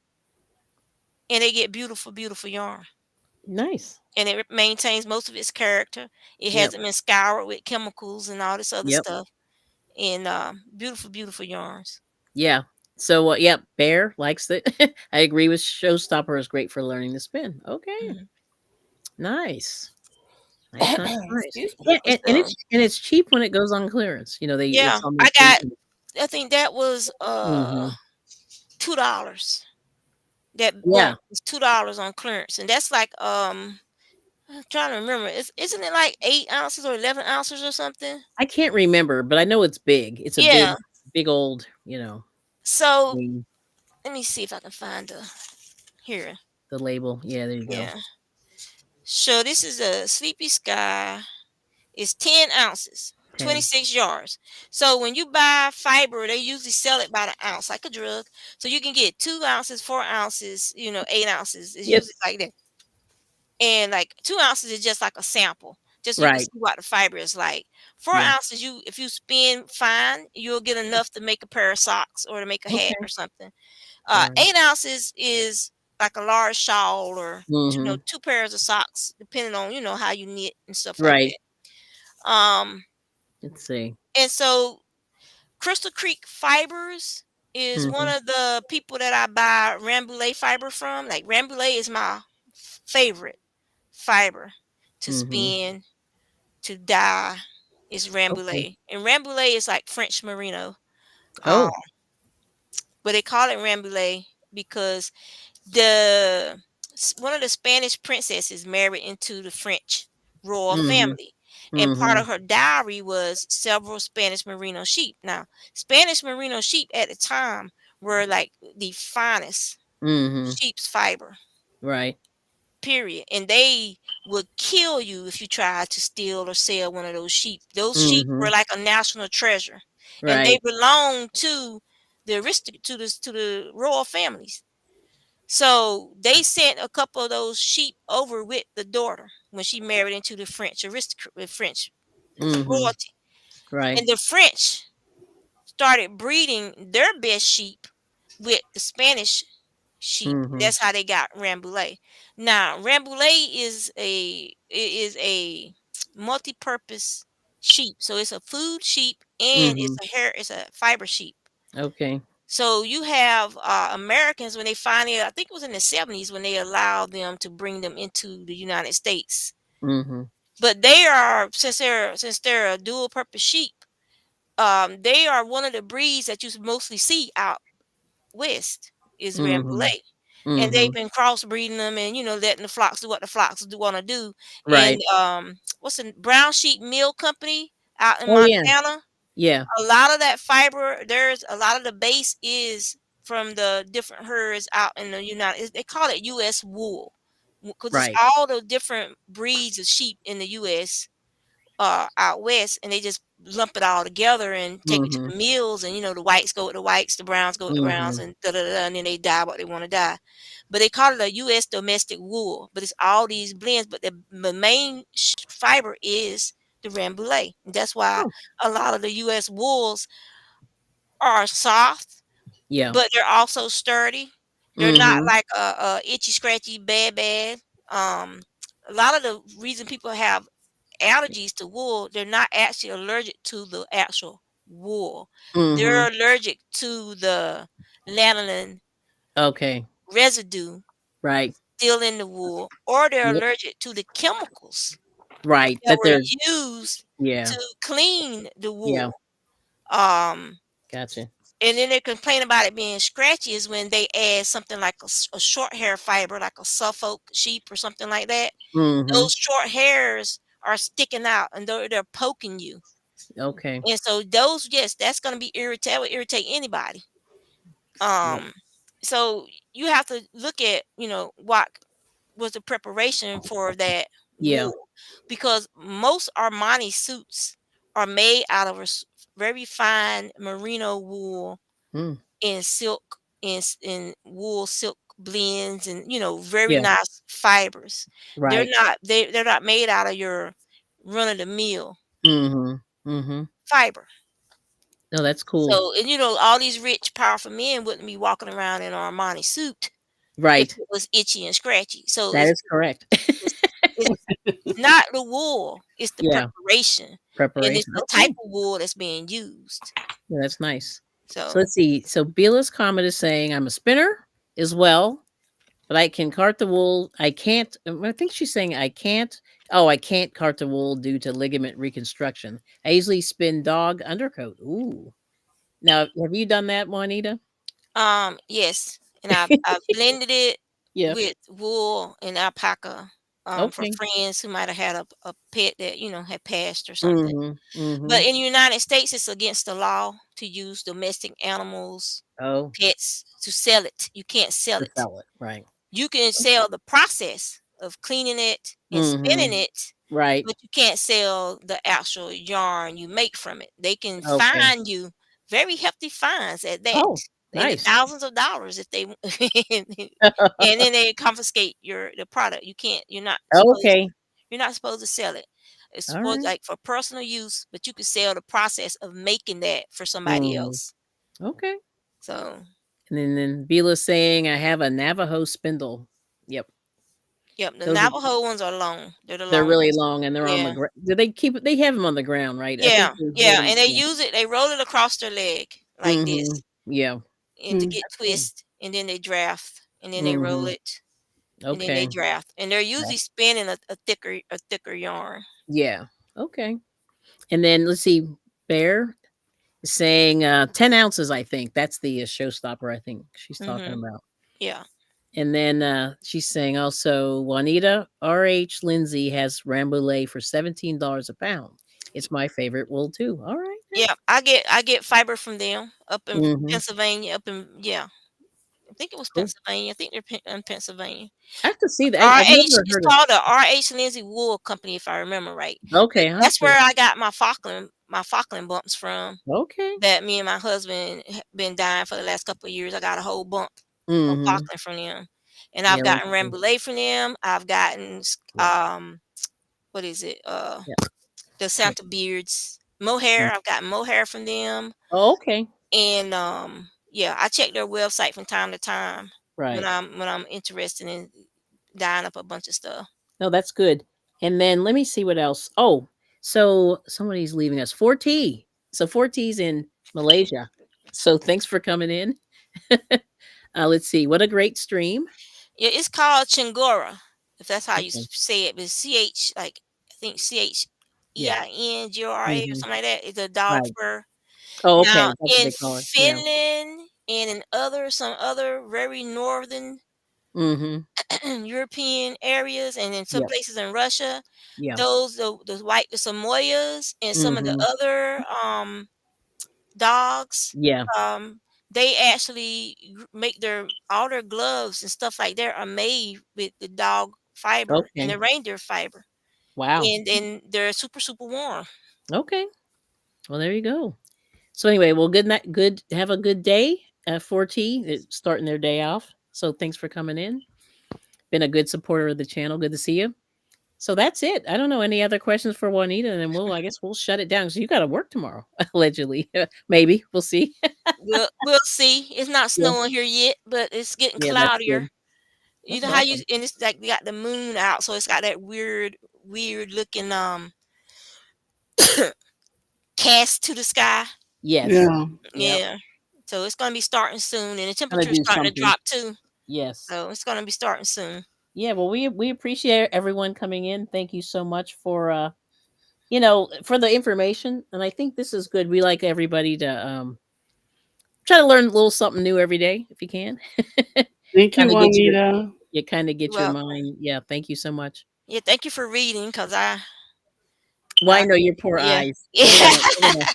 and they get beautiful, beautiful yarn. Nice. And it maintains most of its character. It Yep. hasn't been scoured with chemicals and all this other Yep. stuff. And beautiful, beautiful yarns. Yeah. So, yep, Bear likes it. I agree with Showstopper is great for learning to spin. Okay. Mhm. Nice. Nice, nice, nice. Excuse Yeah, me. and it's cheap when it goes on clearance. Yeah, It's almost I free. got. I think that was Mhm. $2. That bump Yeah. was $2 on clearance, and that's like I'm trying to remember. Isn't it like 8 ounces or 11 ounces or something? I can't remember, but I know it's big. It's a Yeah. big old, So thing, let me see if I can find here. the label. Yeah, there you go. Yeah. So this is a Sleepy Sky. It's 10 ounces, 10. 26 yards. So when you buy fiber, they usually sell it by the ounce, like a drug. So you can get 2 ounces, 4 ounces, 8 ounces. It's Yep. usually like that. And like 2 ounces is just like a sample, just so you can Right. see what the fiber is like. Four Yeah. ounces, if you spin fine, you'll get enough to make a pair of socks or to make a hat Okay. or something. Right. 8 ounces is like a large shawl or Mhm. two pairs of socks, depending on how you knit and stuff like Right. that. Let's see. And so Crystal Creek Fibers is one Mhm. of the people that I buy Rambouillet fiber from. Like Rambouillet is my favorite fiber to Mhm. spin, to dye, is Okay. Rambouillet. And Rambouillet is like French merino. Um, Oh. but they call it Rambouillet because the one of the Spanish princesses married into the French royal Mhm. family, and part Mhm. of her dowry was several Spanish merino sheep. Now, Spanish merino sheep at the time were like the finest Mhm. sheep's fiber, Right. period. And they would kill you if you tried to steal or sell one of those sheep. Those sheep were Mhm. like a national treasure, and they Right. belonged to the to the royal families. So they sent a couple of those sheep over with the daughter when she married into the French aristocrat, French Mhm. royalty, Right. and the French started breeding their best sheep with the Spanish sheep. Mhm. That's how they got Rambouillet. Now, Rambouillet is a multi-purpose sheep. So it's a food sheep and Mhm. it's a fiber sheep. Okay. So you have Americans when they finally, I think it was in the 70s when they allowed them to bring them into the United States. Mhm. But they are since they're a dual purpose sheep, they are one of the breeds that you mostly see out west is Mhm. Rambouillet. And they've Mhm. been crossbreeding them and letting the flocks do what the flocks do want to do. And Right. what's the Brown Sheep Mill Company out in Oh yeah. Montana. Yeah. A lot of that fiber, there's a lot of the base is from the different herds out in the United. They call it U.S. wool because it's Right. all the different breeds of sheep in the U.S. Out west, and they just lump it all together and take it to Mhm. the mills. And the whites go with the whites, the browns go with the browns, Mhm. and da da da, and then they dye what they want to dye. But they call it a U.S. domestic wool. But it's all these blends. But the main fiber is the rambouillet. That's why Oh. a lot of the U.S. wools are soft, Yeah. but they're also sturdy. They're not Mhm. like a itchy, scratchy, bad. Um, a lot of the reason people have allergies to wool, they're not actually allergic to the actual wool. They're Mhm. allergic to the lanolin Okay. residue Right. still in the wool, or they're Yep. allergic to the chemicals Right. that That were they're used yeah. to clean the Yeah. wool. Um, Gotcha. and then they complain about it being scratchy is when they add something like a short hair fiber, like a Suffolk sheep or something like that. Mhm. Those short hairs are sticking out and they're poking you. Okay. And so those, yes, that's gonna be irritate would irritate anybody. Yep. Um, so you have to look at, what was the preparation for that Yeah. wool, because most Armani suits are made out of very fine merino wool Mm. and silk in wool silk blends and very Yeah. nice fibers. Right. They're not made out of your run of the mill Mhm. Mhm. fiber. No, that's cool. So, and all these rich, powerful men wouldn't be walking around in an Armani suit if Right. it was itchy and scratchy. So That is correct. it's, it's not the wool; it's the Yeah. preparation, and it's Preparation. the type Okay. of wool that's being used. Yeah, that's nice. So So, let's see. So Beela's comment is saying I'm a spinner as well, but I can cart the wool. I can't. I think she's saying I can't. Oh, I can't cart the wool due to ligament reconstruction. I usually spin dog undercoat. Ooh. Now, have you done that, Juanita? yes, and I've blended it Yeah. with wool and alpaca. For Okay. friends who might have had a pet that had passed or something. Mhm. But Mhm. in the United States, it's against the law to use domestic animals, Oh, pets, to sell it. You can't sell to it. sell it. Right. You can sell the process of cleaning it and spinning Mhm. it, Right. but you can't sell the actual yarn you make from it. They can Okay. fine you very hefty fines at that, Oh, in the nice. thousands of dollars if they and then they confiscate the product. Okay. You're not supposed to sell it. It's All supposed right. like for personal use, but you can sell the process of making that for somebody Mhm. else. Okay. So, And then Beela's saying I have a Navajo spindle. Yep. yep, the Those are Navajo ones are long. They're the they're long really ones. long and they're on the Yeah. ground. Do they keep it? They have them on the ground, right? I think Yeah, they hold yeah, them. and they Yeah. use it. They roll it across their leg like Mhm. this, Yeah. and to get That's cool. twist, and then they draft, and then they roll Mhm. it, and then they Okay. draft, and they're Right. usually spinning a thicker yarn. Yeah. Okay. And then let's see. Bear is saying 10 ounces. I think that's the showstopper. I think she's talking Mhm. about. Yeah. And then she's saying also Juanita R.H. Lindsay has Rambouillet for $17 a pound. It's my favorite wool too. All right. Yeah, I get fiber from them up in Mm-hmm. Pennsylvania, yeah. I think it was Cool. Pennsylvania. I think they're in Pennsylvania. I have to see that. I've RH, never it's heard of. called the RH Lindsay Wool Company, if I remember right. But Okay, I have that's to. where I got my Falkland bumps from. Okay. That me and my husband been dying for the last couple of years. I got a whole bump of Mm-hmm. Falkland from them, and I've Yeah. Let's gotten see. Rambouillet from them. I've gotten Yeah. what is it? Yeah. The Yeah. Santa Beards mohair. I've gotten mohair from them, Oh, okay. and yeah, I check their website from time to time when Right. I'm interested in dyeing up a bunch of stuff. No, that's good. And then let me see what else. Oh, so somebody's leaving us. 4T. So 4T's in Malaysia. So thanks for coming in. Let's see. What a great stream. Yeah, it's called Chingora, if that's how you Okay. say it. But CH, like I think Yeah. CHEINGORA or Hmm. something like that. It's a dog Right. fur. Oh, okay. Now That's what in they call it. Yeah. Finland and in some other very northern European areas, and in some Yep. places in Russia. Yeah. Those white Samoyeds and some of the other dogs. Yeah. They actually make all their gloves and stuff like that are made with the dog fiber and Okay. the reindeer fiber, Wow. and they're super warm. Okay. Well, there you go. So anyway, well, good night. Good. Have a good day. 4T starting their day off. So thanks for coming in. Been a good supporter of the channel. Good to see you. So that's it. I don't know any other questions for Juanita, and then I guess we'll shut it down. So you got to work tomorrow, allegedly. Maybe we'll see. We'll see. It's not Yeah. snowing here yet, but it's getting Yeah, that's cloudier. good. You That's know how you awesome. and it's like we got the moon out, so it's got that weird looking cast to the sky. Yes. Yeah. Yep. Yeah. So it's gonna be starting soon, and the Gonna temperature is do starting to something. drop too. Yes. So it's gonna be starting soon. Yeah. Well, we appreciate everyone coming in. Thank you so much for for the information, and I think this is good. We like everybody to try to learn a little something new every day if you can. Thank you, Kind of get your Juanita. kind of get your Well, mind. Yeah. Thank you so much. yeah. Thank you for reading, because Well, I know your poor yeah, eyes. yeah,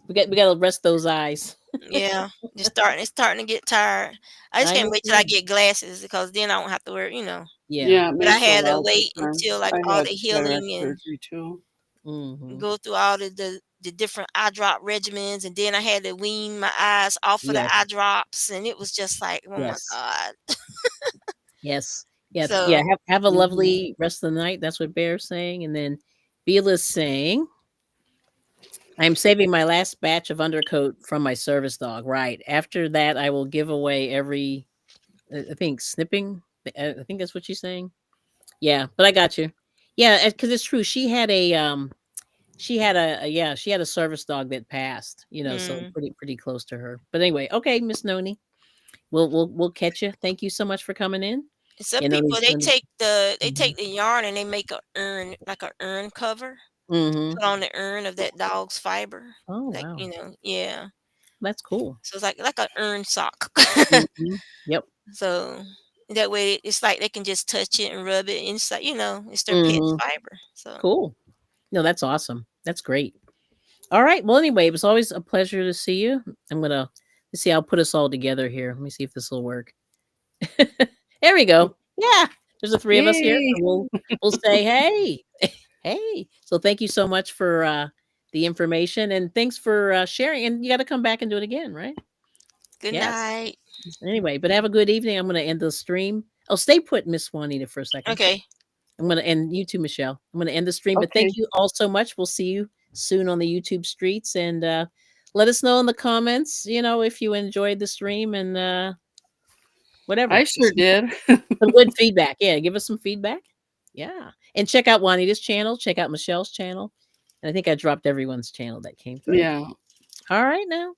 We gotta rest those eyes. yeah. It's starting to get tired. I just I can't know. wait till I get glasses, because then I won't have to wear. Yeah. Yeah, it But I makes a had to lot of wait until difference. like I all had the cataract healing and surgery too. Hmm. go through all the different eye drop regimens, and then I had to wean my eyes off of the Yes. eye drops, and it was just like, oh my Yes. god. Yes. Yeah. Yeah. So Have a Mhm. lovely rest of the night. That's what Bear's saying. And then Beela's saying, I'm saving my last batch of undercoat from my service dog. Right. After that, I will give away every, I think, snipping. I think that's what she's saying. Yeah. But I got you. Yeah. Because it's true. She had a service dog that passed, so mm. pretty close to her. But anyway, okay, Miss Noni. We'll catch you. Thank you so much for coming in. Some Yeah, people, Noni's Noni. they take the yarn and they make a urn, like a urn cover, Mm-hmm. put on the urn of that dog's fiber, Oh like, wow. yeah. That's cool. So it's like a urn sock. Mm-hmm. Yep. So that way it's like they can just touch it and rub it, and it's like, it's their pet's Mm-hmm. fiber. So Cool. No, that's awesome. That's great. All right. Well, anyway, it was always a pleasure to see you. Let's see. I'll put us all together here. Let me see if this will work. There we go. Yeah, there's the three of us here. Yay. So we'll say hey, hey. So thank you so much for the information, and thanks for sharing. And you got to come back and do it again, right? good Yes. night. Anyway, but have a good evening. I'm going to end the stream. Oh, stay put, Miss Juanita, for a second. Okay. I'm going to end you too, Michelle. I'm going to end the stream, but thank Okay. you all so much. We'll see you soon on the YouTube streets, and let us know in the comments, if you enjoyed the stream and whatever. I sure did. Some good feedback. Yeah, give us some feedback. Yeah. And check out Juanita's channel. Check out Michelle's channel. And I think I dropped everyone's channel that came through. Yeah. All right now.